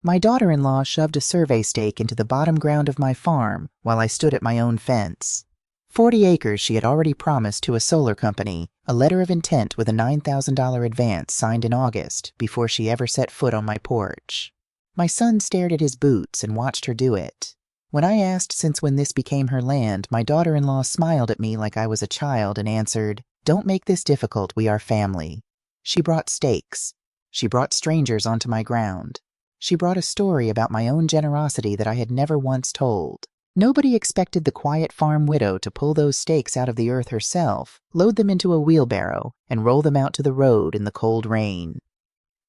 My daughter-in-law shoved a survey stake into the bottom ground of my farm while I stood at my own fence. 40 acres she had already promised to a solar company, a letter of intent with a $9,000 advance signed in August before she ever set foot on my porch. My son stared at his boots and watched her do it. When I asked since when this became her land, my daughter-in-law smiled at me like I was a child and answered, "Don't make this difficult, we are family." She brought stakes. She brought strangers onto my ground. She brought a story about my own generosity that I had never once told. Nobody expected the quiet farm widow to pull those stakes out of the earth herself, load them into a wheelbarrow, and roll them out to the road in the cold rain.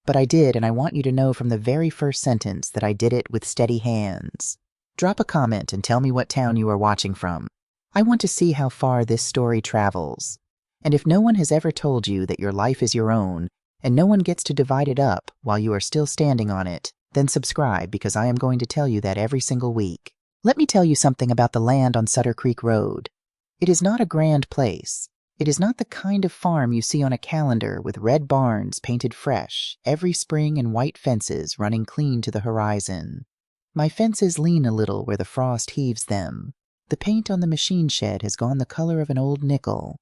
But I did, and I want you to know from the very first sentence that I did it with steady hands. Drop a comment and tell me what town you are watching from. I want to see how far this story travels. And if no one has ever told you that your life is your own, and no one gets to divide it up while you are still standing on it, then subscribe because I am going to tell you that every single week. Let me tell you something about the land on Sutter Creek Road. It is not a grand place. It is not the kind of farm you see on a calendar with red barns painted fresh every spring and white fences running clean to the horizon. My fences lean a little where the frost heaves them. The paint on the machine shed has gone the color of an old nickel.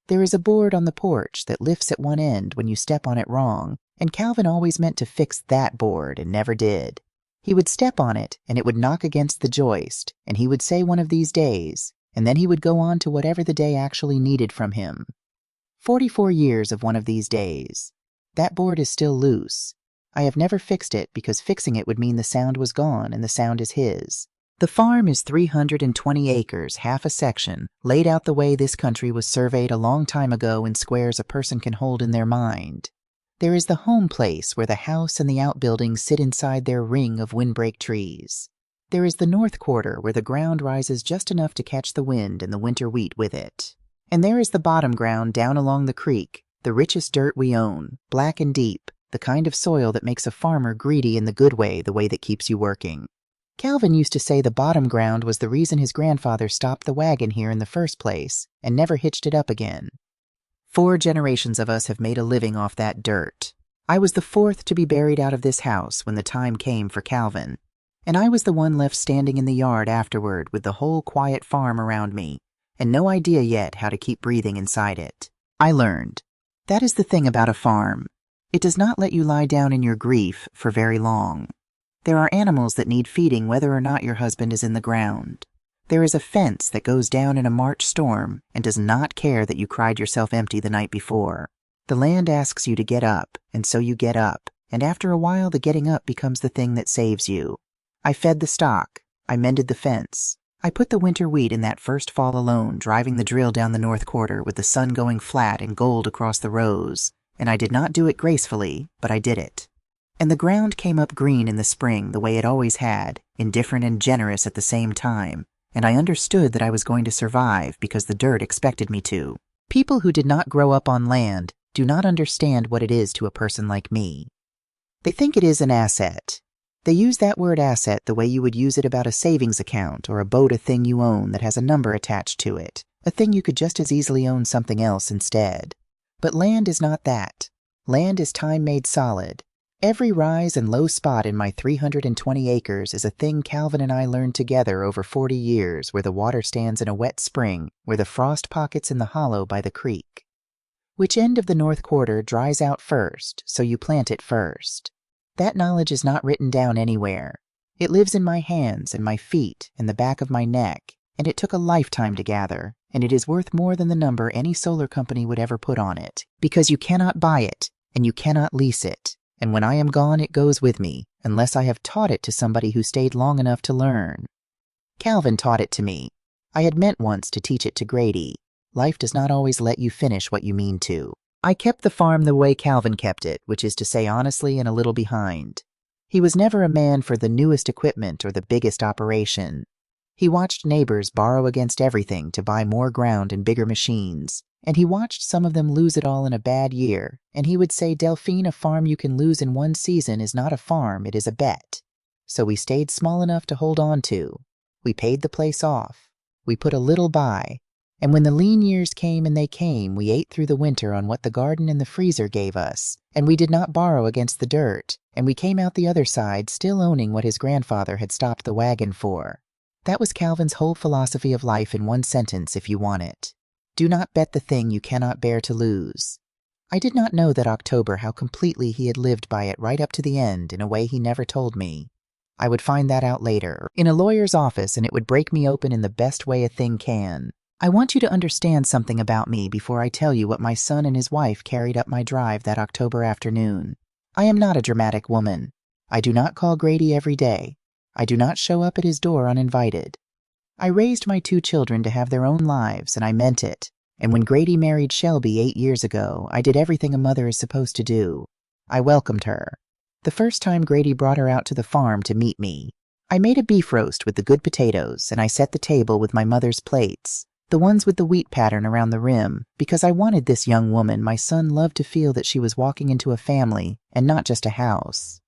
There is a board on the porch that lifts at one end when you step on it wrong, and Calvin always meant to fix that board and never did. He would step on it, and it would knock against the joist, and he would say one of these days, and then he would go on to whatever the day actually needed from him. 44 years of one of these days. That board is still loose. I have never fixed it because fixing it would mean the sound was gone and the sound is his. The farm is 320 acres, half a section, laid out the way this country was surveyed a long time ago in squares a person can hold in their mind. There is the home place where the house and the outbuildings sit inside their ring of windbreak trees. There is the north quarter where the ground rises just enough to catch the wind and the winter wheat with it. And there is the bottom ground down along the creek, the richest dirt we own, black and deep, the kind of soil that makes a farmer greedy in the good way, the way that keeps you working. Calvin used to say the bottom ground was the reason his grandfather stopped the wagon here in the first place and never hitched it up again. 4 generations of us have made a living off that dirt. I was the 4th to be buried out of this house when the time came for Calvin, and I was the one left standing in the yard afterward with the whole quiet farm around me, and no idea yet how to keep breathing inside it. I learned. That is the thing about a farm. It does not let you lie down in your grief for very long. There are animals that need feeding whether or not your husband is in the ground. There is a fence that goes down in a March storm and does not care that you cried yourself empty the night before. The land asks you to get up, and so you get up, and after a while the getting up becomes the thing that saves you. I fed the stock. I mended the fence. I put the winter wheat in that first fall alone, driving the drill down the north quarter with the sun going flat and gold across the rows. And I did not do it gracefully, but I did it. And the ground came up green in the spring the way it always had, indifferent and generous at the same time, and I understood that I was going to survive because the dirt expected me to. People who did not grow up on land do not understand what it is to a person like me. They think it is an asset. They use that word asset the way you would use it about a savings account or a boat, a thing you own that has a number attached to it, a thing you could just as easily own something else instead. But land is not that. Land is time made solid. Every rise and low spot in my 320 acres is a thing Calvin and I learned together over 40 years, where the water stands in a wet spring, where the frost pockets in the hollow by the creek. Which end of the north quarter dries out first, so you plant it first. That knowledge is not written down anywhere. It lives in my hands and my feet and the back of my neck, and it took a lifetime to gather, and it is worth more than the number any solar company would ever put on it, because you cannot buy it, and you cannot lease it, and when I am gone it goes with me, unless I have taught it to somebody who stayed long enough to learn. Calvin taught it to me. I had meant once to teach it to Grady. Life does not always let you finish what you mean to. I kept the farm the way Calvin kept it, which is to say honestly and a little behind. He was never a man for the newest equipment or the biggest operation. He watched neighbors borrow against everything to buy more ground and bigger machines, and he watched some of them lose it all in a bad year, and he would say, "Delphine, a farm you can lose in one season is not a farm, it is a bet." So we stayed small enough to hold on to. We paid the place off. We put a little by, And when the lean years came and they came, we ate through the winter on what the garden and the freezer gave us, and we did not borrow against the dirt, and we came out the other side still owning what his grandfather had stopped the wagon for. That was Calvin's whole philosophy of life in one sentence if you want it. Do not bet the thing you cannot bear to lose. I did not know that October how completely he had lived by it right up to the end in a way he never told me. I would find that out later, in a lawyer's office, and it would break me open in the best way a thing can. I want you to understand something about me before I tell you what my son and his wife carried up my drive that October afternoon. I am not a dramatic woman. I do not call Grady every day. I do not show up at his door uninvited. I raised my 2 children to have their own lives, and I meant it. And when Grady married Shelby 8 years ago, I did everything a mother is supposed to do. I welcomed her. The first time Grady brought her out to the farm to meet me, I made a beef roast with the good potatoes, and I set the table with my mother's plates, the ones with the wheat pattern around the rim, because I wanted this young woman my son loved to feel that she was walking into a family and not just a house.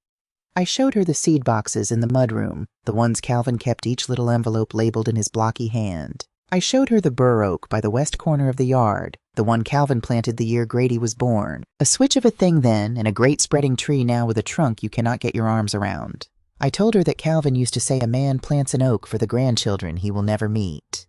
I showed her the seed boxes in the mudroom, the ones Calvin kept each little envelope labeled in his blocky hand. I showed her the bur oak by the west corner of the yard, the one Calvin planted the year Grady was born. A switch of a thing then, and a great spreading tree now with a trunk you cannot get your arms around. I told her that Calvin used to say a man plants an oak for the grandchildren he will never meet.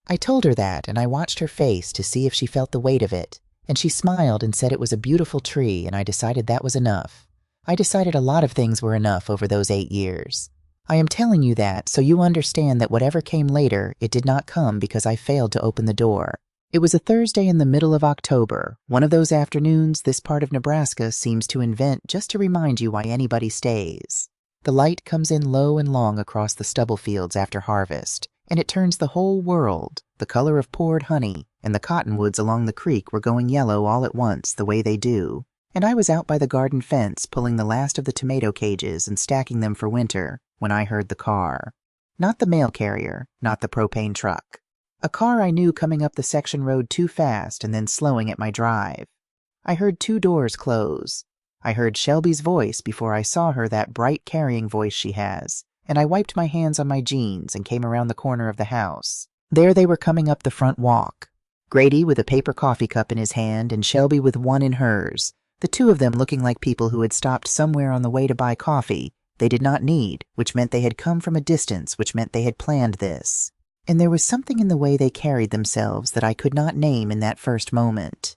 I told her that, and I watched her face to see if she felt the weight of it, and she smiled and said it was a beautiful tree, and I decided that was enough. I decided a lot of things were enough over those 8 years. I am telling you that so you understand that whatever came later, it did not come because I failed to open the door. It was a Thursday in the middle of October, one of those afternoons this part of Nebraska seems to invent just to remind you why anybody stays. The light comes in low and long across the stubble fields after harvest, and it turns the whole world, the color of poured honey, and the cottonwoods along the creek were going yellow all at once the way they do. And I was out by the garden fence pulling the last of the tomato cages and stacking them for winter when I heard the car. Not the mail carrier, not the propane truck. A car I knew coming up the section road too fast and then slowing at my drive. I heard 2 doors close. I heard Shelby's voice before I saw her, that bright carrying voice she has, and I wiped my hands on my jeans and came around the corner of the house. There they were coming up the front walk. Grady with a paper coffee cup in his hand and Shelby with one in hers. The 2 of them looking like people who had stopped somewhere on the way to buy coffee they did not need, which meant they had come from a distance, which meant they had planned this. And there was something in the way they carried themselves that I could not name in that first moment.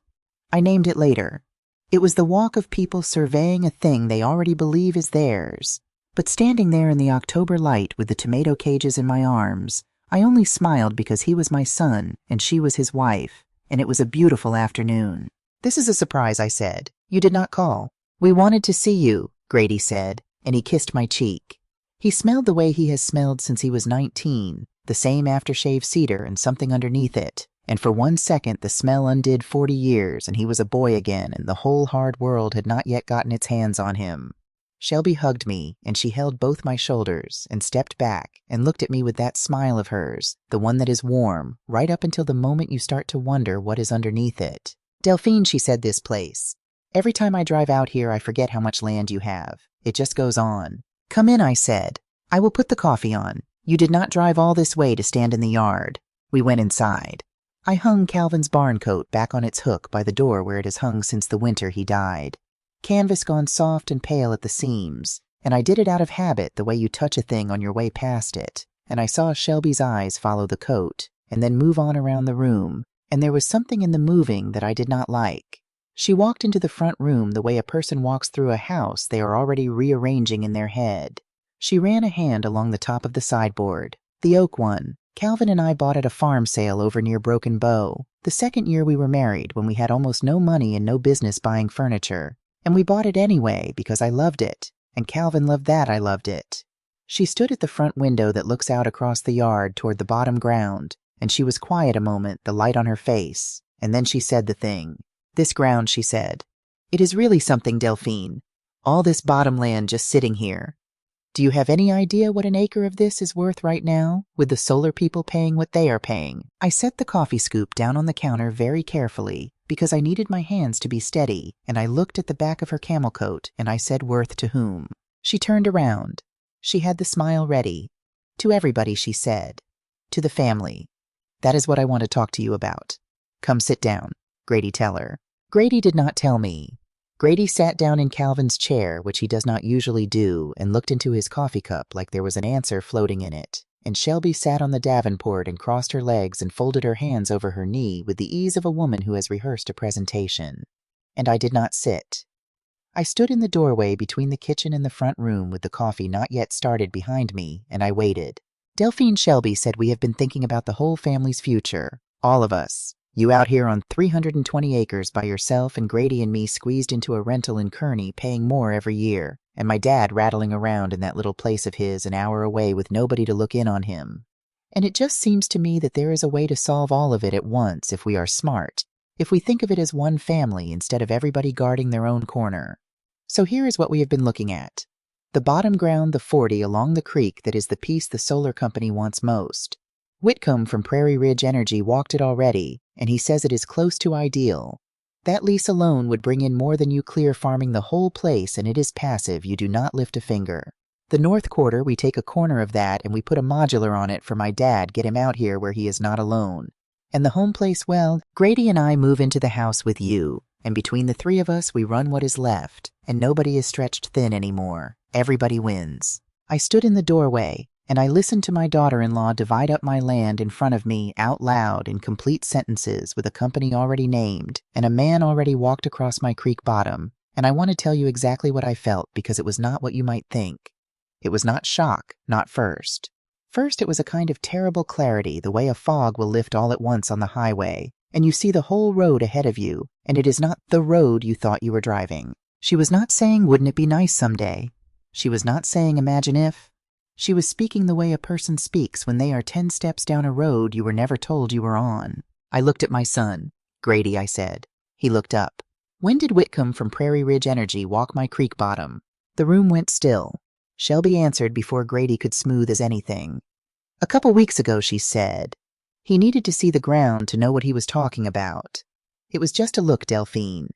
I named it later. It was the walk of people surveying a thing they already believe is theirs. But standing there in the October light with the tomato cages in my arms, I only smiled because he was my son and she was his wife, and it was a beautiful afternoon. This is a surprise, I said. You did not call. We wanted to see you, Grady said, and he kissed my cheek. He smelled the way he has smelled since he was 19, the same aftershave cedar and something underneath it, and for 1 second the smell undid 40 years and he was a boy again and the whole hard world had not yet gotten its hands on him. Shelby hugged me, and she held both my shoulders and stepped back and looked at me with that smile of hers, the one that is warm, right up until the moment you start to wonder what is underneath it. Delphine, she said, this place. Every time I drive out here, I forget how much land you have. It just goes on. Come in, I said. I will put the coffee on. You did not drive all this way to stand in the yard. We went inside. I hung Calvin's barn coat back on its hook by the door where it has hung since the winter he died. Canvas gone soft and pale at the seams, and I did it out of habit the way you touch a thing on your way past it, and I saw Shelby's eyes follow the coat, and then move on around the room, and there was something in the moving that I did not like. She walked into the front room the way a person walks through a house they are already rearranging in their head. She ran a hand along the top of the sideboard. The oak one. Calvin and I bought at a farm sale over near Broken Bow, the second year we were married when we had almost no money and no business buying furniture. And we bought it anyway because I loved it, and Calvin loved that I loved it. She stood at the front window that looks out across the yard toward the bottom ground, and she was quiet a moment, the light on her face, and then she said the thing. This ground, she said. It is really something, Delphine. All this bottom land just sitting here. Do you have any idea what an acre of this is worth right now, with the solar people paying what they are paying? I set the coffee scoop down on the counter very carefully, because I needed my hands to be steady, and I looked at the back of her camel coat, and I said worth to whom. She turned around. She had the smile ready. To everybody, she said. To the family. That is what I want to talk to you about. Come sit down, Grady tell her. Grady did not tell me. Grady sat down in Calvin's chair, which he does not usually do, and looked into his coffee cup like there was an answer floating in it. And Shelby sat on the davenport and crossed her legs and folded her hands over her knee with the ease of a woman who has rehearsed a presentation. And I did not sit. I stood in the doorway between the kitchen and the front room with the coffee not yet started behind me, and I waited. Delphine Shelby said we have been thinking about the whole family's future. All of us. You out here on 320 acres by yourself and Grady and me squeezed into a rental in Kearney paying more every year, and my dad rattling around in that little place of his an hour away with nobody to look in on him. And it just seems to me that there is a way to solve all of it at once if we are smart, if we think of it as one family instead of everybody guarding their own corner. So here is what we have been looking at. The bottom ground, the 40 along the creek, that is the piece the solar company wants most. Whitcomb from Prairie Ridge Energy walked it already, and he says it is close to ideal. That lease alone would bring in more than you clear farming the whole place, and it is passive, you do not lift a finger. The north quarter, we take a corner of that and we put a modular on it for my dad, get him out here where he is not alone. And the home place, well, Grady and I move into the house with you, and between the three of us we run what is left, and nobody is stretched thin anymore. Everybody wins. I stood in the doorway, and I listened to my daughter-in-law divide up my land in front of me out loud in complete sentences with a company already named, and a man already walked across my creek bottom, and I want to tell you exactly what I felt because it was not what you might think. It was not shock, not first. First it was a kind of terrible clarity, the way a fog will lift all at once on the highway, and you see the whole road ahead of you, and it is not the road you thought you were driving. She was not saying, wouldn't it be nice someday? She was not saying, imagine if. She was speaking the way a person speaks when they are 10 steps down a road you were never told you were on. I looked at my son. Grady, I said. He looked up. When did Whitcomb from Prairie Ridge Energy walk my creek bottom? The room went still. Shelby answered before Grady could smooth as anything. A couple weeks ago, she said. He needed to see the ground to know what he was talking about. It was just a look, Delphine.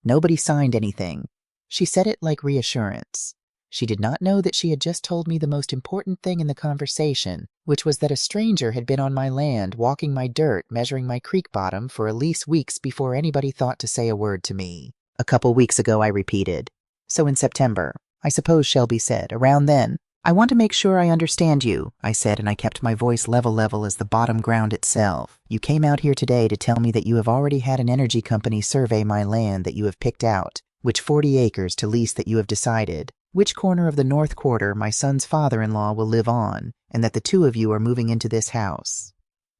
Nobody signed anything. She said it like reassurance. She did not know that she had just told me the most important thing in the conversation, which was that a stranger had been on my land, walking my dirt, measuring my creek bottom for at least weeks before anybody thought to say a word to me. A couple weeks ago, I repeated. So in September, I suppose, Shelby said, around then. I want to make sure I understand you, I said, and I kept my voice level as the bottom ground itself. You came out here today to tell me that you have already had an energy company survey my land that you have picked out, which 40 acres to lease that you have decided, which corner of the north quarter my son's father-in-law will live on, and that the two of you are moving into this house.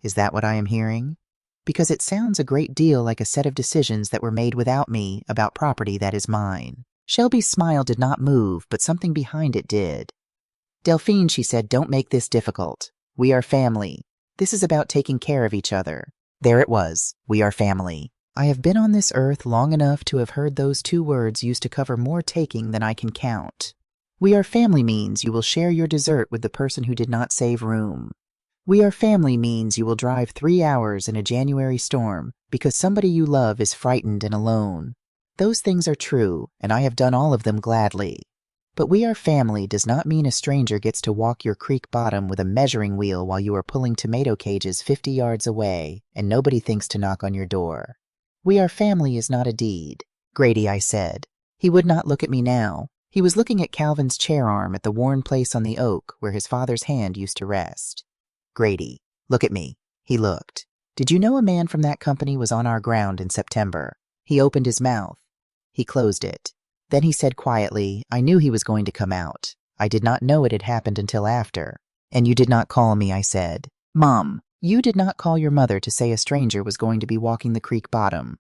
Is that what I am hearing? Because it sounds a great deal like a set of decisions that were made without me about property that is mine. Shelby's smile did not move, but something behind it did. Delphine, she said, don't make this difficult. We are family. This is about taking care of each other. There it was. We are family. I have been on this earth long enough to have heard those two words used to cover more taking than I can count. We are family means you will share your dessert with the person who did not save room. We are family means you will drive 3 hours in a January storm because somebody you love is frightened and alone. Those things are true, and I have done all of them gladly. But we are family does not mean a stranger gets to walk your creek bottom with a measuring wheel while you are pulling tomato cages 50 yards away, and nobody thinks to knock on your door. We are family is not a deed. Grady, I said. He would not look at me now. He was looking at Calvin's chair arm at the worn place on the oak where his father's hand used to rest. Grady, look at me. He looked. Did you know a man from that company was on our ground in September? He opened his mouth. He closed it. Then he said quietly, I knew he was going to come out. I did not know it had happened until after. And you did not call me, I said. Mom, you did not call your mother to say a stranger was going to be walking the creek bottom.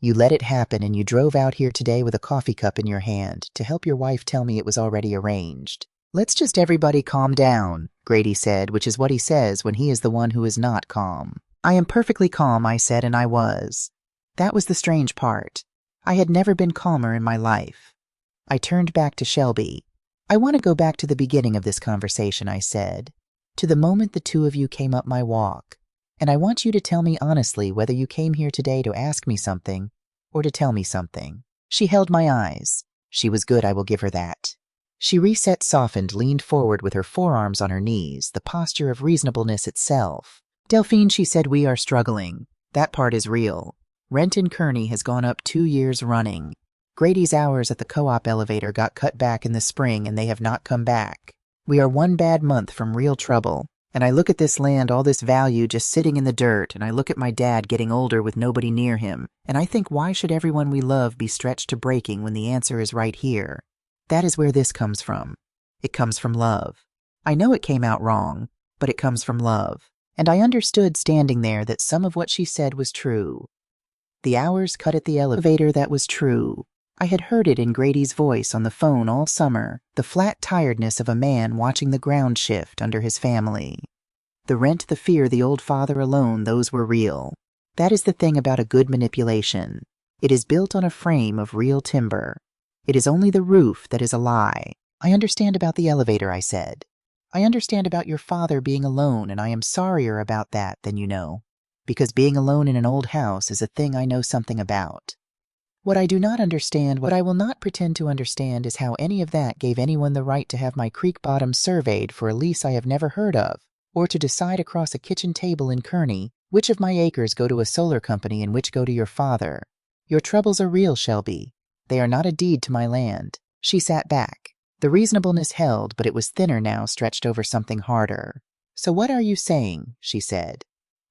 You let it happen and you drove out here today with a coffee cup in your hand to help your wife tell me it was already arranged. Let's just everybody calm down, Grady said, which is what he says when he is the one who is not calm. I am perfectly calm, I said, and I was. That was the strange part. I had never been calmer in my life. I turned back to Shelby. I want to go back to the beginning of this conversation, I said, to the moment the two of you came up my walk, and I want you to tell me honestly whether you came here today to ask me something or to tell me something. She held my eyes. She was good, I will give her that. She reset, softened, leaned forward with her forearms on her knees, the posture of reasonableness itself. Delphine, she said, we are struggling. That part is real. Rent in Kearney has gone up 2 years running. Grady's hours at the co-op elevator got cut back in the spring and they have not come back. We are 1 bad month from real trouble. And I look at this land, all this value just sitting in the dirt, and I look at my dad getting older with nobody near him, and I think, why should everyone we love be stretched to breaking when the answer is right here? That is where this comes from. It comes from love. I know it came out wrong, but it comes from love. And I understood standing there that some of what she said was true. The hours cut at the elevator, that was true. I had heard it in Grady's voice on the phone all summer, the flat tiredness of a man watching the ground shift under his family. The rent, the fear, the old father alone, those were real. That is the thing about a good manipulation. It is built on a frame of real timber. It is only the roof that is a lie. I understand about the elevator, I said. I understand about your father being alone, and I am sorrier about that than you know. Because being alone in an old house is a thing I know something about. What I do not understand, what I will not pretend to understand, is how any of that gave anyone the right to have my creek bottom surveyed for a lease I have never heard of, or to decide across a kitchen table in Kearney which of my acres go to a solar company and which go to your father. Your troubles are real, Shelby. They are not a deed to my land. She sat back. The reasonableness held, but it was thinner now, stretched over something harder. So what are you saying, she said,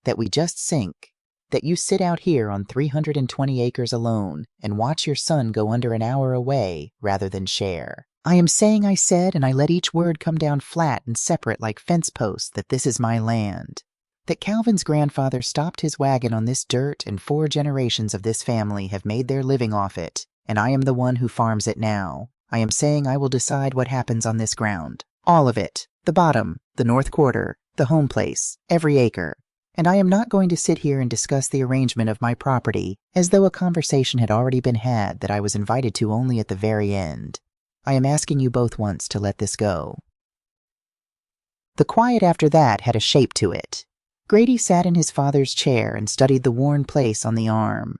that we just sink? That you sit out here on 320 acres alone and watch your son go under an hour away rather than share? I am saying, I said, and I let each word come down flat and separate like fence posts, that this is my land. That Calvin's grandfather stopped his wagon on this dirt and 4 generations of this family have made their living off it, and I am the one who farms it now. I am saying I will decide what happens on this ground. All of it. The bottom, the north quarter, the home place, every acre. And I am not going to sit here and discuss the arrangement of my property as though a conversation had already been had that I was invited to only at the very end. I am asking you both once to let this go. The quiet after that had a shape to it. Grady sat in his father's chair and studied the worn place on the arm.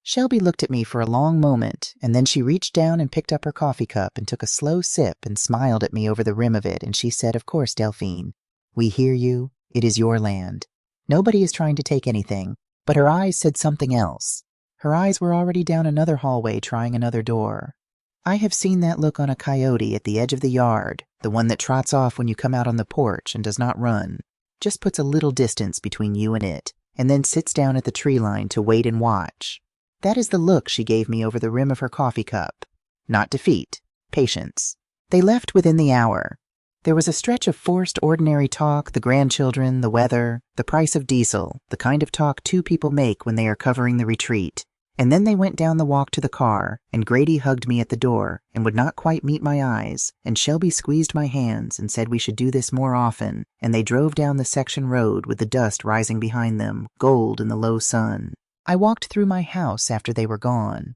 Shelby looked at me for a long moment, and then she reached down and picked up her coffee cup and took a slow sip and smiled at me over the rim of it, and she said, "Of course, Delphine. We hear you. It is your land. Nobody is trying to take anything." But her eyes said something else. Her eyes were already down another hallway trying another door. I have seen that look on a coyote at the edge of the yard, the one that trots off when you come out on the porch and does not run, just puts a little distance between you and it, and then sits down at the tree line to wait and watch. That is the look she gave me over the rim of her coffee cup. Not defeat, patience. They left within the hour. There was a stretch of forced ordinary talk, the grandchildren, the weather, the price of diesel, the kind of talk 2 people make when they are covering the retreat. And then they went down the walk to the car, and Grady hugged me at the door and would not quite meet my eyes, and Shelby squeezed my hands and said we should do this more often, and they drove down the section road with the dust rising behind them, gold in the low sun. I walked through my house after they were gone.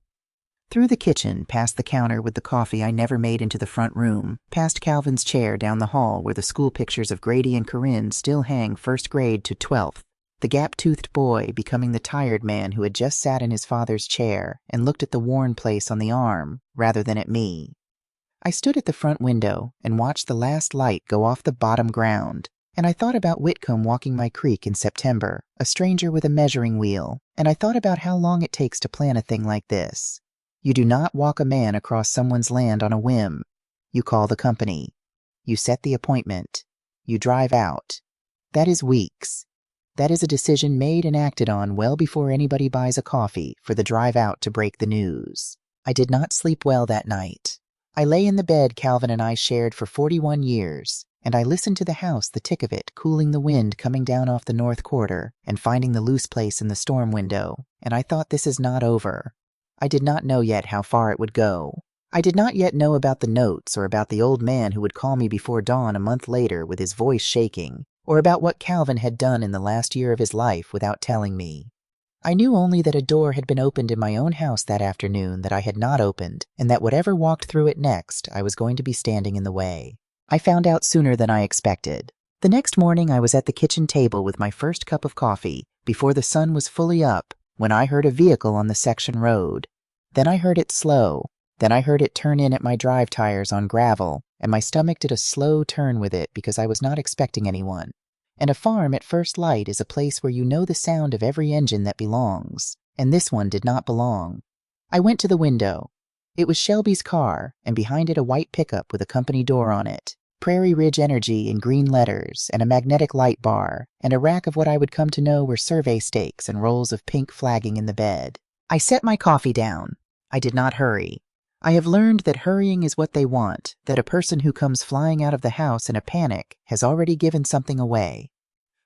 Through the kitchen, past the counter with the coffee I never made into the front room, past Calvin's chair down the hall where the school pictures of Grady and Corinne still hang 1st grade to 12th, the gap-toothed boy becoming the tired man who had just sat in his father's chair and looked at the worn place on the arm rather than at me. I stood at the front window and watched the last light go off the bottom ground, and I thought about Whitcomb walking my creek in September, a stranger with a measuring wheel, and I thought about how long it takes to plan a thing like this. You do not walk a man across someone's land on a whim. You call the company. You set the appointment. You drive out. That is weeks. That is a decision made and acted on well before anybody buys a coffee for the drive out to break the news. I did not sleep well that night. I lay in the bed Calvin and I shared for 41 years, and I listened to the house, the tick of it, cooling the wind coming down off the north quarter and finding the loose place in the storm window, and I thought, this is not over. I did not know yet how far it would go. I did not yet know about the notes or about the old man who would call me before dawn a month later with his voice shaking, or about what Calvin had done in the last year of his life without telling me. I knew only that a door had been opened in my own house that afternoon that I had not opened, and that whatever walked through it next, I was going to be standing in the way. I found out sooner than I expected. The next morning I was at the kitchen table with my first cup of coffee, before the sun was fully up, when I heard a vehicle on the section road. Then I heard it slow. Then I heard it turn in at my drive tires on gravel, and my stomach did a slow turn with it because I was not expecting anyone. and a farm at first light is a place where you know the sound of every engine that belongs, and this one did not belong. I went to the window. It was Shelby's car, and behind it a white pickup with a company door on it, Prairie Ridge Energy in green letters, and a magnetic light bar, and a rack of what I would come to know were survey stakes and rolls of pink flagging in the bed. I set my coffee down. I did not hurry. I have learned that hurrying is what they want, that a person who comes flying out of the house in a panic has already given something away.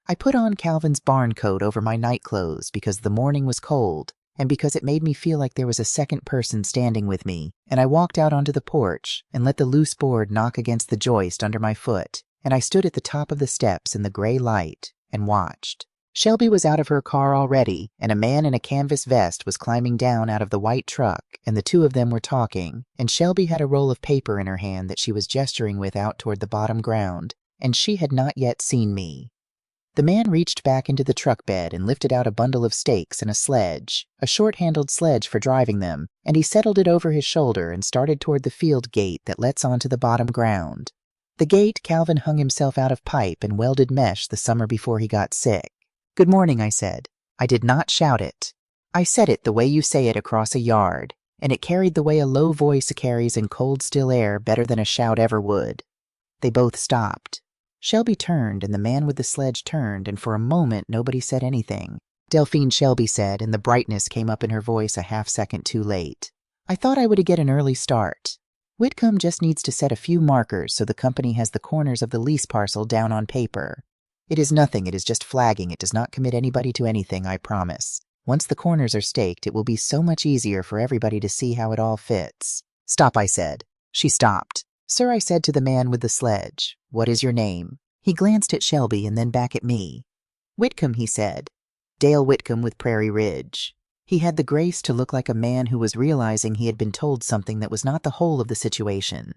I put on Calvin's barn coat over my night clothes because the morning was cold, and because it made me feel like there was a second person standing with me, and I walked out onto the porch and let the loose board knock against the joist under my foot, and I stood at the top of the steps in the gray light and watched. Shelby was out of her car already, and a man in a canvas vest was climbing down out of the white truck, and the two of them were talking, and Shelby had a roll of paper in her hand that she was gesturing with out toward the bottom ground, and she had not yet seen me. The man reached back into the truck bed and lifted out a bundle of stakes and a sledge, a short-handled sledge for driving them, and he settled it over his shoulder and started toward the field gate that lets onto the bottom ground. The gate Calvin hung himself out of pipe and welded mesh the summer before he got sick. "Good morning," I said. I did not shout it. I said it the way you say it across a yard, and it carried the way a low voice carries in cold, still air better than a shout ever would. They both stopped. Shelby turned, and the man with the sledge turned, and for a moment nobody said anything. "Delphine," Shelby said, and the brightness came up in her voice a half-second too late. "I thought I would get an early start. Whitcomb just needs to set a few markers so the company has the corners of the lease parcel down on paper. It is nothing, it is just flagging. It does not commit anybody to anything, I promise. Once the corners are staked, it will be so much easier for everybody to see how it all fits." "Stop," I said. She stopped. "Sir," I said to the man with the sledge, "what is your name?" He glanced at Shelby and then back at me. "Whitcomb," he said. "Dale Whitcomb with Prairie Ridge." He had the grace to look like a man who was realizing he had been told something that was not the whole of the situation.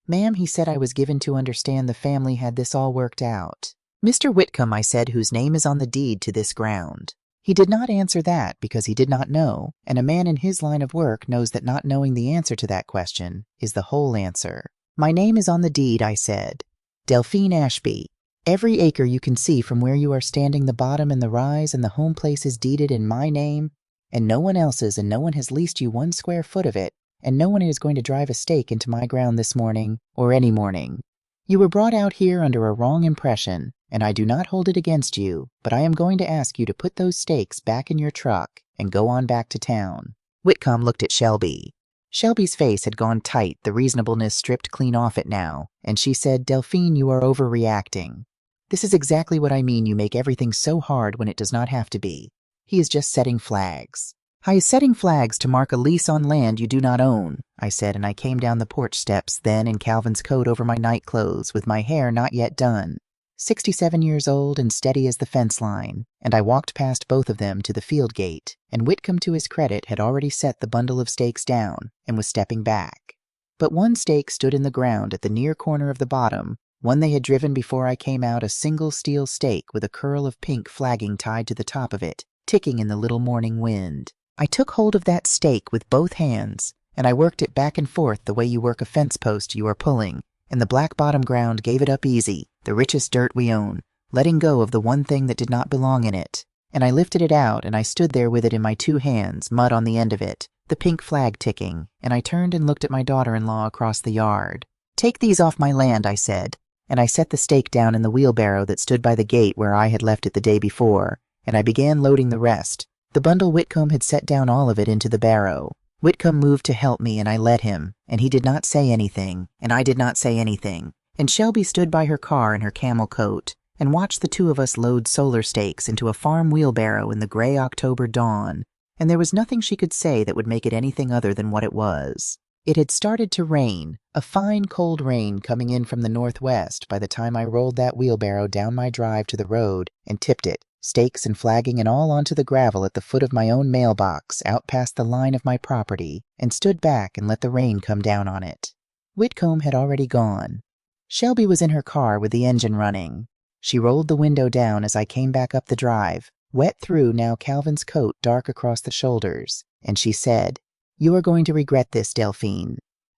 "Ma'am," he said, "I was given to understand the family had this all worked out." "Mr. Whitcomb," I said, "whose name is on the deed to this ground." He did not answer that because he did not know, and a man in his line of work knows that not knowing the answer to that question is the whole answer. "My name is on the deed," I said. "Delphine Ashby. Every acre you can see from where you are standing, the bottom and the rise and the home place is deeded in my name, and no one else's, and no one has leased you 1 square foot of it, and no one is going to drive a stake into my ground this morning, or any morning. You were brought out here under a wrong impression, and I do not hold it against you, but I am going to ask you to put those stakes back in your truck and go on back to town." Whitcomb looked at Shelby. Shelby's face had gone tight, the reasonableness stripped clean off it now, and she said, "Delphine, you are overreacting. This is exactly what I mean. You make everything so hard when it does not have to be. He is just setting flags." "I is setting flags to mark a lease on land you do not own," I said, and I came down the porch steps then in Calvin's coat over my night clothes with my hair not yet done. 67 years old and steady as the fence line, and I walked past both of them to the field gate, and Whitcomb, to his credit, had already set the bundle of stakes down and was stepping back. But one stake stood in the ground at the near corner of the bottom, one they had driven before I came out, a single steel stake with a curl of pink flagging tied to the top of it, ticking in the little morning wind. I took hold of that stake with both hands, and I worked it back and forth the way you work a fence post you are pulling, and the black bottom ground gave it up easy, the richest dirt we own, letting go of the one thing that did not belong in it. And I lifted it out, and I stood there with it in my 2 hands, mud on the end of it, the pink flag ticking, and I turned and looked at my daughter-in-law across the yard. "Take these off my land," I said, and I set the stake down in the wheelbarrow that stood by the gate where I had left it the day before, and I began loading the rest. The bundle Whitcomb had set down all of it into the barrow. Whitcomb moved to help me, and I let him, and he did not say anything, and I did not say anything, and Shelby stood by her car in her camel coat, and watched the two of us load solar stakes into a farm wheelbarrow in the gray October dawn, and there was nothing she could say that would make it anything other than what it was. It had started to rain, a fine cold rain coming in from the northwest by the time I rolled that wheelbarrow down my drive to the road and tipped it, stakes and flagging and all onto the gravel at the foot of my own mailbox out past the line of my property, and stood back and let the rain come down on it. Whitcomb had already gone. Shelby was in her car with the engine running. She rolled the window down as I came back up the drive, wet through now, Calvin's coat dark across the shoulders, and she said, "You are going to regret this, Delphine.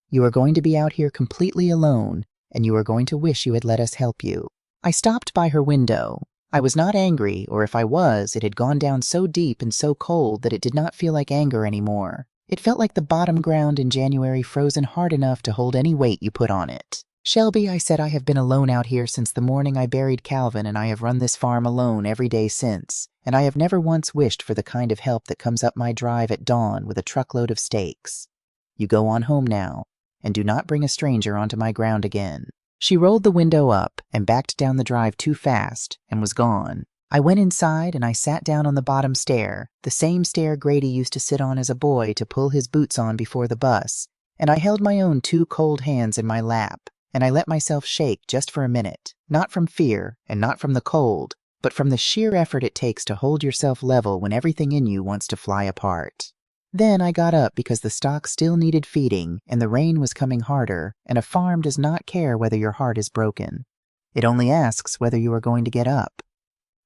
You are going to be out here completely alone, and you are going to wish you had let us help you." I stopped by her window. I was not angry, or if I was, it had gone down so deep and so cold that it did not feel like anger anymore. It felt like the bottom ground in January frozen hard enough to hold any weight you put on it. Shelby, I said, I have been alone out here since the morning I buried Calvin, and I have run this farm alone every day since, and I have never once wished for the kind of help that comes up my drive at dawn with a truckload of steaks. You go on home now, and do not bring a stranger onto my ground again. She rolled the window up and backed down the drive too fast and was gone. I went inside and I sat down on the bottom stair, the same stair Grady used to sit on as a boy to pull his boots on before the bus, and I held my own 2 cold hands in my lap, and I let myself shake just for a minute, not from fear and not from the cold, but from the sheer effort it takes to hold yourself level when everything in you wants to fly apart. Then I got up because the stock still needed feeding and the rain was coming harder, and a farm does not care whether your heart is broken. It only asks whether you are going to get up.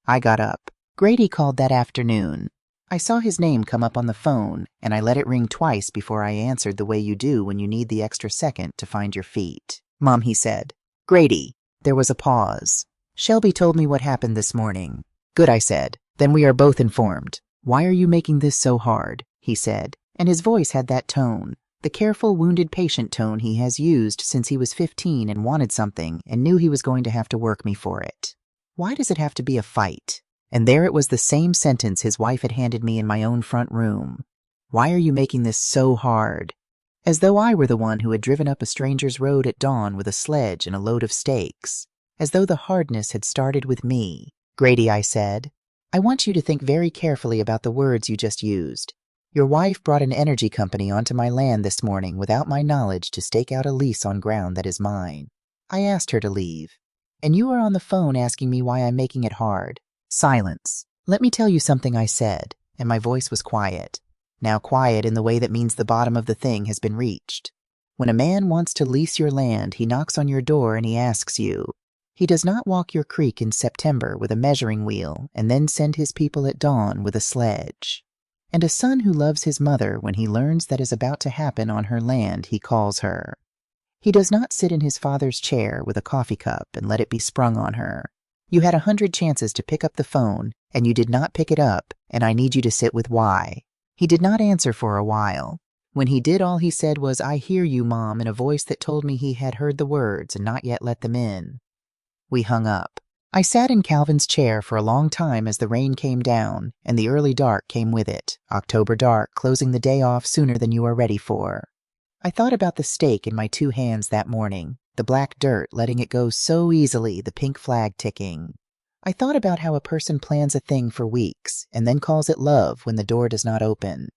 I got up. Grady called that afternoon. I saw his name come up on the phone, and I let it ring twice before I answered the way you do when you need the extra second to find your feet. Mom, he said. Grady. There was a pause. Shelby told me what happened this morning. Good, I said. Then we are both informed. Why are you making this so hard? He said, and his voice had that tone, the careful, wounded patient tone he has used since he was 15 and wanted something and knew he was going to have to work me for it. Why does it have to be a fight? And there it was, the same sentence his wife had handed me in my own front room. Why are you making this so hard? As though I were the one who had driven up a stranger's road at dawn with a sledge and a load of steaks. As though the hardness had started with me. Grady, I said, I want you to think very carefully about the words you just used. Your wife brought an energy company onto my land this morning without my knowledge to stake out a lease on ground that is mine. I asked her to leave. And you are on the phone asking me why I'm making it hard. Silence. Let me tell you something, I said, and my voice was quiet. Now quiet in the way that means the bottom of the thing has been reached. When a man wants to lease your land, he knocks on your door and he asks you. He does not walk your creek in September with a measuring wheel and then send his people at dawn with a sledge. And a son who loves his mother, when he learns that is about to happen on her land, he calls her. He does not sit in his father's chair with a coffee cup and let it be sprung on her. You had 100 chances to pick up the phone, and you did not pick it up, and I need you to sit with why. He did not answer for a while. When he did, all he said was, I hear you, Mom, in a voice that told me he had heard the words and not yet let them in. We hung up. I sat in Calvin's chair for a long time as the rain came down, and the early dark came with it, October dark, closing the day off sooner than you are ready for. I thought about the stake in my 2 hands that morning, the black dirt letting it go so easily, the pink flag ticking. I thought about how a person plans a thing for weeks, and then calls it love when the door does not open.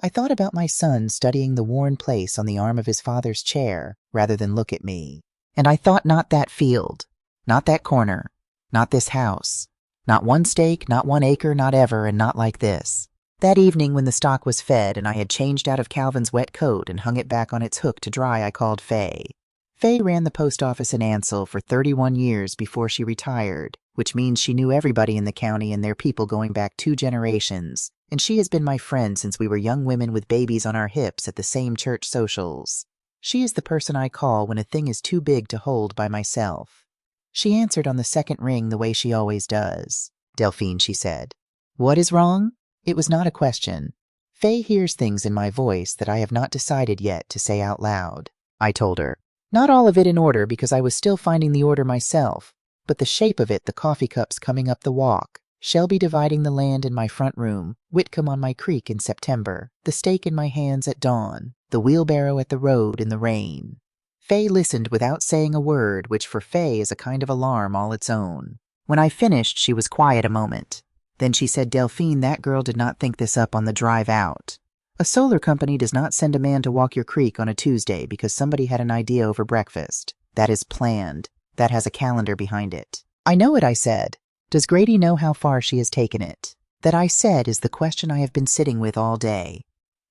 I thought about my son studying the worn place on the arm of his father's chair, rather than look at me. And I thought, not that field, not that corner, not this house. Not 1 stake, not 1 acre, not ever, and not like this. That evening when the stock was fed and I had changed out of Calvin's wet coat and hung it back on its hook to dry, I called Faye. Faye ran the post office in Ansel for 31 years before she retired, which means she knew everybody in the county and their people going back 2 generations, and she has been my friend since we were young women with babies on our hips at the same church socials. She is the person I call when a thing is too big to hold by myself. She answered on the second ring the way she always does. Delphine, she said. What is wrong? It was not a question. Faye hears things in my voice that I have not decided yet to say out loud. I told her. Not all of it in order because I was still finding the order myself, but the shape of it, the coffee cups coming up the walk, Shelby dividing the land in my front room, Whitcomb on my creek in September, the stake in my hands at dawn, the wheelbarrow at the road in the rain. Faye listened without saying a word, which for Faye is a kind of alarm all its own. When I finished, she was quiet a moment. Then she said, Delphine, that girl did not think this up on the drive out. A solar company does not send a man to walk your creek on a Tuesday because somebody had an idea over breakfast. That is planned. That has a calendar behind it. I know it, I said. Does Grady know how far she has taken it? That, I said, is the question I have been sitting with all day.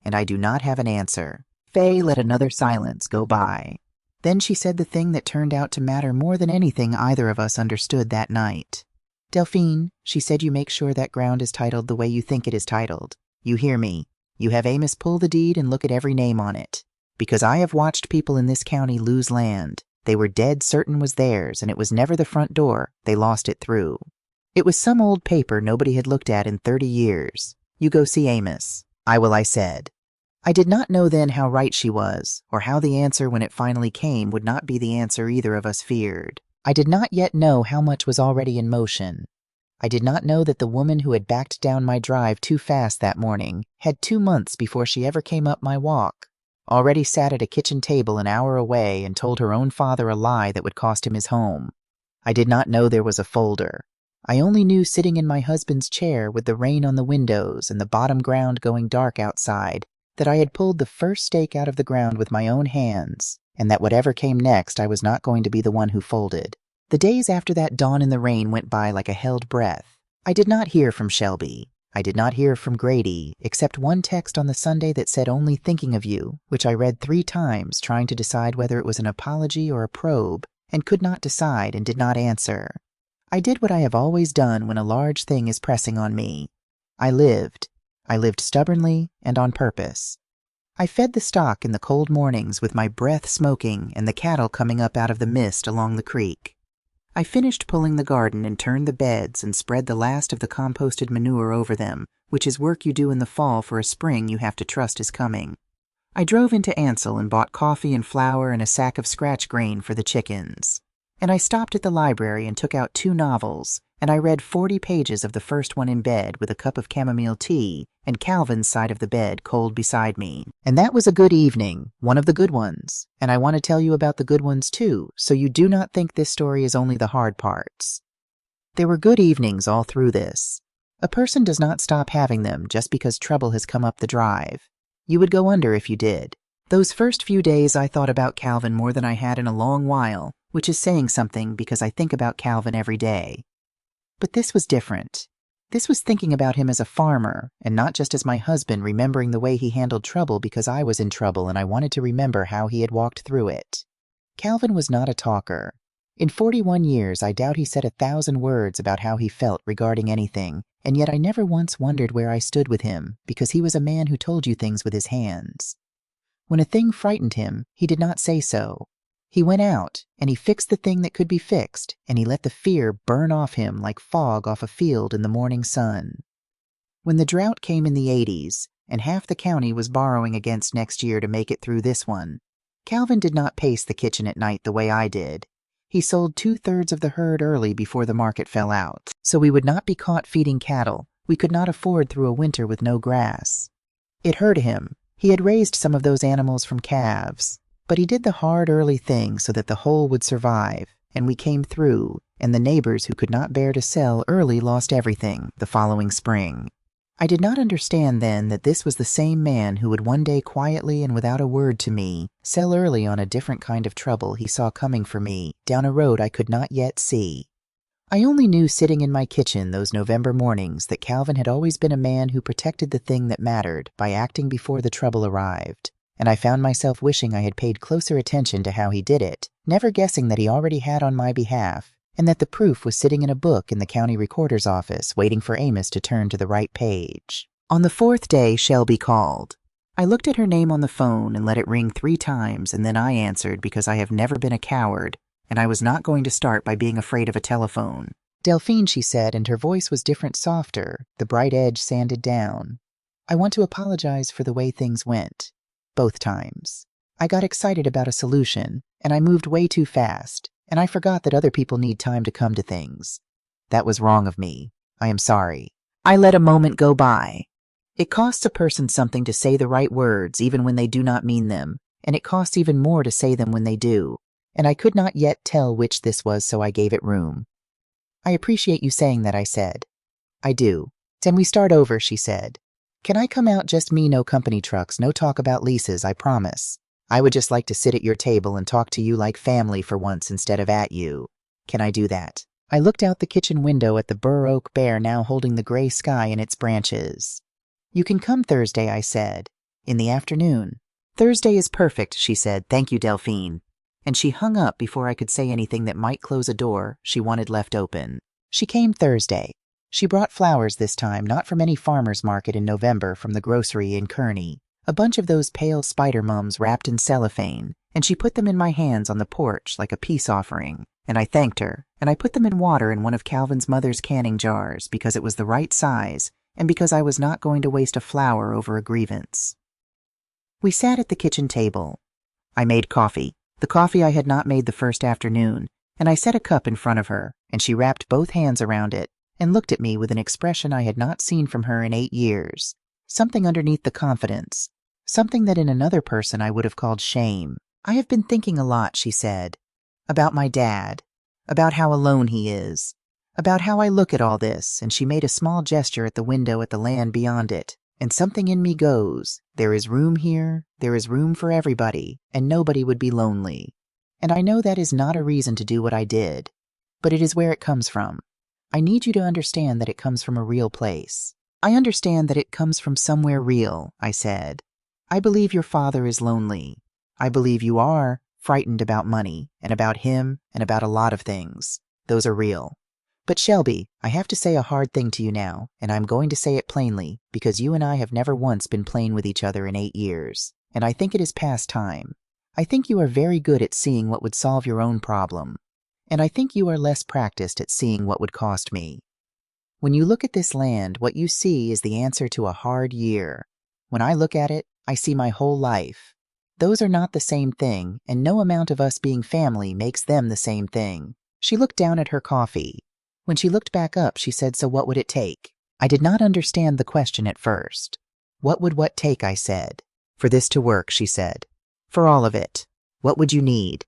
And I do not have an answer. Faye let another silence go by. Then she said the thing that turned out to matter more than anything either of us understood that night. Delphine, she said, you make sure that ground is titled the way you think it is titled. You hear me. You have Amos pull the deed and look at every name on it. Because I have watched people in this county lose land. They were dead certain was theirs, and it was never the front door. They lost it through. It was some old paper nobody had looked at in 30 years. "You go see Amos." I said. I did not know then how right she was, or how the answer when it finally came would not be the answer either of us feared. I did not yet know how much was already in motion. I did not know that the woman who had backed down my drive too fast that morning had 2 months before she ever came up my walk, already sat at a kitchen table an hour away and told her own father a lie that would cost him his home. I did not know there was a folder. I only knew sitting in my husband's chair with the rain on the windows and the bottom ground going dark outside that I had pulled the first stake out of the ground with my own hands, and that whatever came next I was not going to be the one who folded. The days after that dawn in the rain went by like a held breath. I did not hear from Shelby. I did not hear from Grady, except one text on the Sunday that said "only thinking of you," which I read 3 times, trying to decide whether it was an apology or a probe, and could not decide and did not answer. I did what I have always done when a large thing is pressing on me. I lived. I lived stubbornly and on purpose. I fed the stock in the cold mornings with my breath smoking and the cattle coming up out of the mist along the creek. I finished pulling the garden and turned the beds and spread the last of the composted manure over them, which is work you do in the fall for a spring you have to trust is coming. I drove into Ansel and bought coffee and flour and a sack of scratch grain for the chickens. And I stopped at the library and took out 2 novels, and I read 40 pages of the first one in bed with a cup of chamomile tea and Calvin's side of the bed cold beside me. And that was a good evening, one of the good ones. And I want to tell you about the good ones too, so you do not think this story is only the hard parts. There were good evenings all through this. A person does not stop having them just because trouble has come up the drive. You would go under if you did. Those first few days I thought about Calvin more than I had in a long while, which is saying something because I think about Calvin every day. But this was different. This was thinking about him as a farmer, and not just as my husband, remembering the way he handled trouble because I was in trouble and I wanted to remember how he had walked through it. Calvin was not a talker. In 41 years, I doubt he said 1,000 words about how he felt regarding anything, and yet I never once wondered where I stood with him, because he was a man who told you things with his hands. When a thing frightened him, he did not say so. He went out, and he fixed the thing that could be fixed, and he let the fear burn off him like fog off a field in the morning sun. When the drought came in the 80s, and half the county was borrowing against next year to make it through this one, Calvin did not pace the kitchen at night the way I did. He sold 2/3 of the herd early before the market fell out, so we would not be caught feeding cattle we could not afford through a winter with no grass. It hurt him. He had raised some of those animals from calves. But he did the hard early thing so that the whole would survive, and we came through, and the neighbors who could not bear to sell early lost everything the following spring. I did not understand then that this was the same man who would one day quietly and without a word to me sell early on a different kind of trouble he saw coming for me down a road I could not yet see. I only knew sitting in my kitchen those November mornings that Calvin had always been a man who protected the thing that mattered by acting before the trouble arrived. And I found myself wishing I had paid closer attention to how he did it, never guessing that he already had on my behalf, and that the proof was sitting in a book in the county recorder's office waiting for Amos to turn to the right page. On the 4th day, Shelby called. I looked at her name on the phone and let it ring 3 times, and then I answered because I have never been a coward, and I was not going to start by being afraid of a telephone. "Delphine," she said, and her voice was different, softer, the bright edge sanded down. "I want to apologize for the way things went. Both times. I got excited about a solution, and I moved way too fast, and I forgot that other people need time to come to things. That was wrong of me. I am sorry. I let a moment go by. It costs a person something to say the right words even when they do not mean them, and it costs even more to say them when they do, and I could not yet tell which this was, so I gave it room. I appreciate you saying that, I said. I do. Can we start over, she said. Can I come out just me, no company trucks, no talk about leases, I promise. I would just like to sit at your table and talk to you like family for once instead of at you. Can I do that? I looked out the kitchen window at the bur oak bear now holding the gray sky in its branches. You can come Thursday, I said. In the afternoon. Thursday is perfect, she said. Thank you, Delphine. And she hung up before I could say anything that might close a door she wanted left open. She came Thursday. She brought flowers this time, not from any farmer's market in November, from the grocery in Kearney. A bunch of those pale spider mums wrapped in cellophane, and she put them in my hands on the porch like a peace offering. And I thanked her, and I put them in water in one of Calvin's mother's canning jars because it was the right size and because I was not going to waste a flower over a grievance. We sat at the kitchen table. I made coffee, the coffee I had not made the first afternoon, and I set a cup in front of her, and she wrapped both hands around it and looked at me with an expression I had not seen from her in 8 years, something underneath the confidence, something that in another person I would have called shame. I have been thinking a lot, she said, about my dad, about how alone he is, about how I look at all this, and she made a small gesture at the window at the land beyond it, and something in me goes, there is room here, there is room for everybody, and nobody would be lonely. And I know that is not a reason to do what I did, but it is where it comes from. I need you to understand that it comes from a real place. I understand that it comes from somewhere real, I said. I believe your father is lonely. I believe you are frightened about money, and about him, and about a lot of things. Those are real. But Shelby, I have to say a hard thing to you now, and I'm going to say it plainly, because you and I have never once been plain with each other in 8 years, and I think it is past time. I think you are very good at seeing what would solve your own problem, and I think you are less practiced at seeing what would cost me. When you look at this land, what you see is the answer to a hard year. When I look at it, I see my whole life. Those are not the same thing, and no amount of us being family makes them the same thing. She looked down at her coffee. When she looked back up, she said, so what would it take? I did not understand the question at first. What would what take, I said. For this to work, she said. For all of it. What would you need?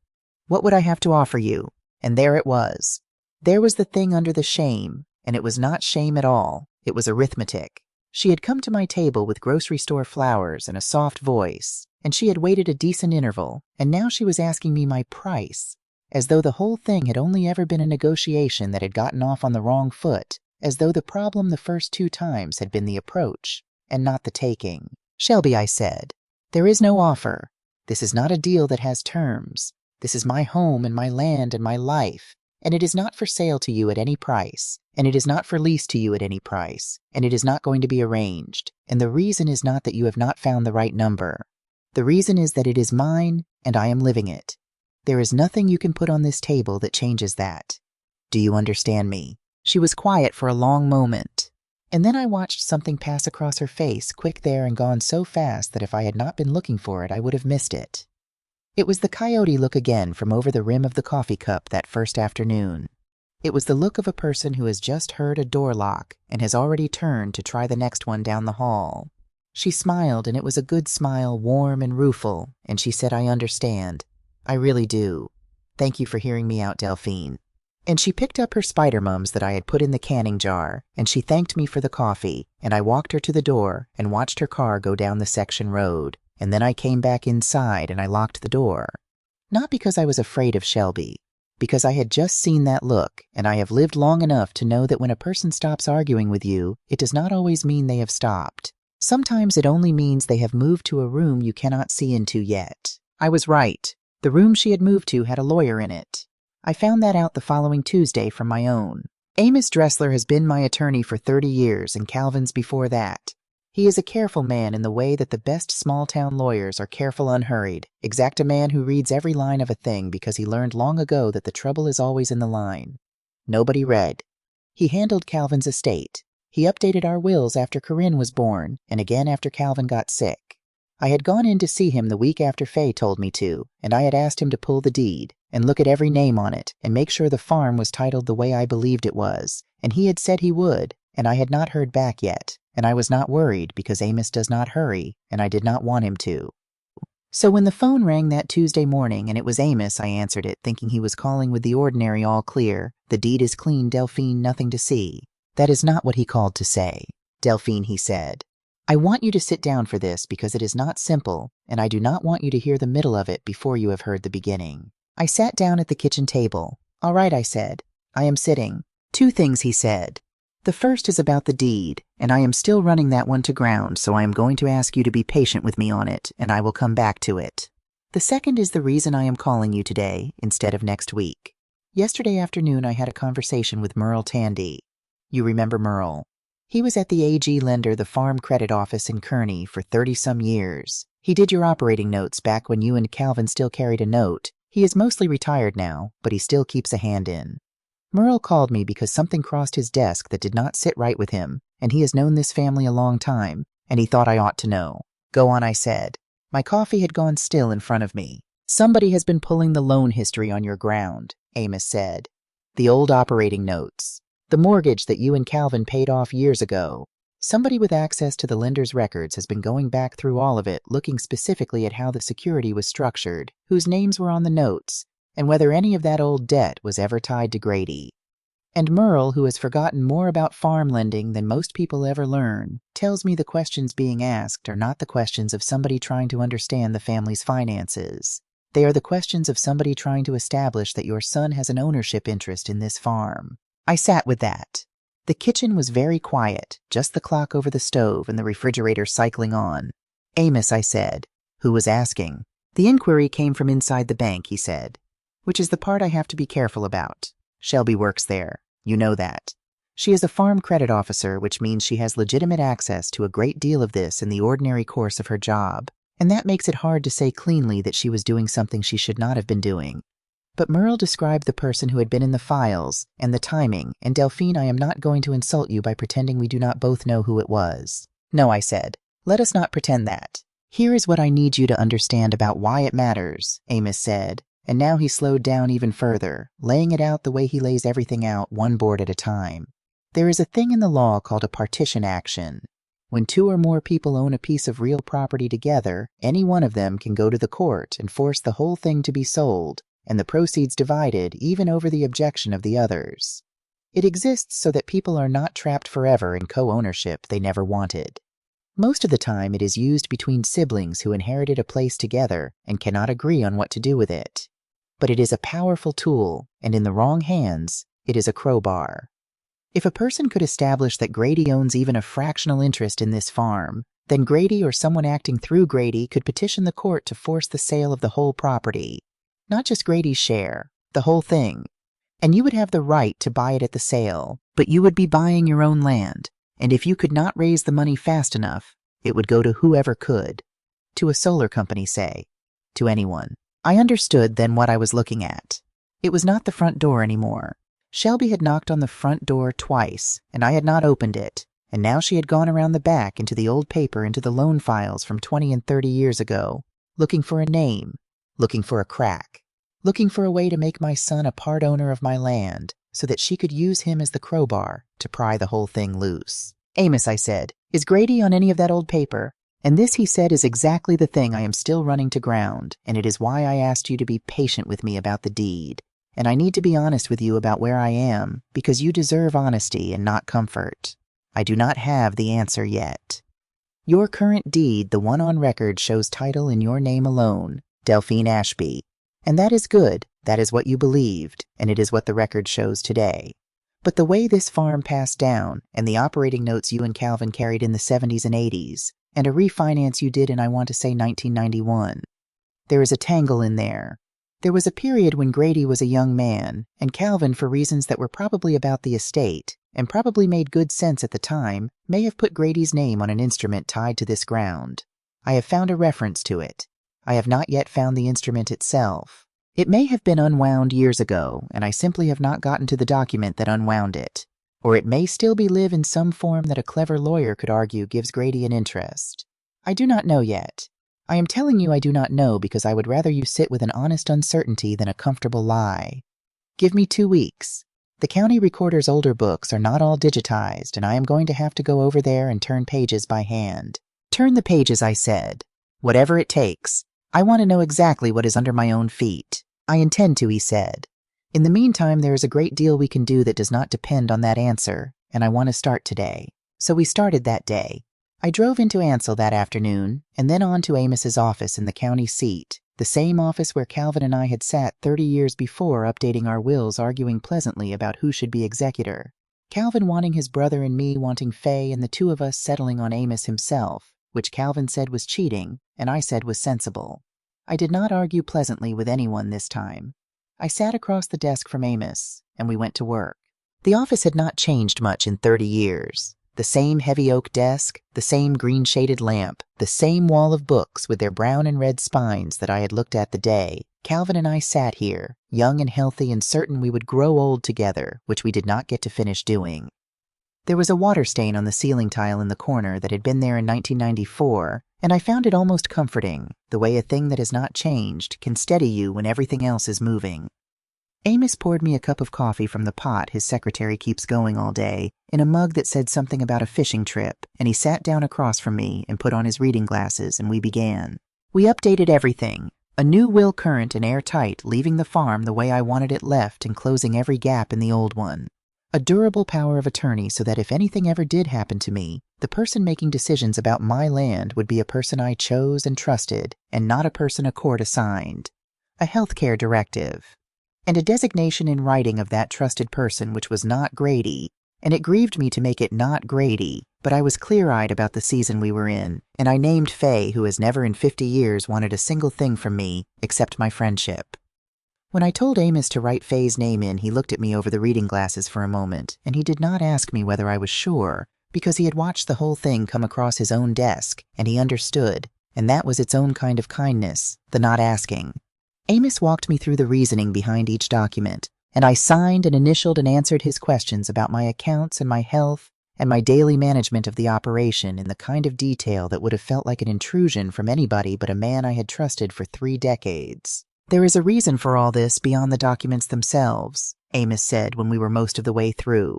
What would I have to offer you? And there it was. There was the thing under the shame, and it was not shame at all. It was arithmetic. She had come to my table with grocery store flowers and a soft voice, and she had waited a decent interval, and now she was asking me my price, as though the whole thing had only ever been a negotiation that had gotten off on the wrong foot, as though the problem the first 2 times had been the approach, and not the taking. Shelby, I said, there is no offer. This is not a deal that has terms. This is my home and my land and my life, and it is not for sale to you at any price, and it is not for lease to you at any price, and it is not going to be arranged, and the reason is not that you have not found the right number. The reason is that it is mine, and I am living it. There is nothing you can put on this table that changes that. Do you understand me? She was quiet for a long moment, and then I watched something pass across her face, quick there and gone so fast that if I had not been looking for it, I would have missed it. It was the coyote look again from over the rim of the coffee cup that first afternoon. It was the look of a person who has just heard a door lock and has already turned to try the next one down the hall. She smiled, and it was a good smile, warm and rueful, and she said, I understand. I really do. Thank you for hearing me out, Delphine. And she picked up her spider mums that I had put in the canning jar, and she thanked me for the coffee, and I walked her to the door and watched her car go down the section road, and then I came back inside and I locked the door. Not because I was afraid of Shelby, because I had just seen that look, and I have lived long enough to know that when a person stops arguing with you, it does not always mean they have stopped. Sometimes it only means they have moved to a room you cannot see into yet. I was right. The room she had moved to had a lawyer in it. I found that out the following Tuesday from my own. Amos Dressler has been my attorney for 30 years, and Calvin's before that. He is a careful man in the way that the best small-town lawyers are careful unhurried, exact a man who reads every line of a thing because he learned long ago that the trouble is always in the line. Nobody read. He handled Calvin's estate. He updated our wills after Corinne was born, and again after Calvin got sick. I had gone in to see him the week after Faye told me to, and I had asked him to pull the deed, and look at every name on it, and make sure the farm was titled the way I believed it was, and he had said he would, and I had not heard back yet, and I was not worried because Amos does not hurry, and I did not want him to. So when the phone rang that Tuesday morning and it was Amos, I answered it, thinking he was calling with the ordinary all clear, the deed is clean, Delphine, nothing to see. That is not what he called to say. Delphine, he said, I want you to sit down for this because it is not simple, and I do not want you to hear the middle of it before you have heard the beginning. I sat down at the kitchen table. All right, I said. I am sitting. 2 things, he said. The first is about the deed, and I am still running that one to ground, so I am going to ask you to be patient with me on it, and I will come back to it. The second is the reason I am calling you today instead of next week. Yesterday afternoon I had a conversation with Merle Tandy. You remember Merle. He was at the AG Lender, the Farm Credit Office in Kearney for 30-some years. He did your operating notes back when you and Calvin still carried a note. He is mostly retired now, but he still keeps a hand in. Merle called me because something crossed his desk that did not sit right with him, and he has known this family a long time, and he thought I ought to know. Go on, I said. My coffee had gone still in front of me. Somebody has been pulling the loan history on your ground, Amos said. The old operating notes. The mortgage that you and Calvin paid off years ago. Somebody with access to the lender's records has been going back through all of it, looking specifically at how the security was structured, whose names were on the notes, and whether any of that old debt was ever tied to Grady. And Merle, who has forgotten more about farm lending than most people ever learn, tells me the questions being asked are not the questions of somebody trying to understand the family's finances. They are the questions of somebody trying to establish that your son has an ownership interest in this farm. I sat with that. The kitchen was very quiet, just the clock over the stove and the refrigerator cycling on. Amos, I said, who was asking. The inquiry came from inside the bank, he said, which is the part I have to be careful about. Shelby works there. You know that. She is a farm credit officer, which means she has legitimate access to a great deal of this in the ordinary course of her job, and that makes it hard to say cleanly that she was doing something she should not have been doing. But Merle described the person who had been in the files, and the timing, and Delphine, I am not going to insult you by pretending we do not both know who it was. No, I said. Let us not pretend that. Here is what I need you to understand about why it matters, Amos said, and now he slowed down even further, laying it out the way he lays everything out, one board at a time. There is a thing in the law called a partition action. When two or more people own a piece of real property together, any one of them can go to the court and force the whole thing to be sold, and the proceeds divided even over the objection of the others. It exists so that people are not trapped forever in co-ownership they never wanted. Most of the time it is used between siblings who inherited a place together and cannot agree on what to do with it. But it is a powerful tool, and in the wrong hands, it is a crowbar. If a person could establish that Grady owns even a fractional interest in this farm, then Grady or someone acting through Grady could petition the court to force the sale of the whole property. Not just Grady's share, the whole thing. And you would have the right to buy it at the sale, but you would be buying your own land, and if you could not raise the money fast enough, it would go to whoever could. To a solar company, say. To anyone. I understood then what I was looking at. It was not the front door anymore. Shelby had knocked on the front door twice, and I had not opened it, and now she had gone around the back into the old paper, into the loan files from 20 and 30 years ago, looking for a name, looking for a crack, looking for a way to make my son a part owner of my land, so that she could use him as the crowbar to pry the whole thing loose. Amos, I said, is Grady on any of that old paper? And this, he said, is exactly the thing I am still running to ground, and it is why I asked you to be patient with me about the deed. And I need to be honest with you about where I am, because you deserve honesty and not comfort. I do not have the answer yet. Your current deed, the one on record, shows title in your name alone, Delphine Ashby. And that is good. That is what you believed, and it is what the record shows today. But the way this farm passed down, and the operating notes you and Calvin carried in the 70s and 80s, and a refinance you did in, I want to say, 1991. There is a tangle in there. There was a period when Grady was a young man, and Calvin, for reasons that were probably about the estate, and probably made good sense at the time, may have put Grady's name on an instrument tied to this ground. I have found a reference to it. I have not yet found the instrument itself. It may have been unwound years ago, and I simply have not gotten to the document that unwound it. Or it may still be live in some form that a clever lawyer could argue gives Grady an interest. I do not know yet. I am telling you I do not know because I would rather you sit with an honest uncertainty than a comfortable lie. Give me 2 weeks. The county recorder's older books are not all digitized, and I am going to have to go over there and turn pages by hand. Turn the pages, I said. Whatever it takes. I want to know exactly what is under my own feet. I intend to, he said. In the meantime, there is a great deal we can do that does not depend on that answer, and I want to start today. So we started that day. I drove into Ansel that afternoon, and then on to Amos's office in the county seat, the same office where Calvin and I had sat 30 years before updating our wills, arguing pleasantly about who should be executor. Calvin wanting his brother and me wanting Faye, and the two of us settling on Amos himself, which Calvin said was cheating, and I said was sensible. I did not argue pleasantly with anyone this time. I sat across the desk from Amos, and we went to work. The office had not changed much in 30 years. The same heavy oak desk, the same green-shaded lamp, the same wall of books with their brown and red spines that I had looked at the day, Calvin and I sat here, young and healthy and certain we would grow old together, which we did not get to finish doing. There was a water stain on the ceiling tile in the corner that had been there in 1994, and I found it almost comforting, the way a thing that has not changed can steady you when everything else is moving. Amos poured me a cup of coffee from the pot his secretary keeps going all day, in a mug that said something about a fishing trip, and he sat down across from me and put on his reading glasses, and we began. We updated everything. A new will current and airtight, leaving the farm the way I wanted it left and closing every gap in the old one. A durable power of attorney so that if anything ever did happen to me, the person making decisions about my land would be a person I chose and trusted, and not a person a court assigned. A healthcare directive. And a designation in writing of that trusted person which was not Grady, and it grieved me to make it not Grady, but I was clear-eyed about the season we were in, and I named Faye, who has never in 50 years wanted a single thing from me except my friendship. When I told Amos to write Faye's name in, he looked at me over the reading glasses for a moment, and he did not ask me whether I was sure, because he had watched the whole thing come across his own desk, and he understood, and that was its own kind of kindness, the not asking. Amos walked me through the reasoning behind each document, and I signed and initialed and answered his questions about my accounts and my health and my daily management of the operation in the kind of detail that would have felt like an intrusion from anybody but a man I had trusted for 3 decades. There is a reason for all this beyond the documents themselves, Amos said when we were most of the way through.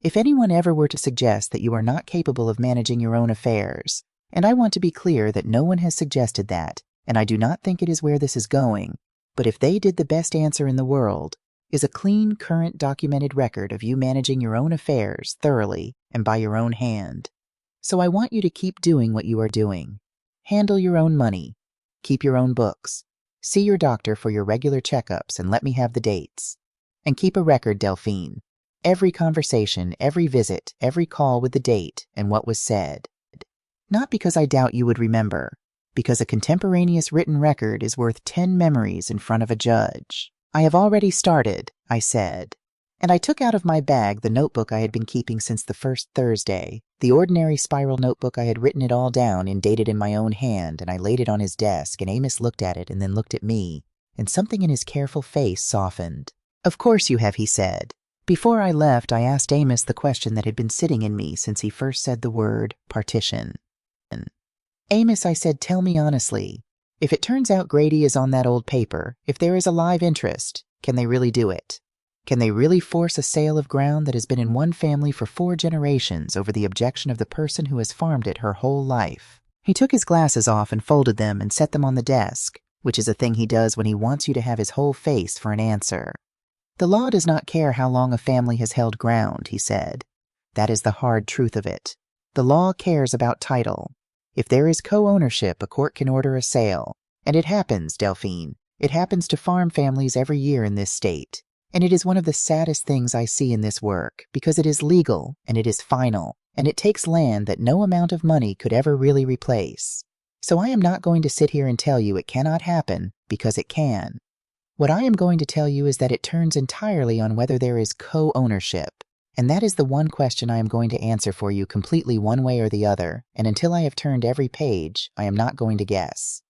If anyone ever were to suggest that you are not capable of managing your own affairs, and I want to be clear that no one has suggested that, and I do not think it is where this is going, but if they did the best answer in the world, is a clean, current, documented record of you managing your own affairs thoroughly and by your own hand. So I want you to keep doing what you are doing. Handle your own money. Keep your own books. See your doctor for your regular checkups and let me have the dates. And keep a record, Delphine. Every conversation, every visit, every call with the date and what was said. Not because I doubt you would remember, because a contemporaneous written record is worth 10 memories in front of a judge. I have already started, I said, and I took out of my bag the notebook I had been keeping since the first Thursday, the ordinary spiral notebook I had written it all down and dated in my own hand, and I laid it on his desk, and Amos looked at it and then looked at me, and something in his careful face softened. Of course you have, he said. Before I left, I asked Amos the question that had been sitting in me since he first said the word partition. Amos, I said, tell me honestly, if it turns out Grady is on that old paper, if there is a live interest, can they really do it? Can they really force a sale of ground that has been in one family for 4 generations over the objection of the person who has farmed it her whole life? He took his glasses off and folded them and set them on the desk, which is a thing he does when he wants you to have his whole face for an answer. The law does not care how long a family has held ground, he said. That is the hard truth of it. The law cares about title. If there is co-ownership, a court can order a sale. And it happens, Delphine. It happens to farm families every year in this state. And it is one of the saddest things I see in this work, because it is legal, and it is final, and it takes land that no amount of money could ever really replace. So I am not going to sit here and tell you it cannot happen, because it can. What I am going to tell you is that it turns entirely on whether there is co-ownership. And that is the one question I am going to answer for you completely one way or the other, and until I have turned every page, I am not going to guess.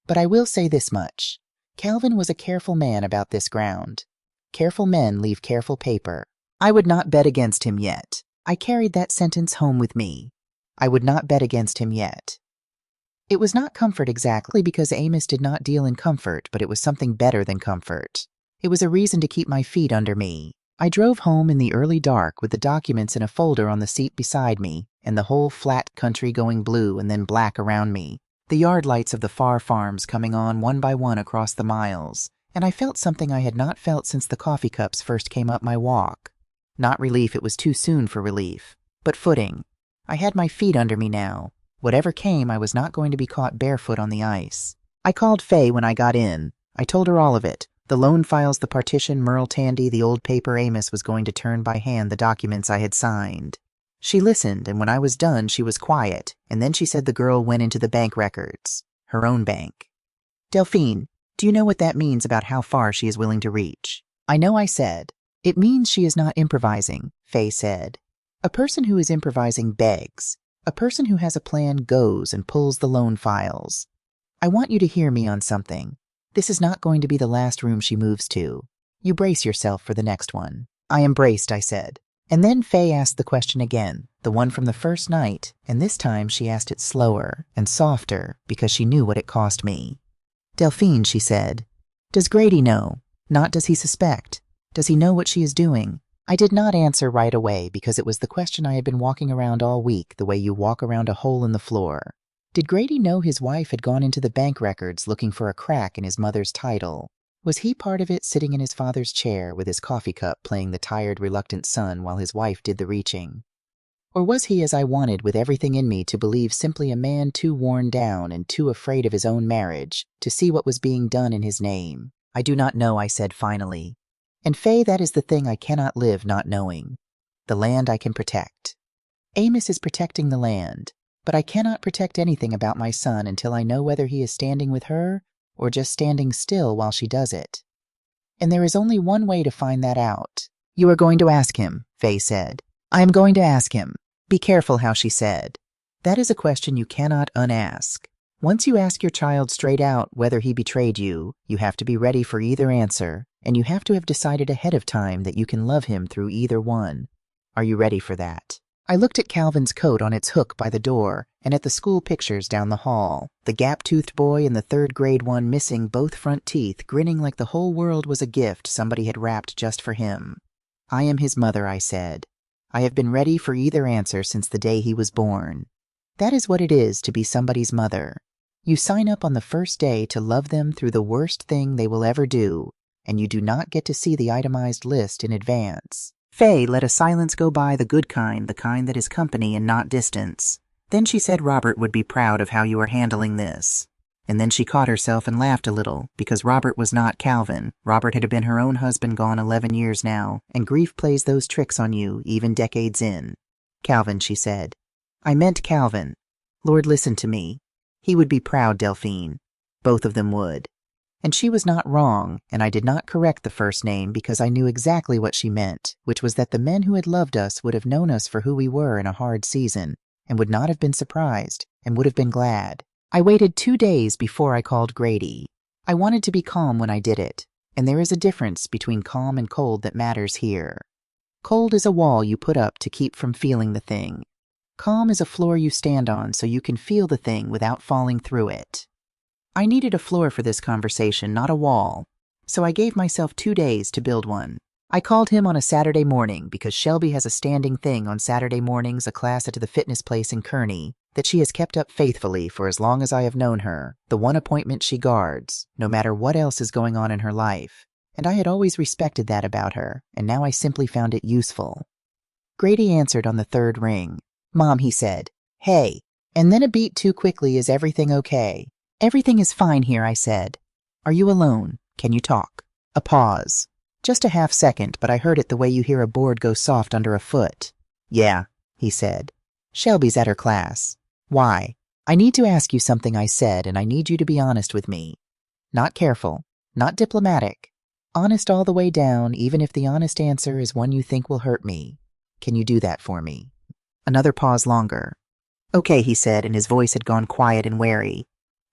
But I will say this much. Calvin was a careful man about this ground. Careful men leave careful paper. I would not bet against him yet. I carried that sentence home with me. I would not bet against him yet. It was not comfort exactly, because Amos did not deal in comfort, but it was something better than comfort. It was a reason to keep my feet under me. I drove home in the early dark with the documents in a folder on the seat beside me, and the whole flat country going blue and then black around me, the yard lights of the far farms coming on one by one across the miles, and I felt something I had not felt since the coffee cups first came up my walk. Not relief, it was too soon for relief, but footing. I had my feet under me now. Whatever came, I was not going to be caught barefoot on the ice. I called Faye when I got in. I told her all of it. The loan files, the partition, Merle Tandy, the old paper Amos was going to turn by hand the documents I had signed. She listened, and when I was done, she was quiet, and then she said the girl went into the bank records. Her own bank. Delphine, do you know what that means about how far she is willing to reach? I know, I said. It means she is not improvising, Faye said. A person who is improvising begs. A person who has a plan goes and pulls the loan files. I want you to hear me on something. This is not going to be the last room she moves to. You brace yourself for the next one." "I am braced," I said. And then Faye asked the question again, the one from the first night, and this time she asked it slower and softer because she knew what it cost me. "Delphine," she said, "does Grady know? Not does he suspect. Does he know what she is doing?" I did not answer right away because it was the question I had been walking around all week the way you walk around a hole in the floor. Did Grady know his wife had gone into the bank records looking for a crack in his mother's title? Was he part of it, sitting in his father's chair with his coffee cup playing the tired, reluctant son while his wife did the reaching? Or was he, as I wanted with everything in me to believe, simply a man too worn down and too afraid of his own marriage to see what was being done in his name? "I do not know," I said finally. "And Faye, that is the thing I cannot live not knowing. The land I can protect. Amos is protecting the land, but I cannot protect anything about my son until I know whether he is standing with her or just standing still while she does it. And there is only one way to find that out." "You are going to ask him," Faye said. "I am going to ask him." Be careful how she said. That is a question you cannot unask. Once you ask your child straight out whether he betrayed you, you have to be ready for either answer, and you have to have decided ahead of time that you can love him through either one. Are you ready for that? I looked at Calvin's coat on its hook by the door and at the school pictures down the hall, the gap-toothed boy in the third grade one missing both front teeth, grinning like the whole world was a gift somebody had wrapped just for him. "I am his mother," I said. "I have been ready for either answer since the day he was born." That is what it is to be somebody's mother. You sign up on the first day to love them through the worst thing they will ever do, and you do not get to see the itemized list in advance. Faye let a silence go by, the good kind, the kind that is company and not distance. Then she said Robert would be proud of how you are handling this. And then she caught herself and laughed a little, because Robert was not Calvin. Robert had been her own husband gone 11 years now, and grief plays those tricks on you, even decades in. "Calvin," she said. "I meant Calvin. Lord, listen to me. He would be proud, Delphine. Both of them would." And she was not wrong, and I did not correct the first name because I knew exactly what she meant, which was that the men who had loved us would have known us for who we were in a hard season, and would not have been surprised, and would have been glad. I waited 2 days before I called Grady. I wanted to be calm when I did it, and there is a difference between calm and cold that matters here. Cold is a wall you put up to keep from feeling the thing. Calm is a floor you stand on so you can feel the thing without falling through it. I needed a floor for this conversation, not a wall, so I gave myself 2 days to build one. I called him on a Saturday morning because Shelby has a standing thing on Saturday mornings, a class at the fitness place in Kearney, that she has kept up faithfully for as long as I have known her, the one appointment she guards, no matter what else is going on in her life, and I had always respected that about her, and now I simply found it useful. Grady answered on the third ring. "Mom," he said. "Hey." And then a beat too quickly, "Is everything okay?" "Everything is fine here," I said. "Are you alone? Can you talk?" A pause. Just a half second, but I heard it the way you hear a board go soft under a foot. "Yeah," he said. "Shelby's at her class." "Why?" "I need to ask you something," I said, "and I need you to be honest with me. Not careful, not diplomatic. Honest all the way down, even if the honest answer is one you think will hurt me. Can you do that for me?" Another pause longer. "Okay," he said, and his voice had gone quiet and wary.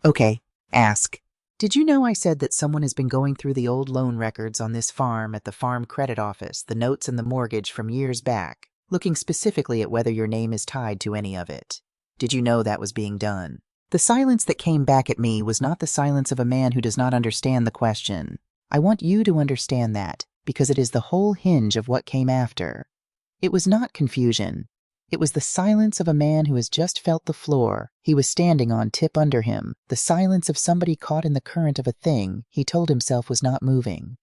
"Okay, ask." "Did you know," I said, "that someone has been going through the old loan records on this farm at the farm credit office, the notes and the mortgage from years back, looking specifically at whether your name is tied to any of it? Did you know that was being done?" The silence that came back at me was not the silence of a man who does not understand the question. I want you to understand that, because it is the whole hinge of what came after. It was not confusion. It was the silence of a man who has just felt the floor he was standing on tip under him, the silence of somebody caught in the current of a thing he told himself was not moving.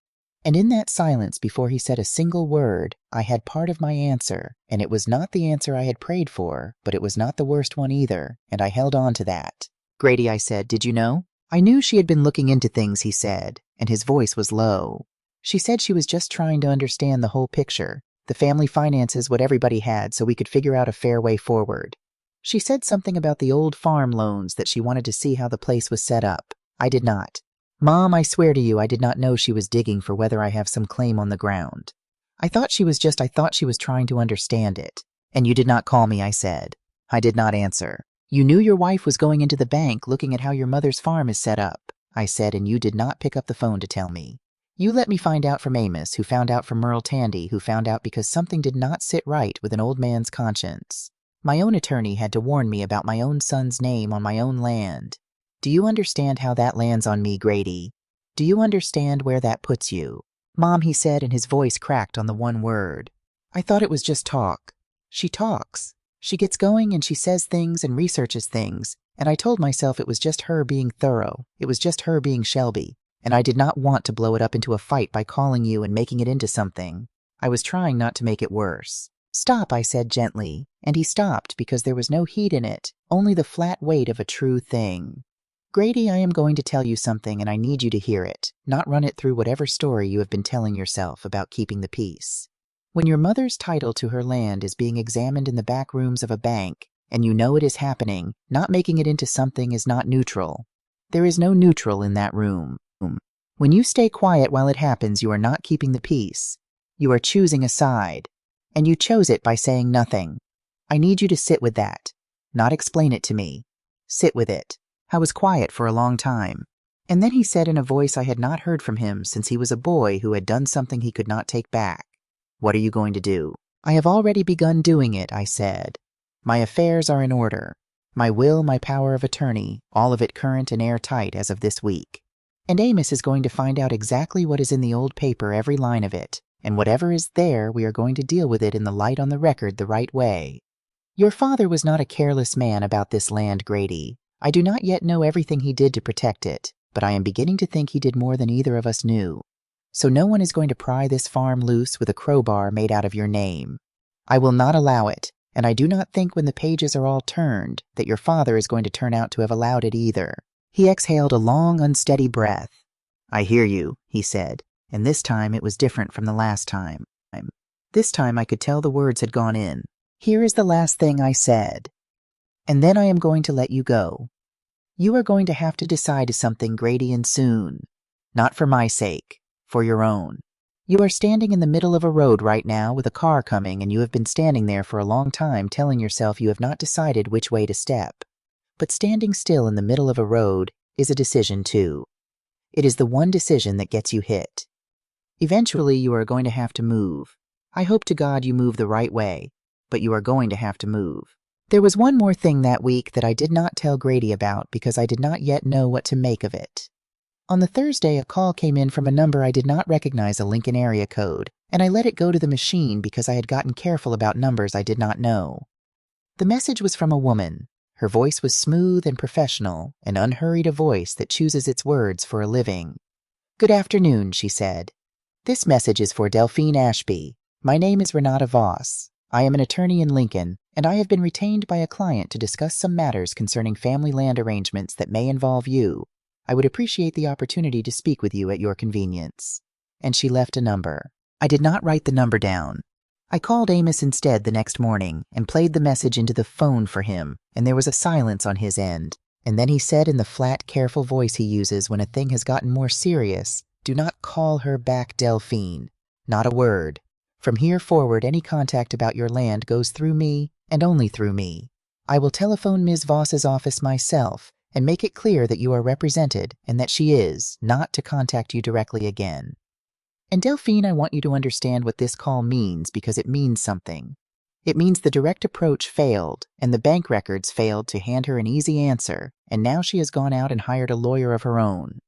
And in that silence, before he said a single word, I had part of my answer, and it was not the answer I had prayed for, but it was not the worst one either, and I held on to that. "Grady," I said, "did you know?" I knew she had been looking into things, he said, and his voice was low. She said she was just trying to understand the whole picture, the family finances, what everybody had, so we could figure out a fair way forward. She said something about the old farm loans, that she wanted to see how the place was set up. I did not. Mom, I swear to you, I did not know she was digging for whether I have some claim on the ground. I thought she was trying to understand it. "And you did not call me," I said. I did not answer. "You knew your wife was going into the bank looking at how your mother's farm is set up. I said, and you did not pick up the phone to tell me. You let me find out from Amos, who found out from Merle Tandy, who found out because something did not sit right with an old man's conscience. My own attorney had to warn me about my own son's name on my own land. Do you understand how that lands on me, Grady? Do you understand where that puts you? Mom, he said, and his voice cracked on the one word. I thought it was just talk. She talks. She gets going and she says things and researches things, and I told myself it was just her being thorough. It was just her being Shelby, and I did not want to blow it up into a fight by calling you and making it into something. I was trying not to make it worse. Stop, I said gently, and he stopped because there was no heat in it, only the flat weight of a true thing. Grady, I am going to tell you something and I need you to hear it, not run it through whatever story you have been telling yourself about keeping the peace. When your mother's title to her land is being examined in the back rooms of a bank, and you know it is happening, not making it into something is not neutral. There is no neutral in that room. When you stay quiet while it happens, you are not keeping the peace. You are choosing a side. And you chose it by saying nothing. I need you to sit with that. Not explain it to me. Sit with it. I was quiet for a long time. And then he said in a voice I had not heard from him since he was a boy who had done something he could not take back. What are you going to do? I have already begun doing it, I said. My affairs are in order. My will, my power of attorney, all of it current and airtight as of this week. And Amos is going to find out exactly what is in the old paper, every line of it. And whatever is there, we are going to deal with it in the light on the record the right way. Your father was not a careless man about this land, Grady. I do not yet know everything he did to protect it, but I am beginning to think he did more than either of us knew. So no one is going to pry this farm loose with a crowbar made out of your name. I will not allow it, and I do not think when the pages are all turned that your father is going to turn out to have allowed it either. He exhaled a long, unsteady breath. I hear you, he said. And this time it was different from the last time. This time I could tell the words had gone in. Here is the last thing I said. And then I am going to let you go. You are going to have to decide something, Grady, and soon. Not for my sake, for your own. You are standing in the middle of a road right now with a car coming, and you have been standing there for a long time telling yourself you have not decided which way to step. But standing still in the middle of a road is a decision too. It is the one decision that gets you hit. Eventually, you are going to have to move. I hope to God you move the right way, but you are going to have to move. There was one more thing that week that I did not tell Grady about because I did not yet know what to make of it. On the Thursday, a call came in from a number I did not recognize, a Lincoln area code, and I let it go to the machine because I had gotten careful about numbers I did not know. The message was from a woman. Her voice was smooth and professional, an unhurried a voice that chooses its words for a living. Good afternoon, she said. This message is for Delphine Ashby. My name is Renata Voss. I am an attorney in Lincoln, and I have been retained by a client to discuss some matters concerning family land arrangements that may involve you. I would appreciate the opportunity to speak with you at your convenience. And she left a number. I did not write the number down. I called Amos instead the next morning and played the message into the phone for him, and there was a silence on his end. And then he said in the flat, careful voice he uses when a thing has gotten more serious, do not call her back, Delphine. Not a word. From here forward, any contact about your land goes through me and only through me. I will telephone Ms. Voss's office myself and make it clear that you are represented and that she is not to contact you directly again. And Delphine, I want you to understand what this call means because it means something. It means the direct approach failed and the bank records failed to hand her an easy answer, and now she has gone out and hired a lawyer of her own.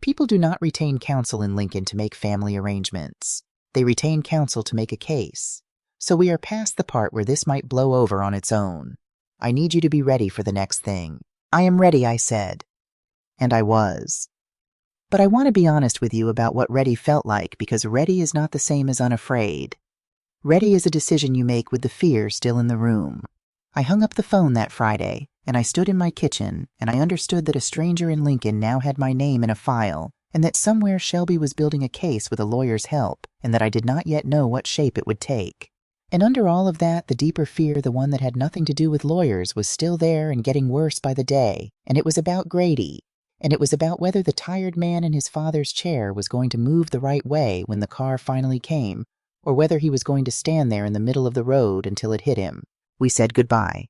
People do not retain counsel in Lincoln to make family arrangements. They retain counsel to make a case. So we are past the part where this might blow over on its own. I need you to be ready for the next thing. I am ready, I said. And I was. But I want to be honest with you about what ready felt like, because ready is not the same as unafraid. Ready is a decision you make with the fear still in the room. I hung up the phone that Friday, and I stood in my kitchen, and I understood that a stranger in Lincoln now had my name in a file, and that somewhere Shelby was building a case with a lawyer's help, and that I did not yet know what shape it would take. And under all of that, the deeper fear, the one that had nothing to do with lawyers, was still there and getting worse by the day, and it was about Grady. And it was about whether the tired man in his father's chair was going to move the right way when the car finally came, or whether he was going to stand there in the middle of the road until it hit him. We said goodbye.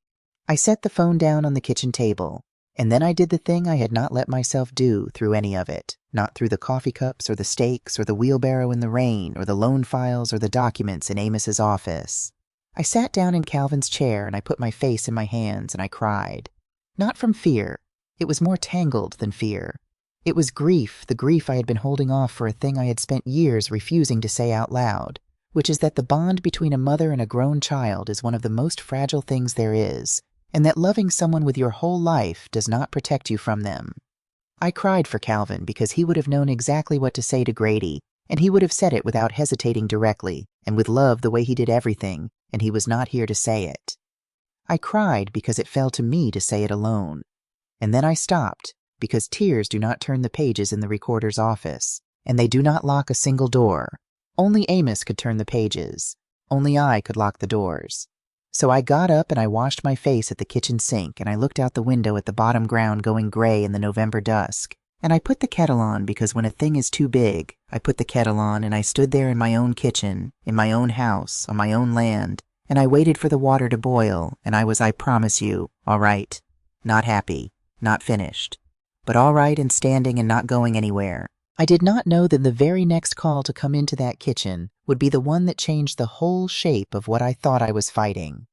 I set the phone down on the kitchen table, And then I did the thing I had not let myself do through any of it, not through the coffee cups or the steaks or the wheelbarrow in the rain or the loan files or the documents in Amos's office. I sat down in Calvin's chair and I put my face in my hands and I cried. Not from fear. It was more tangled than fear. It was grief, the grief I had been holding off for a thing I had spent years refusing to say out loud, which is that the bond between a mother and a grown child is one of the most fragile things there is, and that loving someone with your whole life does not protect you from them. I cried for Calvin because he would have known exactly what to say to Grady, and he would have said it without hesitating directly, and with love the way he did everything, and he was not here to say it. I cried because it fell to me to say it alone. And then I stopped, because tears do not turn the pages in the recorder's office, and they do not lock a single door. Only Amos could turn the pages. Only I could lock the doors. So I got up and I washed my face at the kitchen sink, and I looked out the window at the bottom ground going gray in the November dusk. And I put the kettle on because when a thing is too big, I put the kettle on and I stood there in my own kitchen, in my own house, on my own land, and I waited for the water to boil, and I was, I promise you, all right. Not happy, not finished, but all right and standing and not going anywhere. I did not know that the very next call to come into that kitchen would be the one that changed the whole shape of what I thought I was fighting.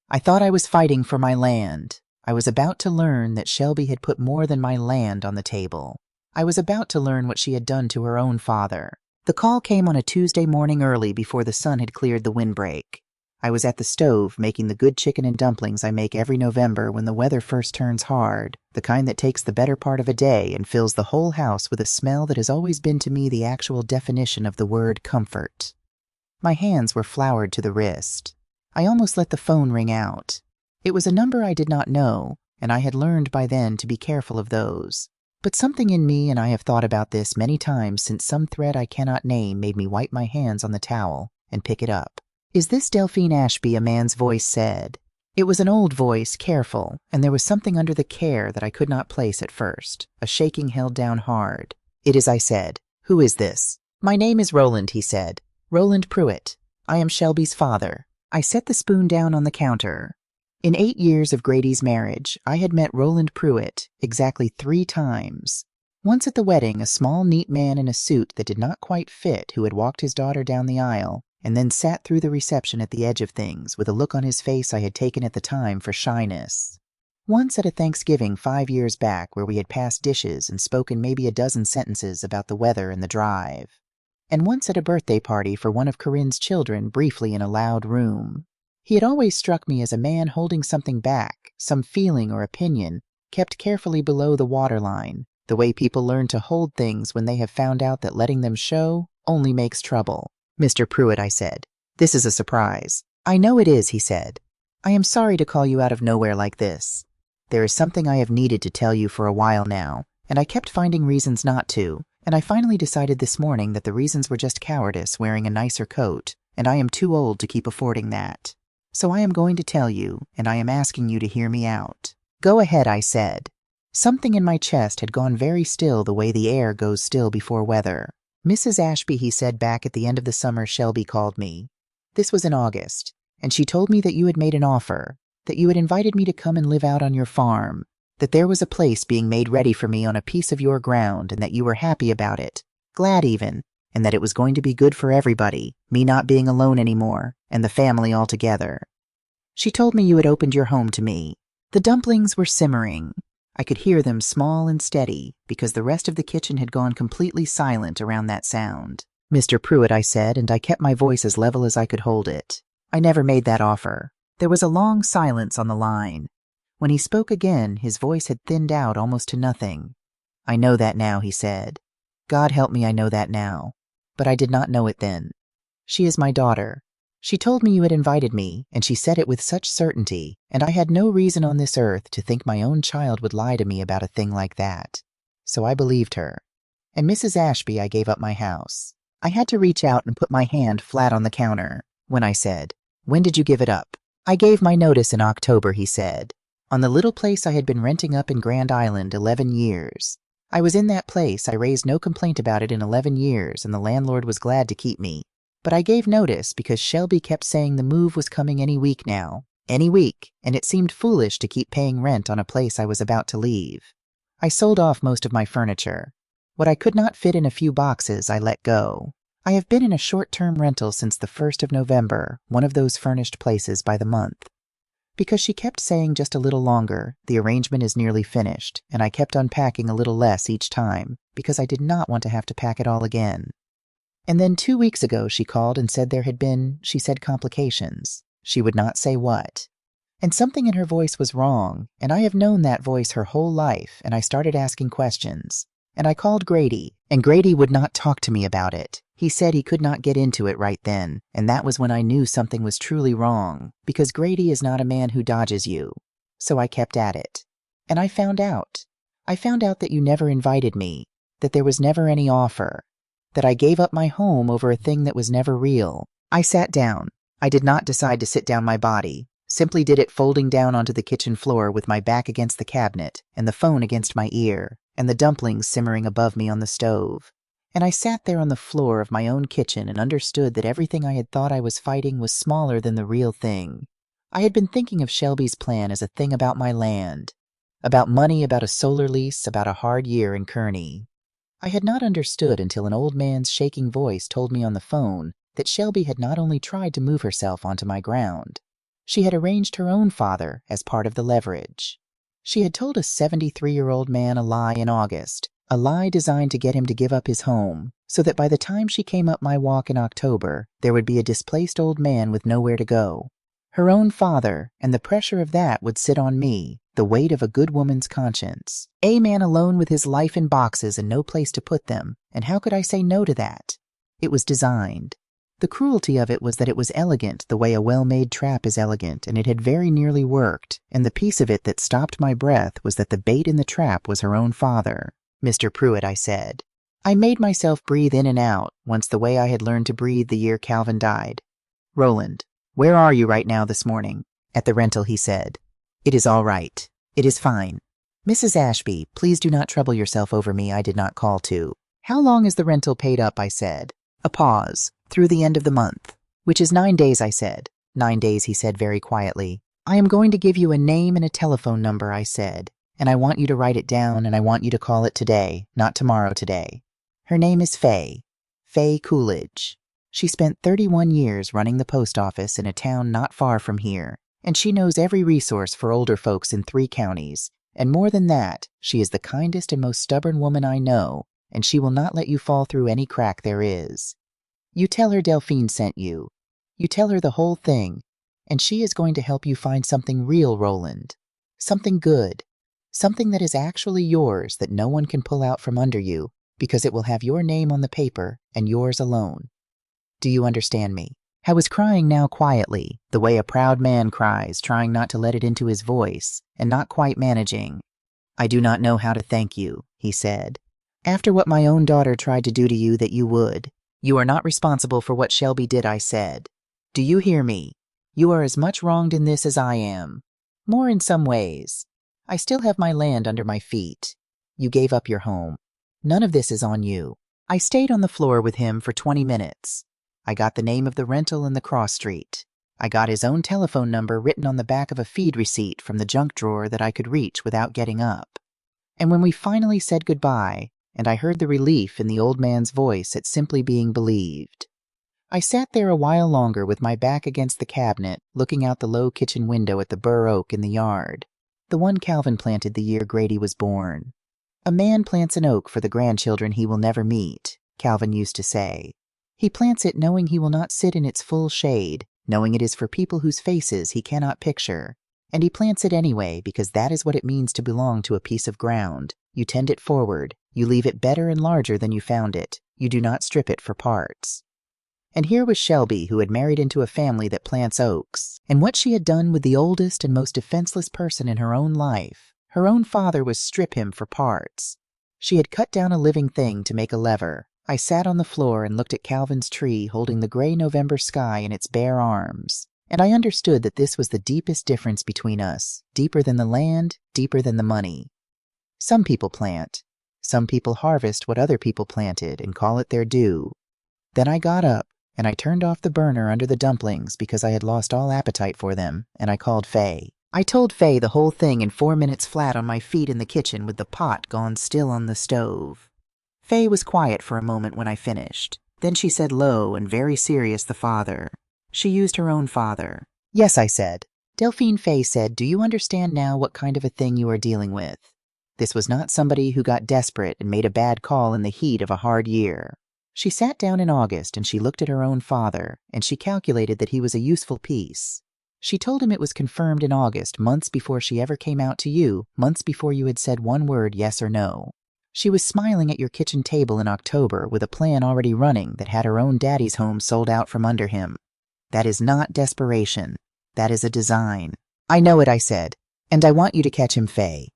I thought I was fighting for my land. I was about to learn that Shelby had put more than my land on the table. I was about to learn what she had done to her own father. The call came on a Tuesday morning early before the sun had cleared the windbreak. I was at the stove making the good chicken and dumplings I make every November when the weather first turns hard, the kind that takes the better part of a day and fills the whole house with a smell that has always been to me the actual definition of the word comfort. My hands were floured to the wrist. I almost let the phone ring out. It was a number I did not know, and I had learned by then to be careful of those. But something in me, and I have thought about this many times since some thread I cannot name made me wipe my hands on the towel and pick it up. "Is this Delphine Ashby?" a man's voice said. It was an old voice, careful, and there was something under the care that I could not place at first, a shaking held down hard. "It is," I said. "Who is this?" "My name is Roland," he said. "Roland Pruitt. I am Shelby's father." I set the spoon down on the counter. In 8 years of Grady's marriage, I had met Roland Pruitt exactly 3 times. Once at the wedding, a small, neat man in a suit that did not quite fit who had walked his daughter down the aisle, and then sat through the reception at the edge of things with a look on his face I had taken at the time for shyness. Once at a Thanksgiving 5 years back where we had passed dishes and spoken maybe a dozen sentences about the weather and the drive. And once at a birthday party for one of Corinne's children briefly in a loud room. He had always struck me as a man holding something back, some feeling or opinion, kept carefully below the waterline, the way people learn to hold things when they have found out that letting them show only makes trouble. "Mr. Pruitt," I said, "this is a surprise." "I know it is," he said. "I am sorry to call you out of nowhere like this. There is something I have needed to tell you for a while now, and I kept finding reasons not to, and I finally decided this morning that the reasons were just cowardice wearing a nicer coat, and I am too old to keep affording that. So I am going to tell you, and I am asking you to hear me out." "Go ahead," I said. Something in my chest had gone very still the way the air goes still before weather. "Mrs. Ashby," he said back at the end of the summer Shelby called me. This was in August, and she told me that you had made an offer, that you had invited me to come and live out on your farm, that there was a place being made ready for me on a piece of your ground and that you were happy about it, glad even, and that it was going to be good for everybody, me not being alone anymore, and the family all together. She told me you had opened your home to me. The dumplings were simmering. I could hear them small and steady because the rest of the kitchen had gone completely silent around that sound. "Mr. Pruitt," I said, and I kept my voice as level as I could hold it. "I never made that offer." There was a long silence on the line. When he spoke again, his voice had thinned out almost to nothing. "I know that now," he said. "God help me, I know that now. But I did not know it then. She is my daughter. She told me you had invited me, and she said it with such certainty, and I had no reason on this earth to think my own child would lie to me about a thing like that. So I believed her. And Mrs. Ashby, I gave up my house. I had to reach out and put my hand flat on the counter when I said, 'When did you give it up?' I gave my notice in October," he said, "on the little place I had been renting up in Grand Island 11 years. I was in that place. I raised no complaint about it in 11 years, and the landlord was glad to keep me. But I gave notice because Shelby kept saying the move was coming any week now, Any week, and it seemed foolish to keep paying rent on a place I was about to leave. I sold off most of my furniture. What I could not fit in a few boxes, I let go. I have been in a short-term rental since the 1st of November, one of those furnished places by the month. Because she kept saying just a little longer, the arrangement is nearly finished, and I kept unpacking a little less each time, because I did not want to have to pack it all again. And then 2 weeks ago she called and said there had been, she said, complications. She would not say what. And something in her voice was wrong, and I have known that voice her whole life, and I started asking questions. And I called Grady, and Grady would not talk to me about it. He said he could not get into it right then, and that was when I knew something was truly wrong, because Grady is not a man who dodges you. So I kept at it. And I found out. I found out that you never invited me, that there was never any offer, that I gave up my home over a thing that was never real. I sat down. I did not decide to sit down my body, simply did it folding down onto the kitchen floor with my back against the cabinet and the phone against my ear, and the dumplings simmering above me on the stove. And I sat there on the floor of my own kitchen and understood that everything I had thought I was fighting was smaller than the real thing. I had been thinking of Shelby's plan as a thing about my land, about money, about a solar lease, about a hard year in Kearney. I had not understood until an old man's shaking voice told me on the phone that Shelby had not only tried to move herself onto my ground, she had arranged her own father as part of the leverage. She had told a 73-year-old man a lie in August, a lie designed to get him to give up his home, so that by the time she came up my walk in October, there would be a displaced old man with nowhere to go. Her own father, and the pressure of that would sit on me, the weight of a good woman's conscience. A man alone with his life in boxes and no place to put them, and how could I say no to that? It was designed. The cruelty of it was that it was elegant the way a well-made trap is elegant, and it had very nearly worked, and the piece of it that stopped my breath was that the bait in the trap was her own father. Mr. Pruitt, I said. I made myself breathe in and out, once the way I had learned to breathe the year Calvin died. Roland, where are you right now this morning? At the rental, he said. It is all right. It is fine. Mrs. Ashby, please do not trouble yourself over me. I did not call to. How long is the rental paid up? I said. A pause. Through the end of the month. Which is 9 days, I said. 9 days, he said very quietly. I am going to give you a name and a telephone number, I said. And I want you to write it down, and I want you to call it today, not tomorrow today. Her name is Faye. Faye Coolidge. She spent 31 years running the post office in a town not far from here, and she knows every resource for older folks in 3 counties. And more than that, she is the kindest and most stubborn woman I know, and she will not let you fall through any crack there is. You tell her Delphine sent you. You tell her the whole thing, and she is going to help you find something real, Roland. Something good. Something that is actually yours that no one can pull out from under you, because it will have your name on the paper and yours alone. Do you understand me? I was crying now quietly, the way a proud man cries, trying not to let it into his voice, and not quite managing. I do not know how to thank you, he said. After what my own daughter tried to do to you that you would. You are not responsible for what Shelby did, I said. Do you hear me? You are as much wronged in this as I am. More in some ways. I still have my land under my feet. You gave up your home. None of this is on you. I stayed on the floor with him for 20 minutes. I got the name of the rental and the cross street. I got his own telephone number written on the back of a feed receipt from the junk drawer that I could reach without getting up. And when we finally said goodbye, and I heard the relief in the old man's voice at simply being believed, I sat there a while longer with my back against the cabinet, looking out the low kitchen window at the bur oak in the yard, the one Calvin planted the year Grady was born. A man plants an oak for the grandchildren he will never meet, Calvin used to say. He plants it knowing he will not sit in its full shade, knowing it is for people whose faces he cannot picture. And he plants it anyway because that is what it means to belong to a piece of ground. You tend it forward. You leave it better and larger than you found it. You do not strip it for parts. And here was Shelby, who had married into a family that plants oaks. And what she had done with the oldest and most defenseless person in her own life, her own father, was strip him for parts. She had cut down a living thing to make a lever. I sat on the floor and looked at Calvin's tree holding the gray November sky in its bare arms. And I understood that this was the deepest difference between us, deeper than the land, deeper than the money. Some people plant. Some people harvest what other people planted and call it their due. Then I got up, and I turned off the burner under the dumplings because I had lost all appetite for them, and I called Faye. I told Faye the whole thing in 4 minutes flat on my feet in the kitchen with the pot gone still on the stove. Faye was quiet for a moment when I finished. Then she said low and very serious, the father. She used her own father. Yes, I said. Delphine Faye said, do you understand now what kind of a thing you are dealing with? This was not somebody who got desperate and made a bad call in the heat of a hard year. She sat down in August and she looked at her own father, and she calculated that he was a useful piece. She told him it was confirmed in August, months before she ever came out to you, months before you had said one word, yes or no. She was smiling at your kitchen table in October with a plan already running that had her own daddy's home sold out from under him. That is not desperation. That is a design. I know it, I said. And I want you to catch him, Faye.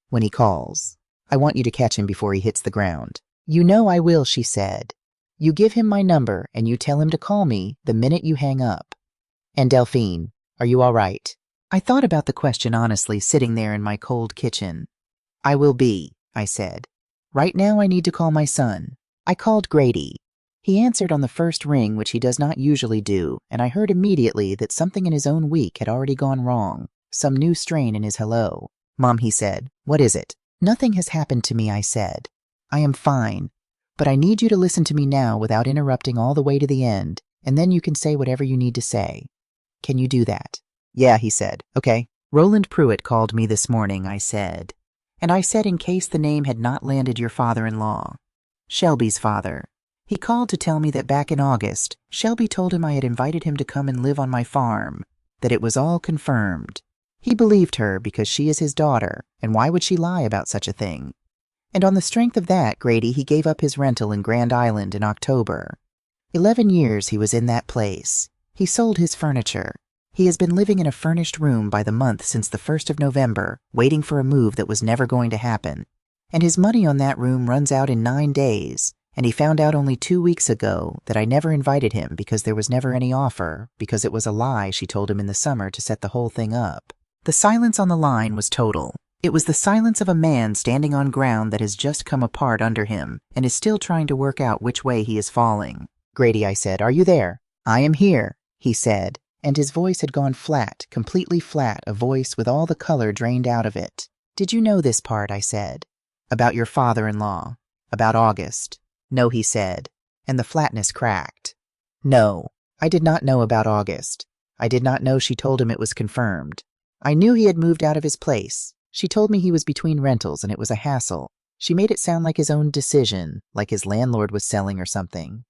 When he calls. I want you to catch him before he hits the ground. You know I will, she said. You give him my number and you tell him to call me the minute you hang up. And Delphine, are you all right? I thought about the question honestly, sitting there in my cold kitchen. I will be, I said. Right now I need to call my son. I called Grady. He answered on the first ring, which he does not usually do, and I heard immediately that something in his own week had already gone wrong, some new strain in his hello. Mom, he said, what is it? Nothing has happened to me, I said. I am fine, but I need you to listen to me now without interrupting all the way to the end, and then you can say whatever you need to say. Can you do that? Yeah, he said. Okay. Roland Pruitt called me this morning, I said. And I said in case the name had not landed your father-in-law. Shelby's father. He called to tell me that back in August, Shelby told him I had invited him to come and live on my farm, that it was all confirmed. He believed her because she is his daughter, and why would she lie about such a thing? And on the strength of that, Grady, he gave up his rental in Grand Island in October. 11 years he was in that place. He sold his furniture. He has been living in a furnished room by the month since the 1st of November, waiting for a move that was never going to happen. And his money on that room runs out in 9 days, and he found out only 2 weeks ago that I never invited him because there was never any offer, because it was a lie she told him in the summer to set the whole thing up. The silence on the line was total. It was the silence of a man standing on ground that has just come apart under him and is still trying to work out which way he is falling. Grady, I said, are you there? I am here, he said. And his voice had gone flat, completely flat, a voice with all the color drained out of it. Did you know this part, I said. About your father-in-law. About August. No, he said, and the flatness cracked. No, I did not know about August. I did not know she told him it was confirmed. I knew he had moved out of his place. She told me he was between rentals and it was a hassle. She made it sound like his own decision, like his landlord was selling or something.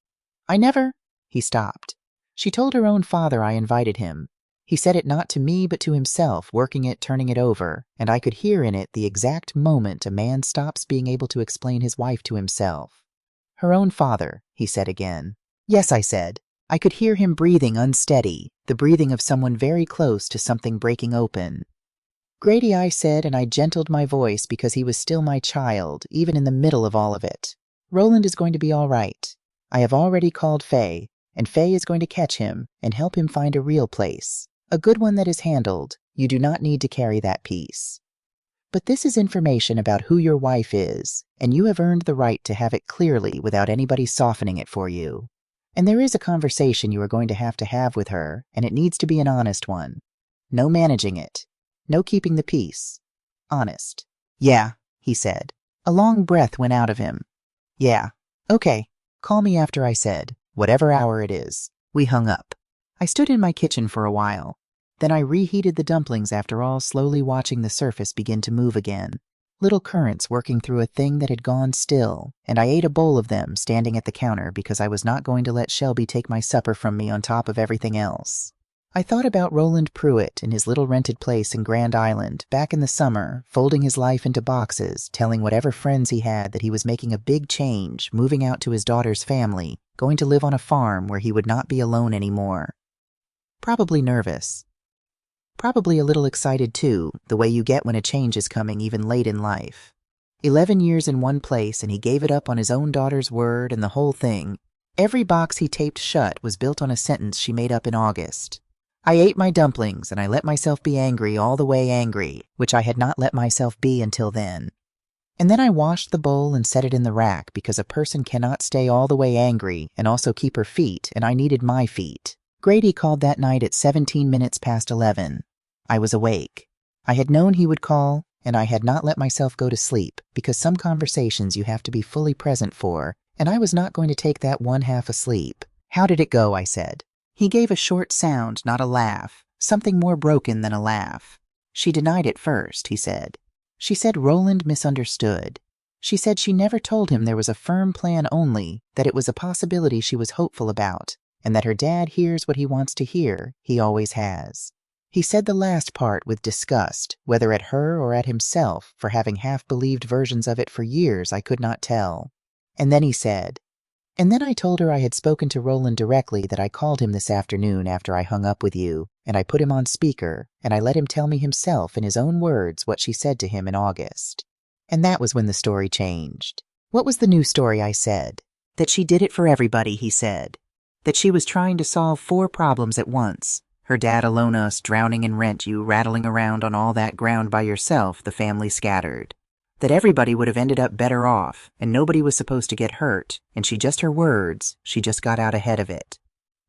I never... He stopped. She told her own father I invited him. He said it not to me but to himself, working it, turning it over, and I could hear in it the exact moment a man stops being able to explain his wife to himself. Her own father, he said again. Yes, I said. I could hear him breathing unsteady, the breathing of someone very close to something breaking open. Grady, I said, and I gentled my voice because he was still my child, even in the middle of all of it. Roland is going to be all right. I have already called Faye, and Faye is going to catch him and help him find a real place. A good one that is handled. You do not need to carry that piece. But this is information about who your wife is, and you have earned the right to have it clearly without anybody softening it for you. And there is a conversation you are going to have with her, and it needs to be an honest one. No managing it. No keeping the peace. Honest. Yeah, he said. A long breath went out of him. Yeah. Okay. Call me after I said, whatever hour it is. We hung up. I stood in my kitchen for a while. Then I reheated the dumplings after all, slowly watching the surface begin to move again. Little currents working through a thing that had gone still, and I ate a bowl of them standing at the counter because I was not going to let Shelby take my supper from me on top of everything else. I thought about Roland Pruitt in his little rented place in Grand Island back in the summer, folding his life into boxes, telling whatever friends he had that he was making a big change, moving out to his daughter's family, going to live on a farm where he would not be alone anymore. Probably nervous. Probably a little excited too, the way you get when a change is coming even late in life. 11 years in one place, and he gave it up on his own daughter's word and the whole thing. Every box he taped shut was built on a sentence she made up in August. I ate my dumplings, and I let myself be angry all the way angry, which I had not let myself be until then. And then I washed the bowl and set it in the rack because a person cannot stay all the way angry and also keep her feet, and I needed my feet. Grady called that night at 17 minutes past 11. I was awake. I had known he would call, and I had not let myself go to sleep because some conversations you have to be fully present for, and I was not going to take that one half asleep. "How did it go?" I said. He gave a short sound, not a laugh, something more broken than a laugh. "She denied it first," he said. "She said Roland misunderstood. She said she never told him there was a firm plan only, that it was a possibility she was hopeful about, and that her dad hears what he wants to hear, he always has." He said the last part with disgust, whether at her or at himself, for having half-believed versions of it for years I could not tell. And then he said, "And then I told her I had spoken to Roland directly, that I called him this afternoon after I hung up with you, and I put him on speaker, and I let him tell me himself in his own words what she said to him in August." And that was when the story changed. "What was the new story?" I said. "That she did it for everybody," he said. "That she was trying to solve 4 problems at once. Her dad alone, us, drowning in rent, you rattling around on all that ground by yourself, the family scattered. That everybody would have ended up better off, and nobody was supposed to get hurt, and she just her words, she just got out ahead of it.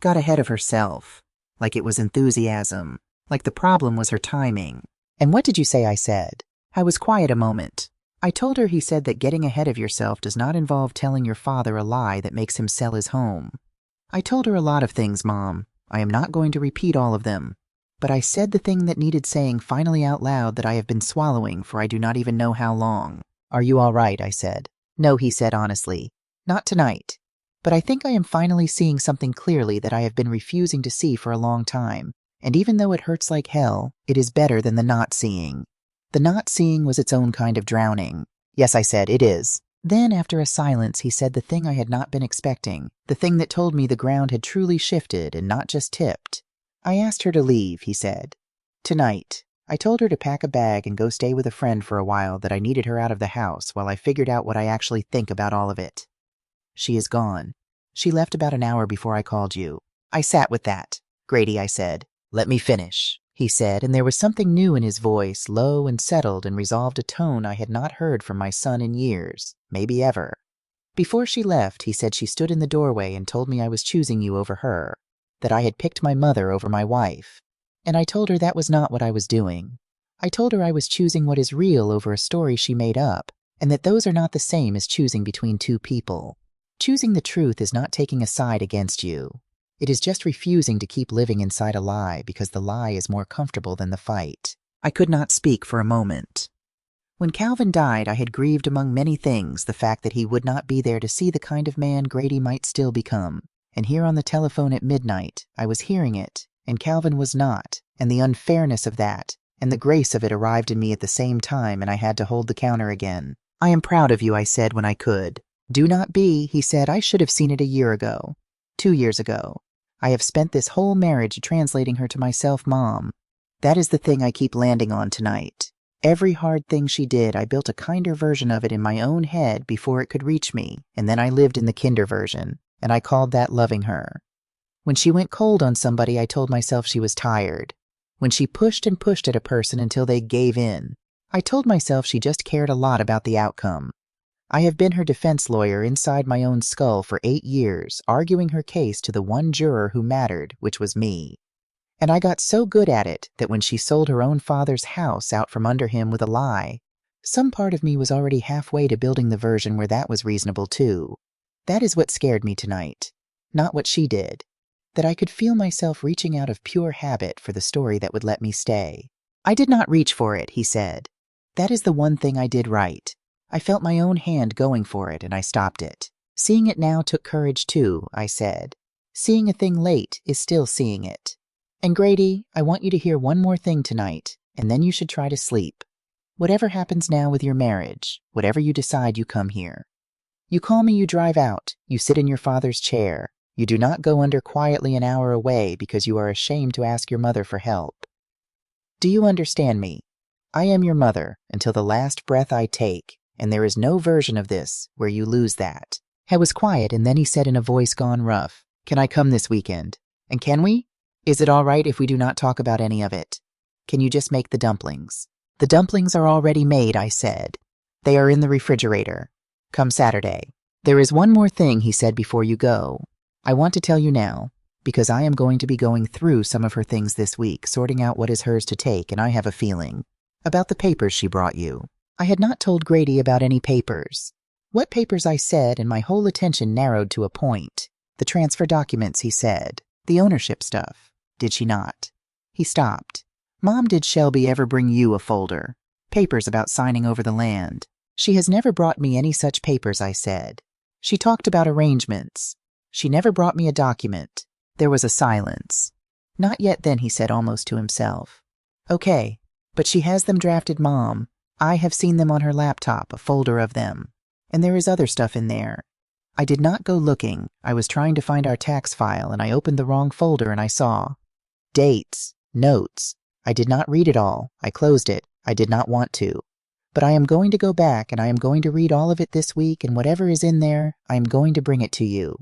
Got ahead of herself. Like it was enthusiasm. Like the problem was her timing." "And what did you say?" I said. I was quiet a moment. I told her he said that getting ahead of yourself does not involve telling your father a lie that makes him sell his home. I told her a lot of things, Mom. I am not going to repeat all of them. But I said the thing that needed saying finally out loud that I have been swallowing for I do not even know how long. "Are you all right?" I said. "No," he said honestly. "Not tonight. But I think I am finally seeing something clearly that I have been refusing to see for a long time. And even though it hurts like hell, it is better than the not seeing." The not seeing was its own kind of drowning. "Yes," I said, "it is." Then, after a silence, he said the thing I had not been expecting, the thing that told me the ground had truly shifted and not just tipped. "I asked her to leave," he said. "Tonight. I told her to pack a bag and go stay with a friend for a while, that I needed her out of the house while I figured out what I actually think about all of it. She is gone. She left about an hour before I called you." I sat with that. "Grady," I said. "Let me finish," he said, and there was something new in his voice, low and settled, and resolved a tone I had not heard from my son in years, maybe ever. "Before she left, he said she stood in the doorway and told me I was choosing you over her, that I had picked my mother over my wife. And I told her that was not what I was doing. I told her I was choosing what is real over a story she made up, and that those are not the same as choosing between 2 people. Choosing the truth is not taking a side against you. It is just refusing to keep living inside a lie because the lie is more comfortable than the fight." I could not speak for a moment. When Calvin died, I had grieved among many things the fact that he would not be there to see the kind of man Grady might still become. And here on the telephone at midnight, I was hearing it, and Calvin was not, and the unfairness of that, and the grace of it arrived in me at the same time, and I had to hold the counter again. "I am proud of you," I said when I could. "Do not be," he said. "I should have seen it a year ago. 2 years ago. I have spent this whole marriage translating her to myself, Mom. That is the thing I keep landing on tonight. Every hard thing she did, I built a kinder version of it in my own head before it could reach me, and then I lived in the kinder version, and I called that loving her. When she went cold on somebody, I told myself she was tired. When she pushed and pushed at a person until they gave in, I told myself she just cared a lot about the outcome. I have been her defense lawyer inside my own skull for 8 years, arguing her case to the one juror who mattered, which was me. And I got so good at it that when she sold her own father's house out from under him with a lie, some part of me was already halfway to building the version where that was reasonable too. That is what scared me tonight. Not what she did. That I could feel myself reaching out of pure habit for the story that would let me stay. "I did not reach for it," he said. "That is the one thing I did right. I felt my own hand going for it, and I stopped it. Seeing it now took courage too," I said. "Seeing a thing late is still seeing it. And Grady, I want you to hear one more thing tonight, and then you should try to sleep. Whatever happens now with your marriage, whatever you decide, you come here. You call me, you drive out, you sit in your father's chair. You do not go under quietly an hour away because you are ashamed to ask your mother for help. Do you understand me? I am your mother until the last breath I take, and there is no version of this where you lose that." I was quiet, and then he said in a voice gone rough, "Can I come this weekend? And can we? Is it all right if we do not talk about any of it? Can you just make the dumplings?" "The dumplings are already made," I said. They are in the refrigerator. Come Saturday. There is one more thing he said before you go. I want to tell you now, because I am going to be going through some of her things this week, sorting out what is hers to take, and I have a feeling. About the papers she brought you. I had not told Grady about any papers. What papers I said, and my whole attention narrowed to a point. The transfer documents, he said. The ownership stuff. Did she not? He stopped. Mom, did Shelby ever bring you a folder? Papers about signing over the land. She has never brought me any such papers, I said. She talked about arrangements. She never brought me a document. There was a silence. Not yet then, he said almost to himself. Okay, but she has them drafted, Mom. I have seen them on her laptop, a folder of them. And there is other stuff in there. I did not go looking. I was trying to find our tax file, and I opened the wrong folder and I saw dates, notes. I did not read it all. I closed it. I did not want to. But I am going to go back, and I am going to read all of it this week, and whatever is in there, I am going to bring it to you.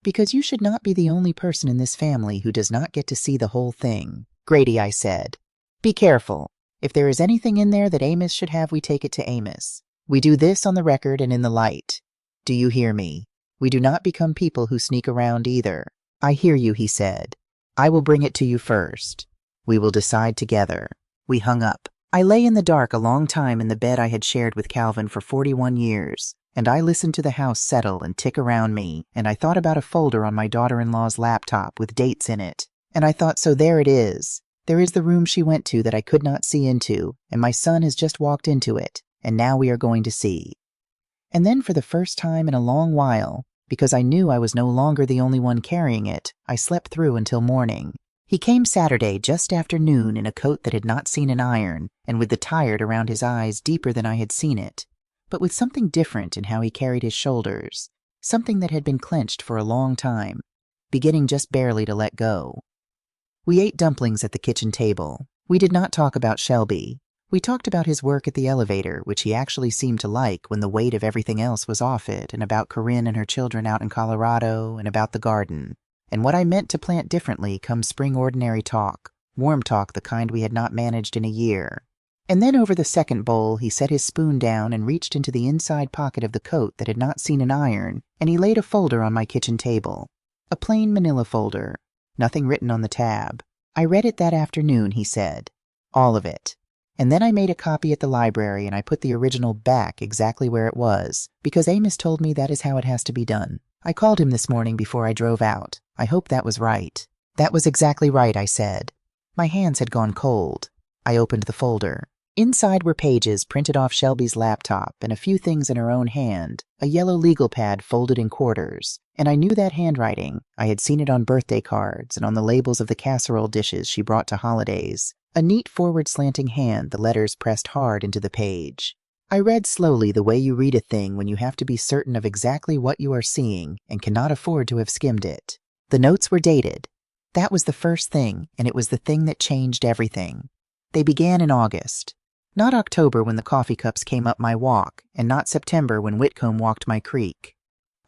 Because you should not be the only person in this family who does not get to see the whole thing. Grady, I said. Be careful. If there is anything in there that Amos should have, we take it to Amos. We do this on the record and in the light. Do you hear me? We do not become people who sneak around either. I hear you, he said. I will bring it to you first. We will decide together. We hung up. I lay in the dark a long time in the bed I had shared with Calvin for 41 years, and I listened to the house settle and tick around me, and I thought about a folder on my daughter-in-law's laptop with dates in it, and I thought, so there it is. There is the room she went to that I could not see into, and my son has just walked into it, and now we are going to see. And then for the first time in a long while, because I knew I was no longer the only one carrying it, I slept through until morning. He came Saturday just after noon in a coat that had not seen an iron, and with the tired around his eyes deeper than I had seen it, but with something different in how he carried his shoulders, something that had been clenched for a long time, beginning just barely to let go. We ate dumplings at the kitchen table. We did not talk about Shelby. We talked about his work at the elevator, which he actually seemed to like when the weight of everything else was off it, and about Corinne and her children out in Colorado, and about the garden. And what I meant to plant differently come spring ordinary talk, warm talk, the kind we had not managed in a year. And then over the second bowl he set his spoon down and reached into the inside pocket of the coat that had not seen an iron, and he laid a folder on my kitchen table. A plain manila folder, nothing written on the tab. I read it that afternoon, he said. All of it. And then I made a copy at the library and I put the original back exactly where it was, because Amos told me that is how it has to be done. I called him this morning before I drove out. I hope that was right. That was exactly right, I said. My hands had gone cold. I opened the folder. Inside were pages printed off Shelby's laptop and a few things in her own hand, a yellow legal pad folded in quarters, and I knew that handwriting. I had seen it on birthday cards and on the labels of the casserole dishes she brought to holidays. A neat forward slanting hand, the letters pressed hard into the page. I read slowly the way you read a thing when you have to be certain of exactly what you are seeing and cannot afford to have skimmed it. The notes were dated. That was the first thing, and it was the thing that changed everything. They began in August. Not October when the coffee cups came up my walk, and not September when Whitcomb walked my creek.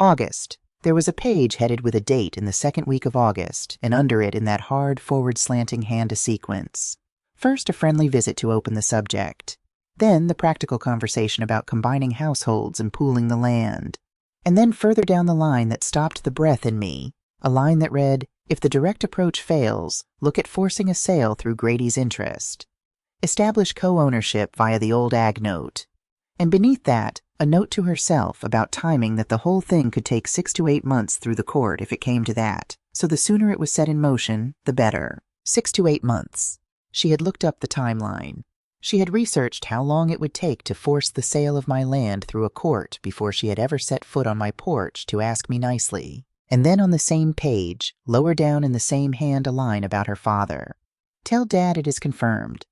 August. There was a page headed with a date in the second week of August, and under it in that hard forward slanting hand a sequence. First a friendly visit to open the subject. Then the practical conversation about combining households and pooling the land. And then further down the line that stopped the breath in me, a line that read, if the direct approach fails, look at forcing a sale through Grady's interest. Establish co-ownership via the old ag note. And beneath that, a note to herself about timing that the whole thing could take 6 to 8 months through the court if it came to that, so the sooner it was set in motion, the better. 6 to 8 months. She had looked up the timeline. She had researched how long it would take to force the sale of my land through a court before she had ever set foot on my porch to ask me nicely. And then on the same page, lower down in the same hand, a line about her father. Tell Dad it is confirmed.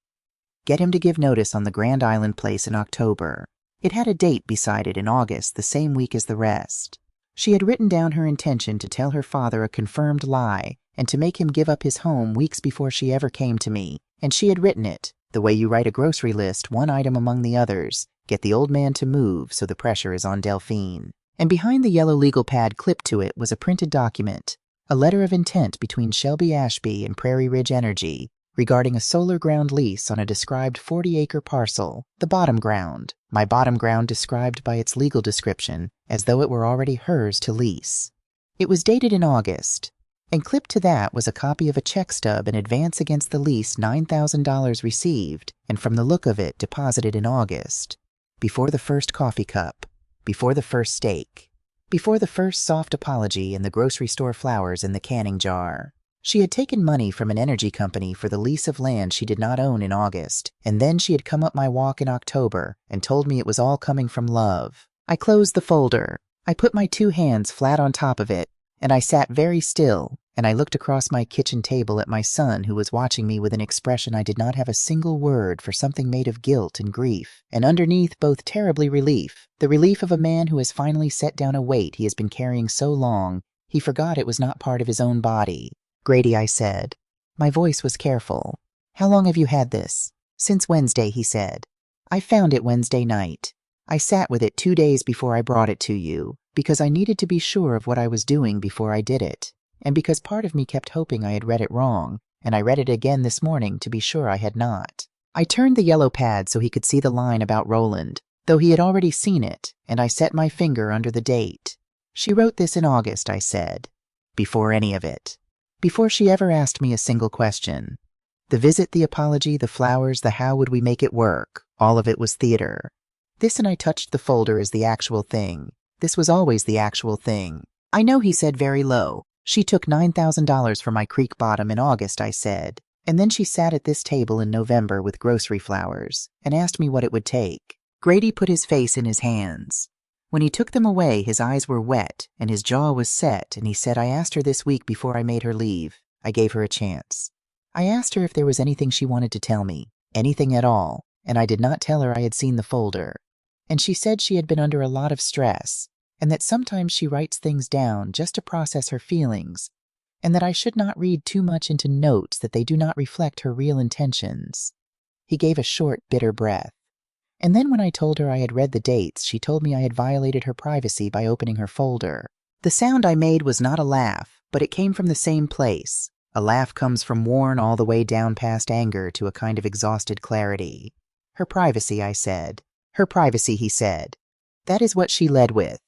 Get him to give notice on the Grand Island place in October. It had a date beside it in August, the same week as the rest. She had written down her intention to tell her father a confirmed lie and to make him give up his home weeks before she ever came to me, and she had written it, the way you write a grocery list, one item among the others, get the old man to move so the pressure is on Delphine. And behind the yellow legal pad clipped to it was a printed document, a letter of intent between Shelby Ashby and Prairie Ridge Energy regarding a solar ground lease on a described 40-acre parcel, the bottom ground, my bottom ground described by its legal description as though it were already hers to lease. It was dated in August, and clipped to that was a copy of a check stub in advance against the lease $9,000 received, and from the look of it deposited in August, before the first coffee cup, before the first steak, before the first soft apology and the grocery store flowers in the canning jar. She had taken money from an energy company for the lease of land she did not own in August, and then she had come up my walk in October and told me it was all coming from love. I closed the folder. I put my 2 hands flat on top of it, and I sat very still, and I looked across my kitchen table at my son, who was watching me with an expression I did not have a single word for, something made of guilt and grief, and underneath both terribly relief, the relief of a man who has finally set down a weight he has been carrying so long he forgot it was not part of his own body. "Grady," I said. My voice was careful. "How long have you had this?" "Since Wednesday," he said. "I found it Wednesday night. I sat with it 2 days before I brought it to you, because I needed to be sure of what I was doing before I did it, and because part of me kept hoping I had read it wrong, and I read it again this morning to be sure I had not." I turned the yellow pad so he could see the line about Roland, though he had already seen it, and I set my finger under the date. "She wrote this in August," I said. "Before any of it. Before she ever asked me a single question. The visit, the apology, the flowers, the how would we make it work, all of it was theater. This," and I touched the folder, "is the actual thing. This was always the actual thing." "I know," he said very low. "She took $9,000 for my creek bottom in August," I said. "And then she sat at this table in November with grocery flowers and asked me what it would take." Grady put his face in his hands. When he took them away, his eyes were wet and his jaw was set, and he said, "I asked her this week before I made her leave. I gave her a chance. I asked her if there was anything she wanted to tell me, anything at all, and I did not tell her I had seen the folder. And she said she had been under a lot of stress, and that sometimes she writes things down just to process her feelings, and that I should not read too much into notes, that they do not reflect her real intentions." He gave a short, bitter breath. "And then when I told her I had read the dates, she told me I had violated her privacy by opening her folder." The sound I made was not a laugh, but it came from the same place. A laugh comes from worn all the way down past anger to a kind of exhausted clarity. "Her privacy," I said. "Her privacy," he said. "That is what she led with.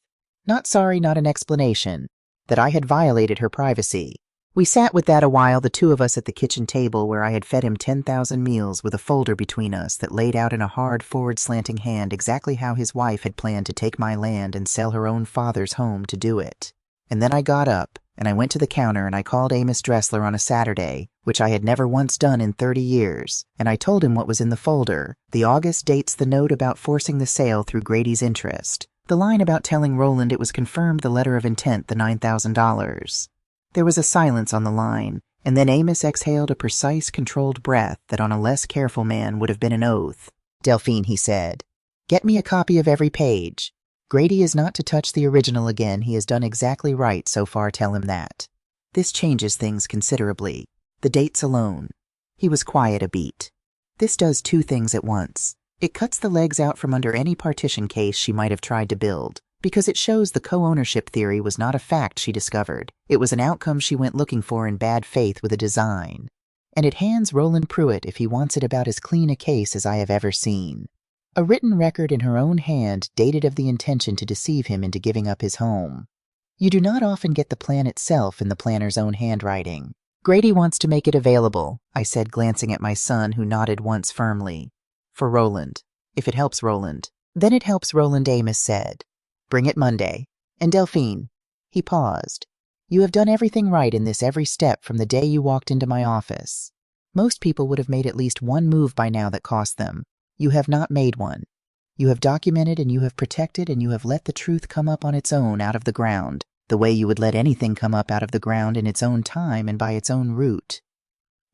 Not sorry, not an explanation. That I had violated her privacy." We sat with that a while, the 2 of us at the kitchen table where I had fed him 10,000 meals, with a folder between us that laid out in a hard, forward slanting hand exactly how his wife had planned to take my land and sell her own father's home to do it. And then I got up, and I went to the counter, and I called Amos Dressler on a Saturday, which I had never once done in 30 years, and I told him what was in the folder. The August dates, the note about forcing the sale through Grady's interest, the line about telling Roland it was confirmed, the letter of intent, the $9,000. There was a silence on the line, and then Amos exhaled a precise, controlled breath that on a less careful man would have been an oath. "Delphine," he said, "get me a copy of every page. Grady is not to touch the original again. He has done exactly right so far, tell him that. This changes things considerably. The dates alone." He was quiet a beat. "This does 2 things at once. It cuts the legs out from under any partition case she might have tried to build, because it shows the co-ownership theory was not a fact she discovered. It was an outcome she went looking for in bad faith with a design. And it hands Roland Pruitt, if he wants it, about as clean a case as I have ever seen. A written record in her own hand, dated of the intention to deceive him into giving up his home. You do not often get the plan itself in the planner's own handwriting. "Grady wants to make it available," I said, glancing at my son, who nodded once firmly. "For Roland. If it helps Roland." "Then it helps Roland," Amos said. "Bring it Monday. And Delphine." He paused. "You have done everything right in this every step from the day you walked into my office. Most people would have made at least one move by now that cost them. You have not made one. You have documented and you have protected and you have let the truth come up on its own out of the ground, the way you would let anything come up out of the ground in its own time and by its own route.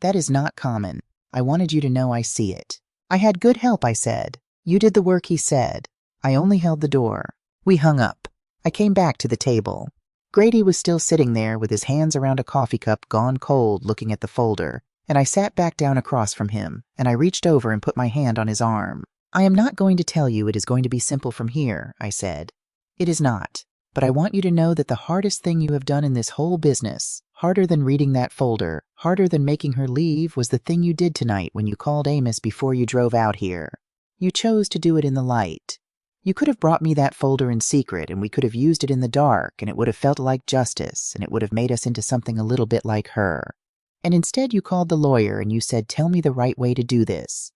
That is not common. I wanted you to know I see it." "I had good help," I said. "You did the work," he said. "I only held the door." We hung up. I came back to the table. Grady was still sitting there with his hands around a coffee cup gone cold, looking at the folder, and I sat back down across from him, and I reached over and put my hand on his arm. "I am not going to tell you it is going to be simple from here," I said. "It is not. But I want you to know that the hardest thing you have done in this whole business, harder than reading that folder, harder than making her leave, was the thing you did tonight when you called Amos before you drove out here. You chose to do it in the light. You could have brought me that folder in secret, and we could have used it in the dark, and it would have felt like justice, and it would have made us into something a little bit like her. And instead you called the lawyer and you said, "Tell me the right way to do this."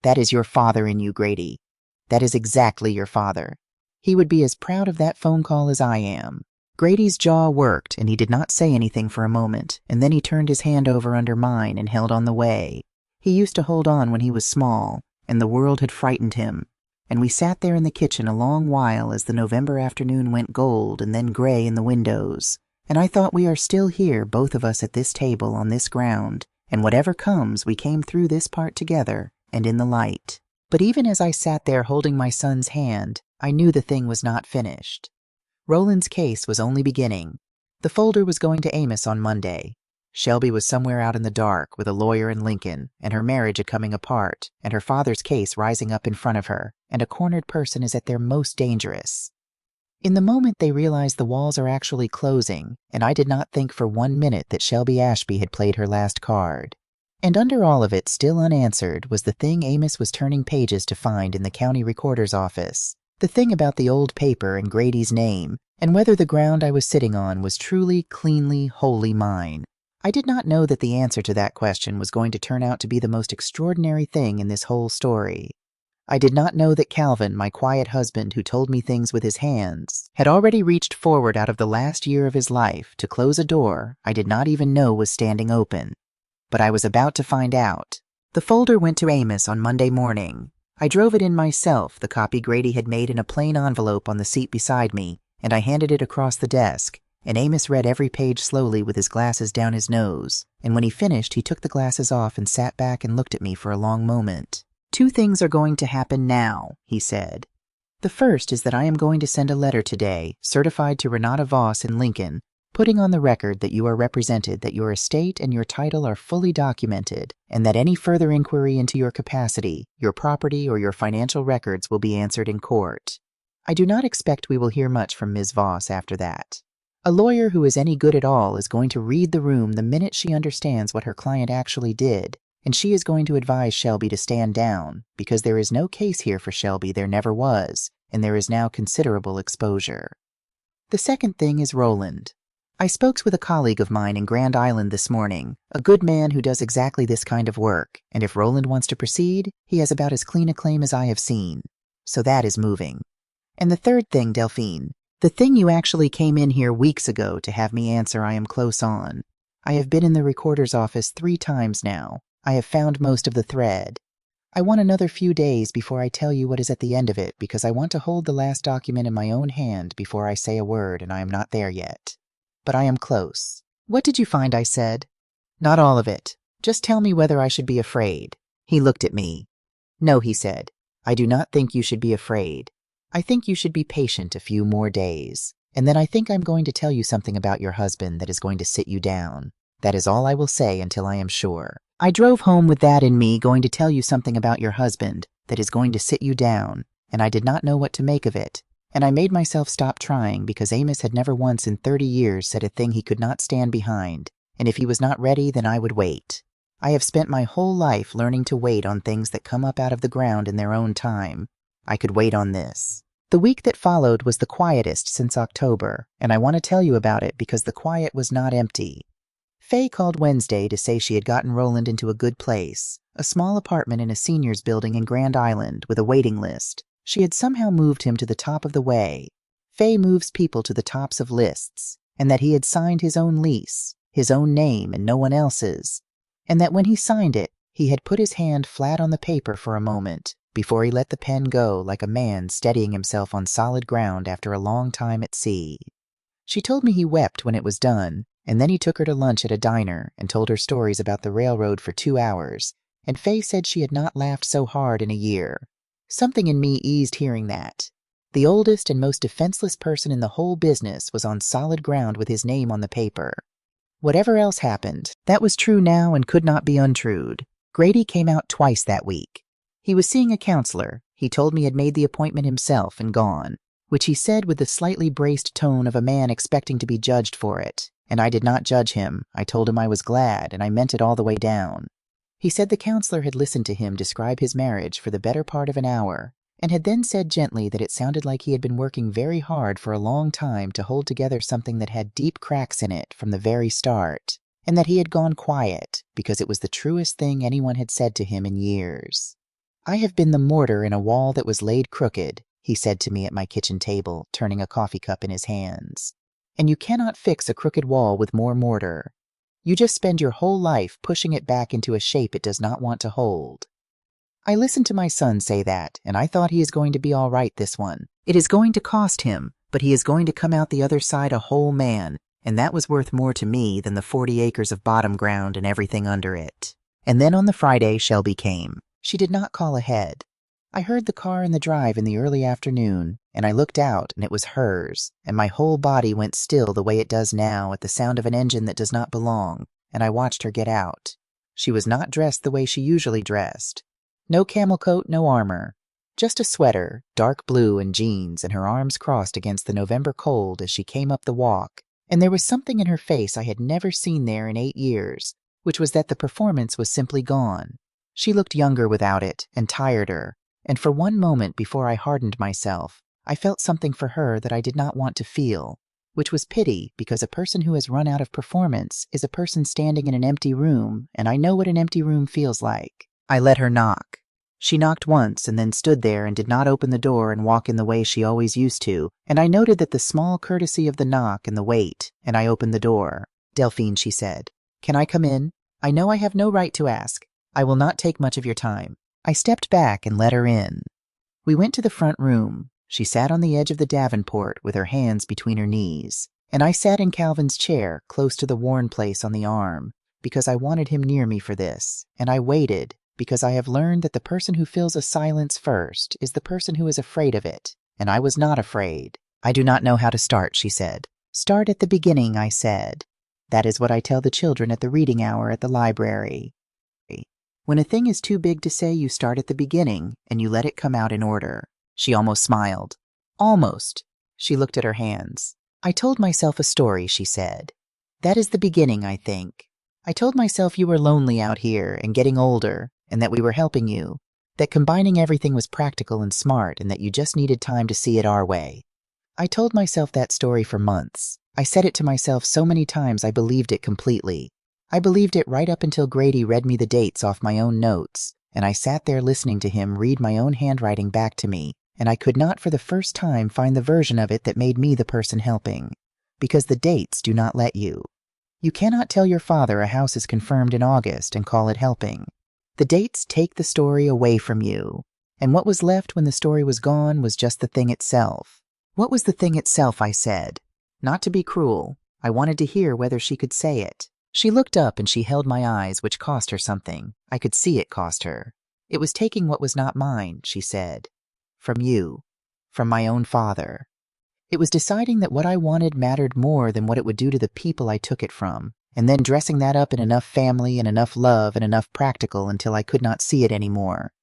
That is your father in you, Grady. That is exactly your father. He would be as proud of that phone call as I am. Grady's jaw worked, and he did not say anything for a moment, and then he turned his hand over under mine and held on the way. He used to hold on when he was small, and the world had frightened him. And we sat there in the kitchen a long while as the November afternoon went gold and then gray in the windows. And I thought, we are still here, both of us at this table on this ground, and whatever comes, we came through this part together and in the light. But even as I sat there holding my son's hand, I knew the thing was not finished. Roland's case was only beginning. The folder was going to Amos on Monday. Shelby was somewhere out in the dark with a lawyer in Lincoln, and her marriage a coming apart, and her father's case rising up in front of her, and a cornered person is at their most dangerous. In the moment they realized the walls are actually closing, and I did not think for 1 minute that Shelby Ashby had played her last card. And under all of it, still unanswered, was the thing Amos was turning pages to find in the county recorder's office. The thing about the old paper and Grady's name, and whether the ground I was sitting on was truly, cleanly, wholly mine. I did not know that the answer to that question was going to turn out to be the most extraordinary thing in this whole story. I did not know that Calvin, my quiet husband who told me things with his hands, had already reached forward out of the last year of his life to close a door I did not even know was standing open. But I was about to find out. The folder went to Amos on Monday morning. I drove it in myself, the copy Grady had made in a plain envelope on the seat beside me, and I handed it across the desk, and Amos read every page slowly with his glasses down his nose, and when he finished he took the glasses off and sat back and looked at me for a long moment. "Two things are going to happen now," he said. "The first is that I am going to send a letter today, certified to Renata Voss in Lincoln, putting on the record that you are represented, that your estate and your title are fully documented, and that any further inquiry into your capacity, your property, or your financial records will be answered in court. I do not expect we will hear much from Ms. Voss after that. A lawyer who is any good at all is going to read the room the minute she understands what her client actually did, and she is going to advise Shelby to stand down, because there is no case here for Shelby, there never was, and there is now considerable exposure. The second thing is Roland. I spoke with a colleague of mine in Grand Island this morning, a good man who does exactly this kind of work, and if Roland wants to proceed, he has about as clean a claim as I have seen. So that is moving. And the third thing, Delphine, the thing you actually came in here weeks ago to have me answer, I am close on. I have been in the recorder's office 3 times now. I have found most of the thread. I want another few days before I tell you what is at the end of it, because I want to hold the last document in my own hand before I say a word, and I am not there yet. But I am close." "What did you find?" I said. "Not all of it. Just tell me whether I should be afraid." He looked at me. "No," he said. "I do not think you should be afraid. I think you should be patient a few more days. And then I think I'm going to tell you something about your husband that is going to sit you down. That is all I will say until I am sure." I drove home with that in me, going to tell you something about your husband that is going to sit you down, and I did not know what to make of it. And I made myself stop trying because Amos had never once in 30 years said a thing he could not stand behind, and if he was not ready, then I would wait. I have spent my whole life learning to wait on things that come up out of the ground in their own time. I could wait on this. The week that followed was the quietest since October, and I want to tell you about it because the quiet was not empty. Faye called Wednesday to say she had gotten Roland into a good place, a small apartment in a seniors building in Grand Island with a waiting list. She had somehow moved him to the top of the way. Faye moves people to the tops of lists, and that he had signed his own lease, his own name and no one else's, and that when he signed it, he had put his hand flat on the paper for a moment before he let the pen go like a man steadying himself on solid ground after a long time at sea. She told me he wept when it was done, and then he took her to lunch at a diner and told her stories about the railroad for 2 hours, and Faye said she had not laughed so hard in a year. Something in me eased hearing that. The oldest and most defenseless person in the whole business was on solid ground with his name on the paper. Whatever else happened, that was true now and could not be untrued. Grady came out twice that week. He was seeing a counselor. He told me had made the appointment himself and gone, which he said with the slightly braced tone of a man expecting to be judged for it. And I did not judge him. I told him I was glad, and I meant it all the way down. He said the counselor had listened to him describe his marriage for the better part of an hour, and had then said gently that it sounded like he had been working very hard for a long time to hold together something that had deep cracks in it from the very start, and that he had gone quiet because it was the truest thing anyone had said to him in years. "I have been the mortar in a wall that was laid crooked," he said to me at my kitchen table, turning a coffee cup in his hands. "And you cannot fix a crooked wall with more mortar. You just spend your whole life pushing it back into a shape it does not want to hold." I listened to my son say that, and I thought he is going to be all right this one. It is going to cost him, but he is going to come out the other side a whole man, and that was worth more to me than the 40 acres of bottom ground and everything under it. And then on the Friday, Shelby came. She did not call ahead. I heard the car in the drive in the early afternoon, and I looked out, and it was hers, and my whole body went still the way it does now at the sound of an engine that does not belong, and I watched her get out. She was not dressed the way she usually dressed. No camel coat, no armor. Just a sweater, dark blue, and jeans, and her arms crossed against the November cold as she came up the walk, and there was something in her face I had never seen there in 8 years, which was that the performance was simply gone. She looked younger without it, and tireder, and for one moment before I hardened myself, I felt something for her that I did not want to feel, which was pity, because a person who has run out of performance is a person standing in an empty room, and I know what an empty room feels like. I let her knock. She knocked once and then stood there and did not open the door and walk in the way she always used to, and I noted that the small courtesy of the knock and the wait, and I opened the door. "Delphine," she said, "can I come in? I know I have no right to ask. I will not take much of your time." I stepped back and let her in. We went to the front room. She sat on the edge of the davenport with her hands between her knees, and I sat in Calvin's chair close to the worn place on the arm, because I wanted him near me for this, and I waited, because I have learned that the person who fills a silence first is the person who is afraid of it, and I was not afraid. "I do not know how to start," she said. "Start at the beginning," I said. That is what I tell the children at the reading hour at the library. When a thing is too big to say, you start at the beginning, and you let it come out in order. She almost smiled. Almost. She looked at her hands. "I told myself a story," she said. "That is the beginning, I think. I told myself you were lonely out here and getting older, and that we were helping you, that combining everything was practical and smart, and that you just needed time to see it our way. I told myself that story for months. I said it to myself so many times I believed it completely. I believed it right up until Grady read me the dates off my own notes, and I sat there listening to him read my own handwriting back to me, and I could not for the first time find the version of it that made me the person helping, because the dates do not let you. You cannot tell your father a house is confirmed in August and call it helping. The dates take the story away from you, and what was left when the story was gone was just the thing itself. What was the thing itself, I said. Not to be cruel. I wanted to hear whether she could say it. She looked up and she held my eyes, which cost her something. I could see it cost her. "It was taking what was not mine," she said. "From you. From my own father. It was deciding that what I wanted mattered more than what it would do to the people I took it from, and then dressing that up in enough family and enough love and enough practical until I could not see it anymore.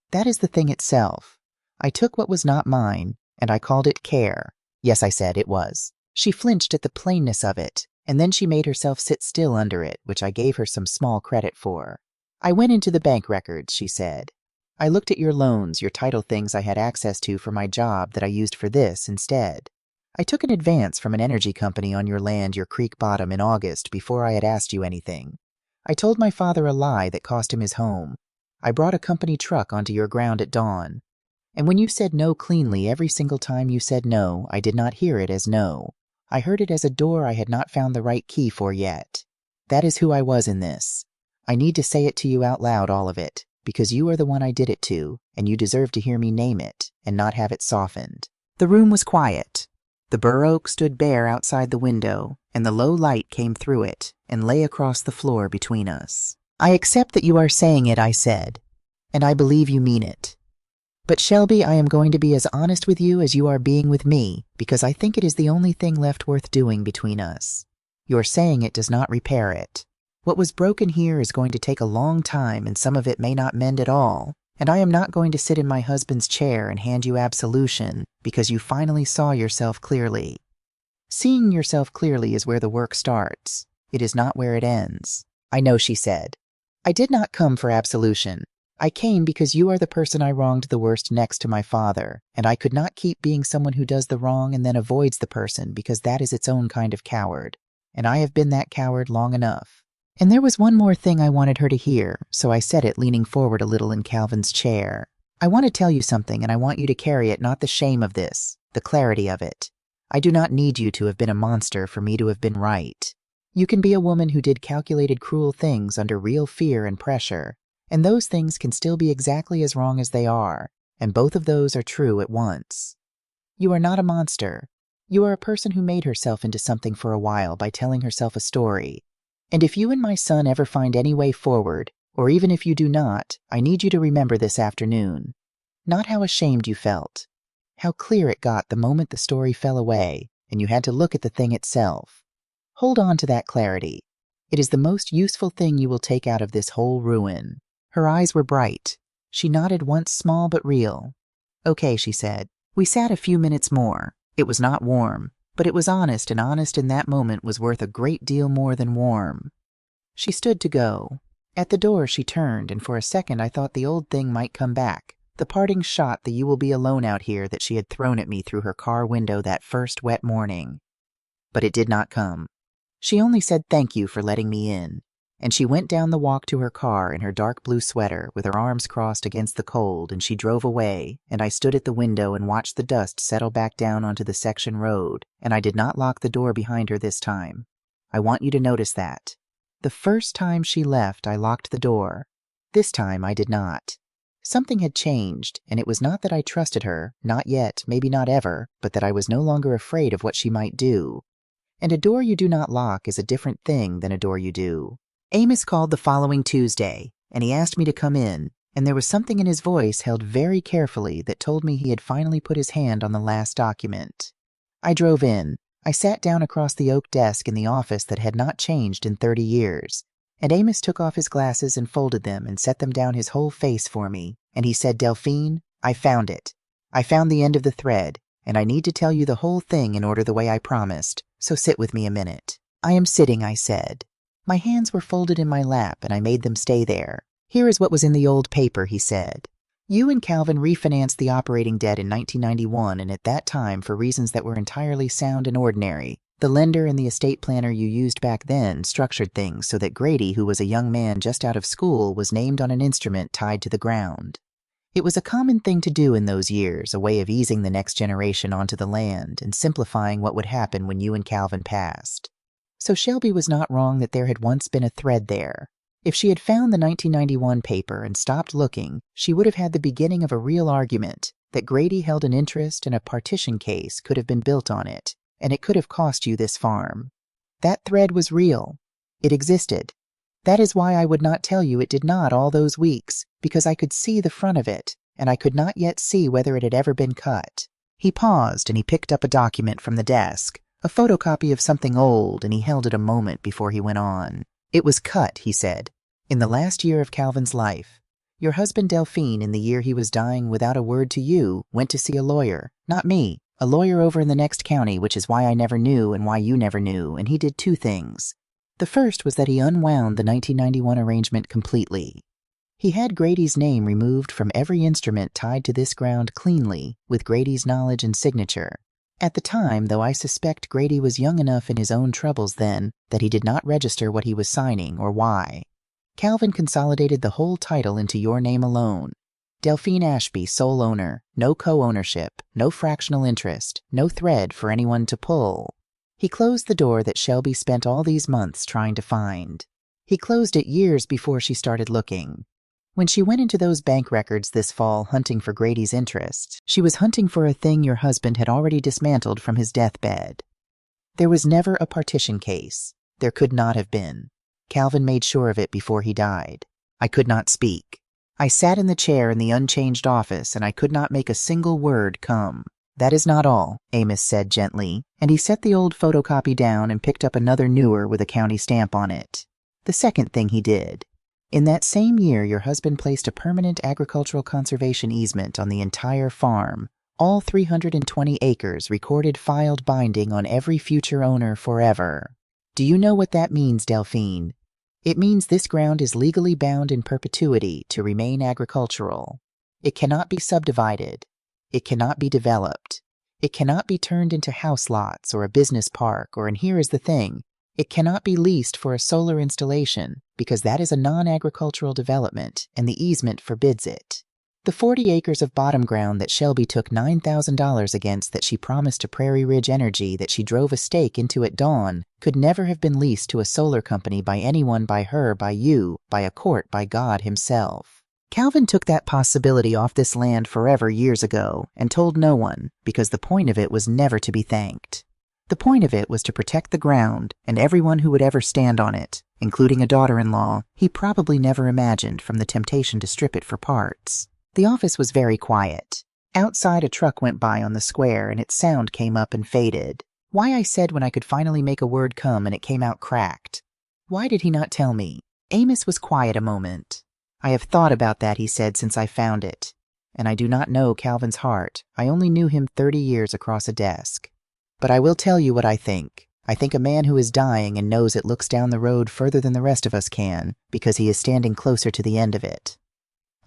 That is the thing itself. I took what was not mine, and I called it care." "Yes," I said, "it was." She flinched at the plainness of it, and then she made herself sit still under it, which I gave her some small credit for. "I went into the bank records," she said. "I looked at your loans, your title things I had access to for my job that I used for this instead. I took an advance from an energy company on your land, your creek bottom, in August before I had asked you anything. I told my father a lie that cost him his home. I brought a company truck onto your ground at dawn. And when you said no cleanly every single time you said no, I did not hear it as no. I heard it as a door I had not found the right key for yet. That is who I was in this. I need to say it to you out loud, all of it, because you are the one I did it to, and you deserve to hear me name it, and not have it softened." The room was quiet. The bur oak stood bare outside the window, and the low light came through it, and lay across the floor between us. "I accept that you are saying it," I said, "and I believe you mean it. But Shelby, I am going to be as honest with you as you are being with me, because I think it is the only thing left worth doing between us. Your saying it does not repair it. What was broken here is going to take a long time, and some of it may not mend at all, and I am not going to sit in my husband's chair and hand you absolution because you finally saw yourself clearly. Seeing yourself clearly is where the work starts. It is not where it ends." "I know," she said. I did not come for absolution. I came because you are the person I wronged the worst next to my father, and I could not keep being someone who does the wrong and then avoids the person because that is its own kind of coward. And I have been that coward long enough. And there was one more thing I wanted her to hear, so I said it leaning forward a little in Calvin's chair. I want to tell you something, and I want you to carry it, not the shame of this, the clarity of it. I do not need you to have been a monster for me to have been right. You can be a woman who did calculated, cruel things under real fear and pressure, and those things can still be exactly as wrong as they are, and both of those are true at once. You are not a monster. You are a person who made herself into something for a while by telling herself a story. And if you and my son ever find any way forward, or even if you do not, I need you to remember this afternoon. Not how ashamed you felt. How clear it got the moment the story fell away, and you had to look at the thing itself. Hold on to that clarity. It is the most useful thing you will take out of this whole ruin. Her eyes were bright. She nodded once, small but real. Okay, she said. We sat a few minutes more. It was not warm, but it was honest, and honest in that moment was worth a great deal more than warm. She stood to go. At the door she turned, and for a second I thought the old thing might come back, the parting shot, the "you will be alone out here" that she had thrown at me through her car window that first wet morning. But it did not come. She only said thank you for letting me in, and she went down the walk to her car in her dark blue sweater with her arms crossed against the cold, and she drove away, and I stood at the window and watched the dust settle back down onto the section road, and I did not lock the door behind her this time. I want you to notice that. The first time she left, I locked the door. This time I did not. Something had changed, and it was not that I trusted her, not yet, maybe not ever, but that I was no longer afraid of what she might do. And a door you do not lock is a different thing than a door you do. Amos called the following Tuesday, and he asked me to come in, and there was something in his voice held very carefully that told me he had finally put his hand on the last document. I drove in. I sat down across the oak desk in the office that had not changed in 30 years, and Amos took off his glasses and folded them and set them down his whole face for me, and he said, "Delphine, I found it. I found the end of the thread, and I need to tell you the whole thing in order the way I promised, so sit with me a minute." "I am sitting," I said. My hands were folded in my lap, and I made them stay there. "Here is what was in the old paper," he said. "You and Calvin refinanced the operating debt in 1991, and at that time, for reasons that were entirely sound and ordinary, the lender and the estate planner you used back then structured things so that Grady, who was a young man just out of school, was named on an instrument tied to the ground. It was a common thing to do in those years, a way of easing the next generation onto the land and simplifying what would happen when you and Calvin passed. So Shelby was not wrong that there had once been a thread there. If she had found the 1991 paper and stopped looking, she would have had the beginning of a real argument that Grady held an interest and a partition case could have been built on it, and it could have cost you this farm. That thread was real. It existed. That is why I would not tell you it did not all those weeks, because I could see the front of it, and I could not yet see whether it had ever been cut." He paused, and he picked up a document from the desk, a photocopy of something old, and he held it a moment before he went on. "It was cut," he said, "in the last year of Calvin's life. Your husband Delphine, in the year he was dying without a word to you, went to see a lawyer, not me, a lawyer over in the next county, which is why I never knew and why you never knew, and he did two things. The first was that he unwound the 1991 arrangement completely. He had Grady's name removed from every instrument tied to this ground cleanly, with Grady's knowledge and signature. At the time, though I suspect Grady was young enough in his own troubles then, that he did not register what he was signing or why. Calvin consolidated the whole title into your name alone. Delphine Ashby, sole owner, no co-ownership, no fractional interest, no thread for anyone to pull. He closed the door that Shelby spent all these months trying to find. He closed it years before she started looking. When she went into those bank records this fall hunting for Grady's interest, she was hunting for a thing your husband had already dismantled from his deathbed. There was never a partition case. There could not have been. Calvin made sure of it before he died. I could not speak. I sat in the chair in the unchanged office, and I could not make a single word come. "That is not all," Amos said gently, and he set the old photocopy down and picked up another newer with a county stamp on it. "The second thing he did. In that same year, your husband placed a permanent agricultural conservation easement on the entire farm, all 320 acres recorded filed binding on every future owner forever. Do you know what that means, Delphine? It means this ground is legally bound in perpetuity to remain agricultural. It cannot be subdivided. It cannot be developed. It cannot be turned into house lots or a business park, or, and here is the thing, it cannot be leased for a solar installation because that is a non-agricultural development and the easement forbids it. The 40 acres of bottom ground that Shelby took $9,000 against that she promised to Prairie Ridge Energy that she drove a stake into at dawn could never have been leased to a solar company by anyone, by her, by you, by a court, by God himself. Calvin took that possibility off this land forever years ago and told no one because the point of it was never to be thanked. The point of it was to protect the ground and everyone who would ever stand on it, including a daughter-in-law he probably never imagined from the temptation to strip it for parts. The office was very quiet. Outside, a truck went by on the square and its sound came up and faded. Why, I said when I could finally make a word come and it came out cracked. Why did he not tell me? Amos was quiet a moment. I have thought about that, he said, since I found it. And I do not know Calvin's heart. I only knew him 30 years across a desk. But I will tell you what I think. I think a man who is dying and knows it looks down the road further than the rest of us can, because he is standing closer to the end of it.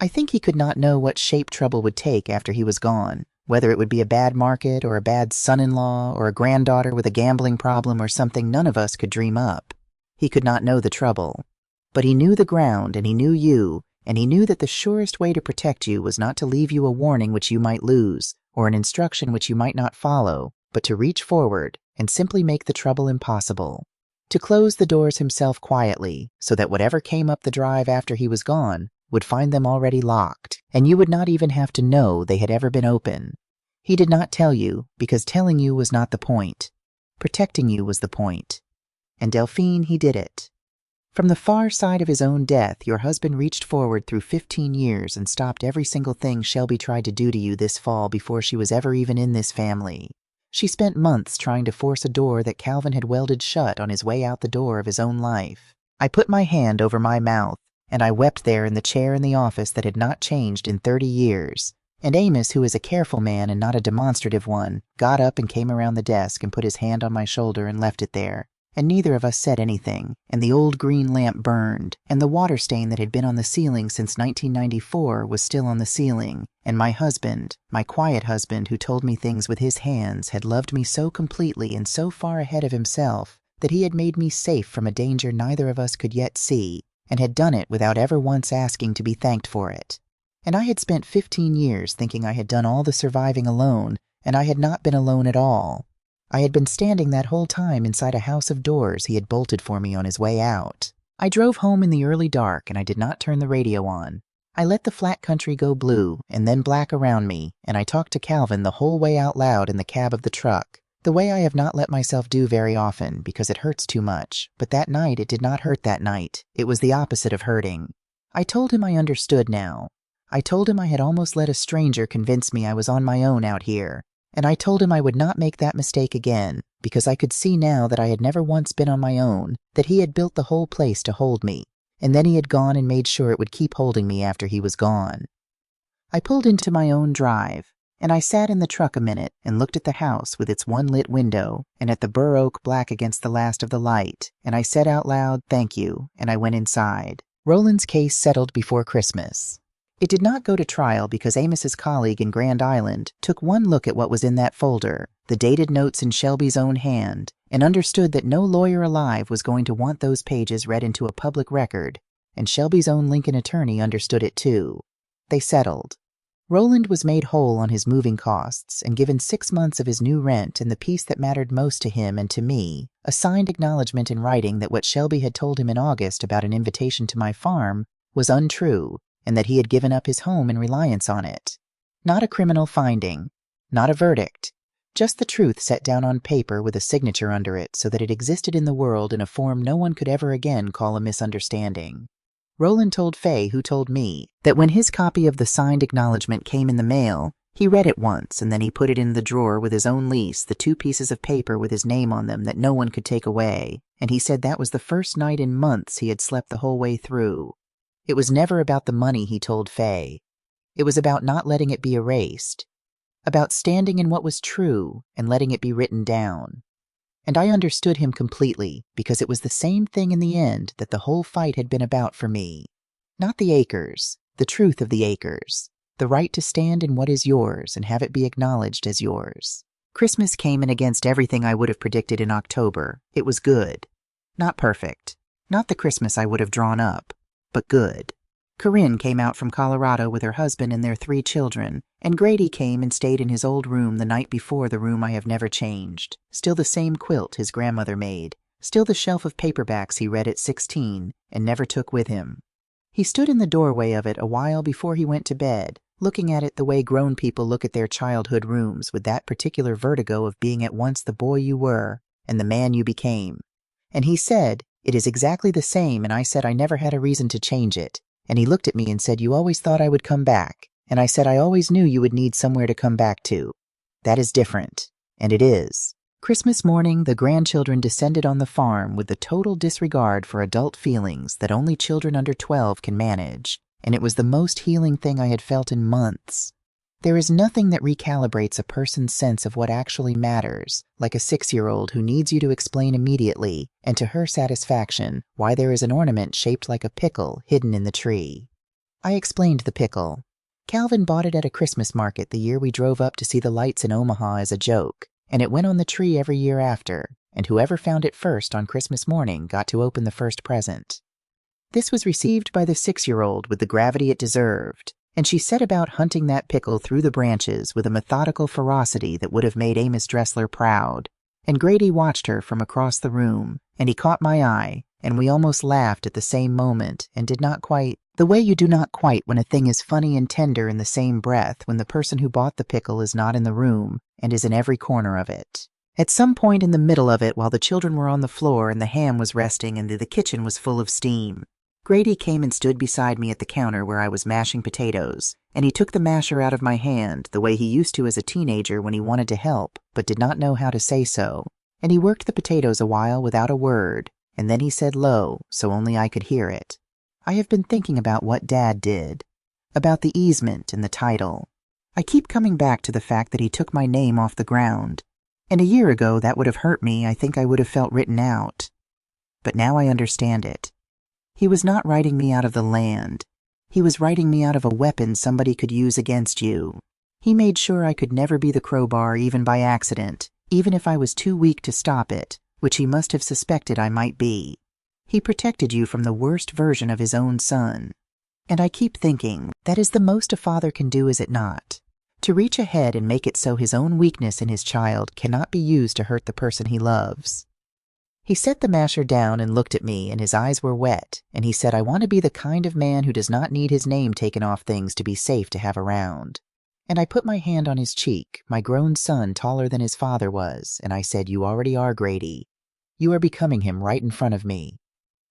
I think he could not know what shape trouble would take after he was gone, whether it would be a bad market or a bad son-in-law or a granddaughter with a gambling problem or something none of us could dream up. He could not know the trouble. But he knew the ground and he knew you, and he knew that the surest way to protect you was not to leave you a warning which you might lose, or an instruction which you might not follow, but to reach forward and simply make the trouble impossible. To close the doors himself quietly, so that whatever came up the drive after he was gone would find them already locked, and you would not even have to know they had ever been open. He did not tell you, because telling you was not the point. Protecting you was the point. And Delphine, he did it. From the far side of his own death, your husband reached forward through 15 years and stopped every single thing Shelby tried to do to you this fall before she was ever even in this family. She spent months trying to force a door that Calvin had welded shut on his way out the door of his own life. I put my hand over my mouth, and I wept there in the chair in the office that had not changed in 30 years. And Amos, who is a careful man and not a demonstrative one, got up and came around the desk and put his hand on my shoulder and left it there. And neither of us said anything, and the old green lamp burned, and the water stain that had been on the ceiling since 1994 was still on the ceiling, and my husband, my quiet husband who told me things with his hands, had loved me so completely and so far ahead of himself that he had made me safe from a danger neither of us could yet see, and had done it without ever once asking to be thanked for it. And I had spent 15 years thinking I had done all the surviving alone, and I had not been alone at all. I had been standing that whole time inside a house of doors he had bolted for me on his way out. I drove home in the early dark, and I did not turn the radio on. I let the flat country go blue and then black around me, and I talked to Calvin the whole way out loud in the cab of the truck, the way I have not let myself do very often because it hurts too much. But that night it did not hurt that night. It was the opposite of hurting. I told him I understood now. I told him I had almost let a stranger convince me I was on my own out here. And I told him I would not make that mistake again, because I could see now that I had never once been on my own, that he had built the whole place to hold me, and then he had gone and made sure it would keep holding me after he was gone. I pulled into my own drive, and I sat in the truck a minute and looked at the house with its one lit window, and at the bur oak black against the last of the light, and I said out loud, "Thank you," and I went inside. Roland's case settled before Christmas. It did not go to trial because Amos's colleague in Grand Island took one look at what was in that folder, the dated notes in Shelby's own hand, and understood that no lawyer alive was going to want those pages read into a public record, and Shelby's own Lincoln attorney understood it too. They settled. Roland was made whole on his moving costs and given 6 months of his new rent and the piece that mattered most to him and to me, a signed acknowledgement in writing that what Shelby had told him in August about an invitation to my farm was untrue, and that he had given up his home in reliance on it. Not a criminal finding, not a verdict, just the truth set down on paper with a signature under it so that it existed in the world in a form no one could ever again call a misunderstanding. Roland told Faye, who told me, that when his copy of the signed acknowledgement came in the mail, he read it once and then he put it in the drawer with his own lease, the 2 pieces of paper with his name on them that no one could take away, and he said that was the first night in months he had slept the whole way through. It was never about the money, he told Faye. It was about not letting it be erased, about standing in what was true and letting it be written down. And I understood him completely, because it was the same thing in the end that the whole fight had been about for me. Not the acres, the truth of the acres, the right to stand in what is yours and have it be acknowledged as yours. Christmas came in against everything I would have predicted in October. It was good. Not perfect. Not the Christmas I would have drawn up, but good. Corinne came out from Colorado with her husband and their 3 children, and Grady came and stayed in his old room the night before, the room I have never changed. Still the same quilt his grandmother made. Still the shelf of paperbacks he read at 16 and never took with him. He stood in the doorway of it a while before he went to bed, looking at it the way grown people look at their childhood rooms, with that particular vertigo of being at once the boy you were and the man you became. And he said, "It is exactly the same," and I said I never had a reason to change it. And he looked at me and said, "You always thought I would come back." And I said, "I always knew you would need somewhere to come back to. That is different." And it is. Christmas morning, the grandchildren descended on the farm with the total disregard for adult feelings that only children under 12 can manage, and it was the most healing thing I had felt in months. There is nothing that recalibrates a person's sense of what actually matters, like a 6-year-old who needs you to explain immediately, and to her satisfaction, why there is an ornament shaped like a pickle hidden in the tree. I explained the pickle. Calvin bought it at a Christmas market the year we drove up to see the lights in Omaha as a joke, and it went on the tree every year after, and whoever found it first on Christmas morning got to open the first present. This was received by the 6-year-old with the gravity it deserved, and she set about hunting that pickle through the branches with a methodical ferocity that would have made Amos Dressler proud. And Grady watched her from across the room, and he caught my eye, and we almost laughed at the same moment, and did not quite, the way you do not quite when a thing is funny and tender in the same breath when the person who bought the pickle is not in the room and is in every corner of it. At some point in the middle of it, while the children were on the floor and the ham was resting and the kitchen was full of steam, Grady came and stood beside me at the counter where I was mashing potatoes, and he took the masher out of my hand the way he used to as a teenager when he wanted to help but did not know how to say so, and he worked the potatoes a while without a word, and then he said low, so only I could hear it, "I have been thinking about what Dad did, about the easement and the title. I keep coming back to the fact that he took my name off the ground, and a year ago that would have hurt me. I think I would have felt written out. But now I understand it. He was not writing me out of the land. He was writing me out of a weapon somebody could use against you. He made sure I could never be the crowbar even by accident, even if I was too weak to stop it, which he must have suspected I might be. He protected you from the worst version of his own son. And I keep thinking, that is the most a father can do, is it not? To reach ahead and make it so his own weakness in his child cannot be used to hurt the person he loves." He set the masher down and looked at me, and his eyes were wet, and he said, "I want to be the kind of man who does not need his name taken off things to be safe to have around." And I put my hand on his cheek, my grown son taller than his father was, and I said, "You already are, Grady. You are becoming him right in front of me."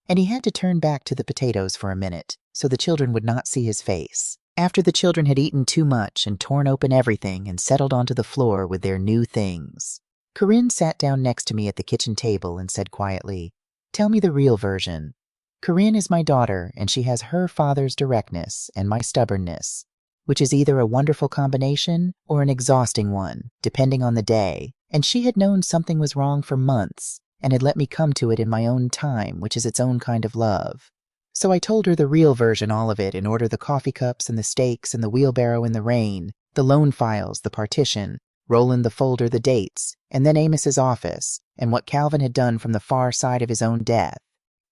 And he had to turn back to the potatoes for a minute, so the children would not see his face, after the children had eaten too much and torn open everything and settled onto the floor with their new things. Corinne sat down next to me at the kitchen table and said quietly, "Tell me the real version." Corinne is my daughter, and she has her father's directness and my stubbornness, which is either a wonderful combination or an exhausting one, depending on the day, and she had known something was wrong for months and had let me come to it in my own time, which is its own kind of love. So I told her the real version, all of it, in order: the coffee cups and the steaks and the wheelbarrow in the rain, the loan files, the partition, Roland the folder, the dates, and then Amos's office, and what Calvin had done from the far side of his own death.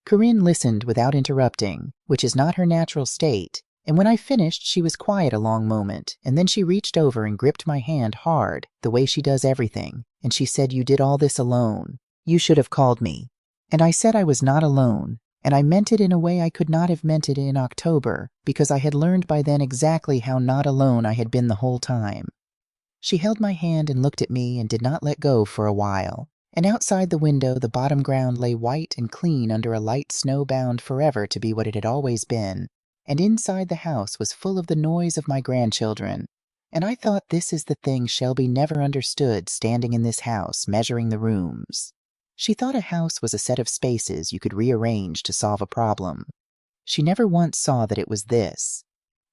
Corinne listened without interrupting, which is not her natural state, and when I finished she was quiet a long moment, and then she reached over and gripped my hand hard, the way she does everything, and she said, "You did all this alone. You should have called me." And I said I was not alone, and I meant it in a way I could not have meant it in October, because I had learned by then exactly how not alone I had been the whole time. She held my hand and looked at me and did not let go for a while, and outside the window the bottom ground lay white and clean under a light snow bound forever to be what it had always been, and inside the house was full of the noise of my grandchildren, and I thought, this is the thing Shelby never understood, standing in this house, measuring the rooms. She thought a house was a set of spaces you could rearrange to solve a problem. She never once saw that it was this,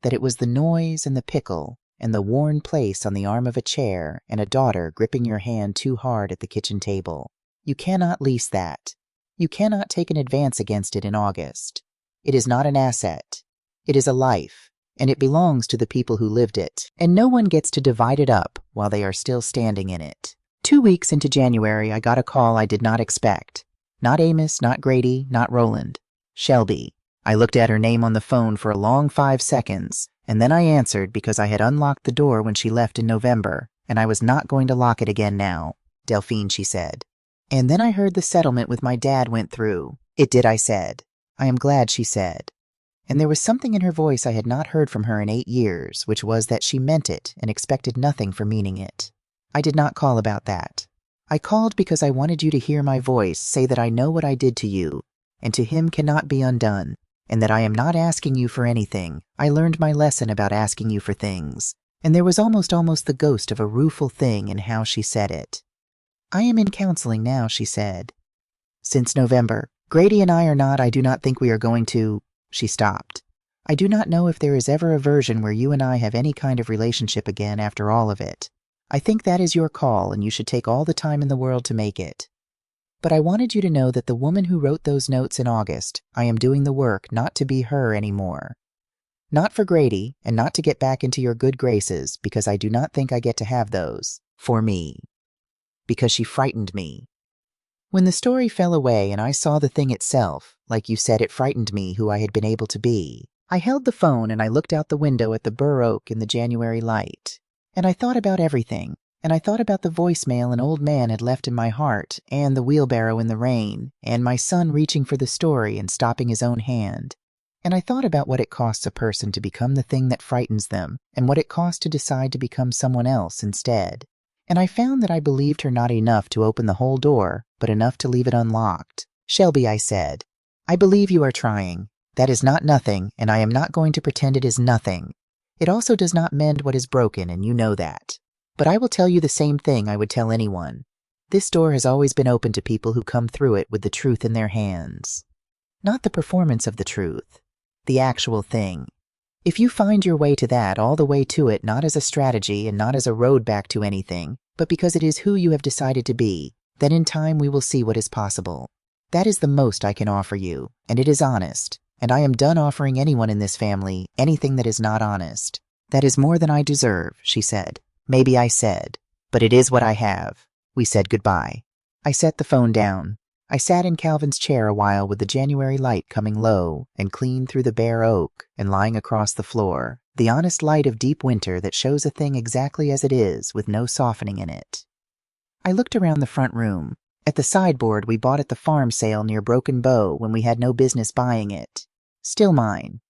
that it was the noise and the pickle, and the worn place on the arm of a chair, and a daughter gripping your hand too hard at the kitchen table. You cannot lease that. You cannot take an advance against it in August. It is not an asset. It is a life, and it belongs to the people who lived it, and no one gets to divide it up while they are still standing in it. 2 weeks into January, I got a call I did not expect. Not Amos, not Grady, not Roland. Shelby. I looked at her name on the phone for a long 5 seconds, and then I answered because I had unlocked the door when she left in November, and I was not going to lock it again now. Delphine, she said. And then I heard the settlement with my dad went through. It did, I said. I am glad, she said. And there was something in her voice I had not heard from her in 8 years, which was that she meant it and expected nothing for meaning it. I did not call about that. I called because I wanted you to hear my voice say that I know what I did to you, and to him cannot be undone, and that I am not asking you for anything. I learned my lesson about asking you for things, and there was almost the ghost of a rueful thing in how she said it. I am in counseling now, she said. Since November. Grady and I do not think we are going to... She stopped. I do not know if there is ever a version where you and I have any kind of relationship again after all of it. I think that is your call, and you should take all the time in the world to make it. But I wanted you to know that the woman who wrote those notes in August, I am doing the work not to be her anymore. Not for Grady, and not to get back into your good graces, because I do not think I get to have those. For me. Because she frightened me. When the story fell away and I saw the thing itself, like you said, it frightened me who I had been able to be. I held the phone and I looked out the window at the bur oak in the January light. And I thought about everything. And I thought about the voicemail an old man had left in my heart, and the wheelbarrow in the rain, and my son reaching for the story and stopping his own hand. And I thought about what it costs a person to become the thing that frightens them, and what it costs to decide to become someone else instead. And I found that I believed her not enough to open the whole door, but enough to leave it unlocked. Shelby, I said, I believe you are trying. That is not nothing, and I am not going to pretend it is nothing. It also does not mend what is broken, and you know that. But I will tell you the same thing I would tell anyone. This door has always been open to people who come through it with the truth in their hands. Not the performance of the truth. The actual thing. If you find your way to that, all the way to it, not as a strategy and not as a road back to anything, but because it is who you have decided to be, then in time we will see what is possible. That is the most I can offer you, and it is honest, and I am done offering anyone in this family anything that is not honest. That is more than I deserve, she said. Maybe I said, but it is what I have. We said goodbye. I set the phone down. I sat in Calvin's chair a while with the January light coming low and clean through the bare oak and lying across the floor, the honest light of deep winter that shows a thing exactly as it is with no softening in it. I looked around the front room, at the sideboard we bought at the farm sale near Broken Bow when we had no business buying it. Still mine.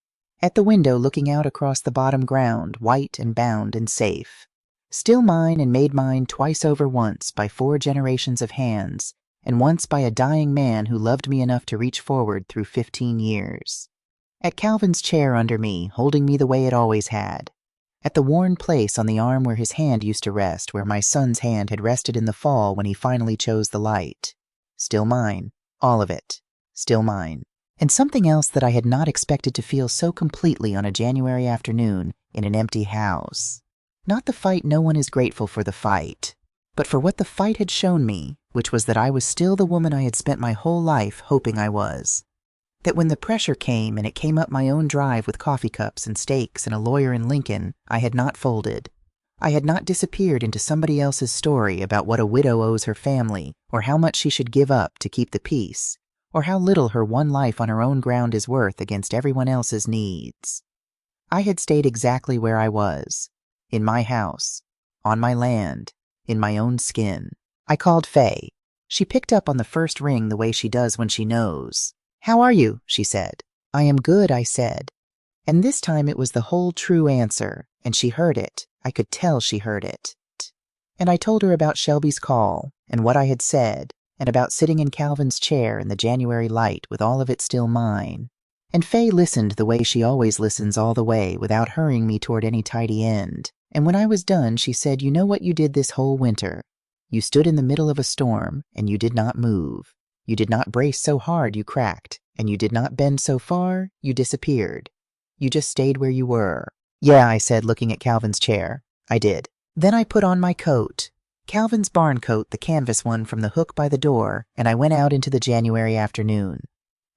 At the window looking out across the bottom ground, white and bound and safe. Still mine, and made mine twice over, once by 4 generations of hands, and once by a dying man who loved me enough to reach forward through 15 years. At Calvin's chair under me, holding me the way it always had. At the worn place on the arm where his hand used to rest, where my son's hand had rested in the fall when he finally chose the light. Still mine. All of it. Still mine. And something else that I had not expected to feel so completely on a January afternoon in an empty house. Not the fight. No one is grateful for the fight, but for what the fight had shown me, which was that I was still the woman I had spent my whole life hoping I was. That when the pressure came, and it came up my own drive with coffee cups and steaks and a lawyer in Lincoln, I had not folded. I had not disappeared into somebody else's story about what a widow owes her family, or how much she should give up to keep the peace, or how little her one life on her own ground is worth against everyone else's needs. I had stayed exactly where I was. In my house, on my land, in my own skin. I called Faye. She picked up on the first ring the way she does when she knows. How are you? She said. I am good, I said. And this time it was the whole true answer, and she heard it. I could tell she heard it. And I told her about Shelby's call, and what I had said, and about sitting in Calvin's chair in the January light with all of it still mine. And Faye listened the way she always listens all the way without hurrying me toward any tidy end. And when I was done, she said, you know what you did this whole winter? You stood in the middle of a storm, and you did not move. You did not brace so hard you cracked, and you did not bend so far you disappeared. You just stayed where you were. Yeah, I said, looking at Calvin's chair. I did. Then I put on my coat. Calvin's barn coat, the canvas one from the hook by the door, and I went out into the January afternoon.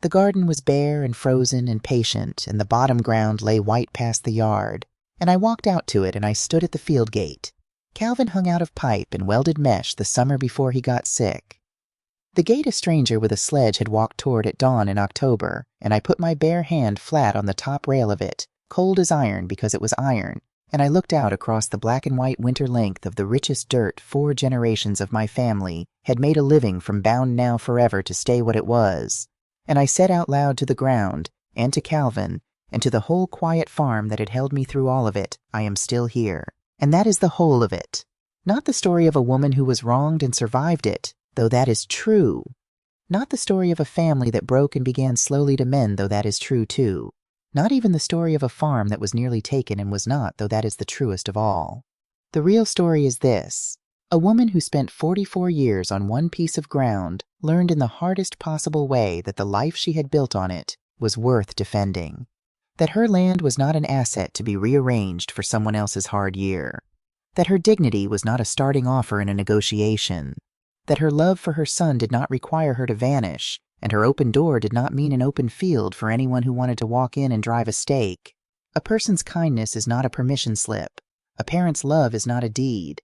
The garden was bare and frozen and patient, and the bottom ground lay white past the yard, and I walked out to it and I stood at the field gate. Calvin hung out of pipe and welded mesh the summer before he got sick. The gate a stranger with a sledge had walked toward at dawn in October, and I put my bare hand flat on the top rail of it, cold as iron because it was iron, and I looked out across the black and white winter length of the richest dirt 4 generations of my family had made a living from bound now forever to stay what it was. And I said out loud to the ground, and to Calvin, and to the whole quiet farm that had held me through all of it, I am still here. And that is the whole of it. Not the story of a woman who was wronged and survived it, though that is true. Not the story of a family that broke and began slowly to mend, though that is true too. Not even the story of a farm that was nearly taken and was not, though that is the truest of all. The real story is this. A woman who spent 44 years on one piece of ground learned in the hardest possible way that the life she had built on it was worth defending. That her land was not an asset to be rearranged for someone else's hard year. That her dignity was not a starting offer in a negotiation. That her love for her son did not require her to vanish, and her open door did not mean an open field for anyone who wanted to walk in and drive a stake. A person's kindness is not a permission slip. A parent's love is not a deed.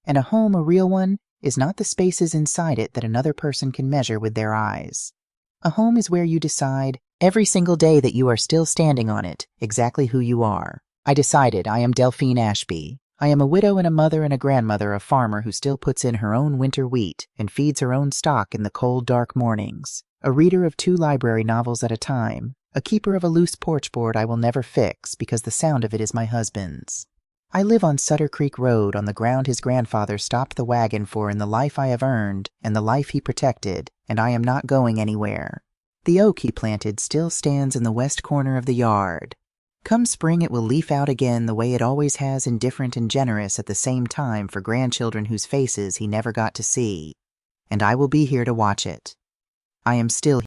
And a home, a real one, is not the spaces inside it that another person can measure with their eyes. A home is where you decide, every single day that you are still standing on it, exactly who you are. I decided I am Delphine Ashby. I am a widow and a mother and a grandmother, a farmer who still puts in her own winter wheat and feeds her own stock in the cold, dark mornings. A reader of 2 library novels at a time. A keeper of a loose porch board I will never fix because the sound of it is my husband's. I live on Sutter Creek Road on the ground his grandfather stopped the wagon for in the life I have earned and the life he protected, and I am not going anywhere. The oak he planted still stands in the west corner of the yard. Come spring it will leaf out again the way it always has, indifferent and generous at the same time for grandchildren whose faces he never got to see. And I will be here to watch it. I am still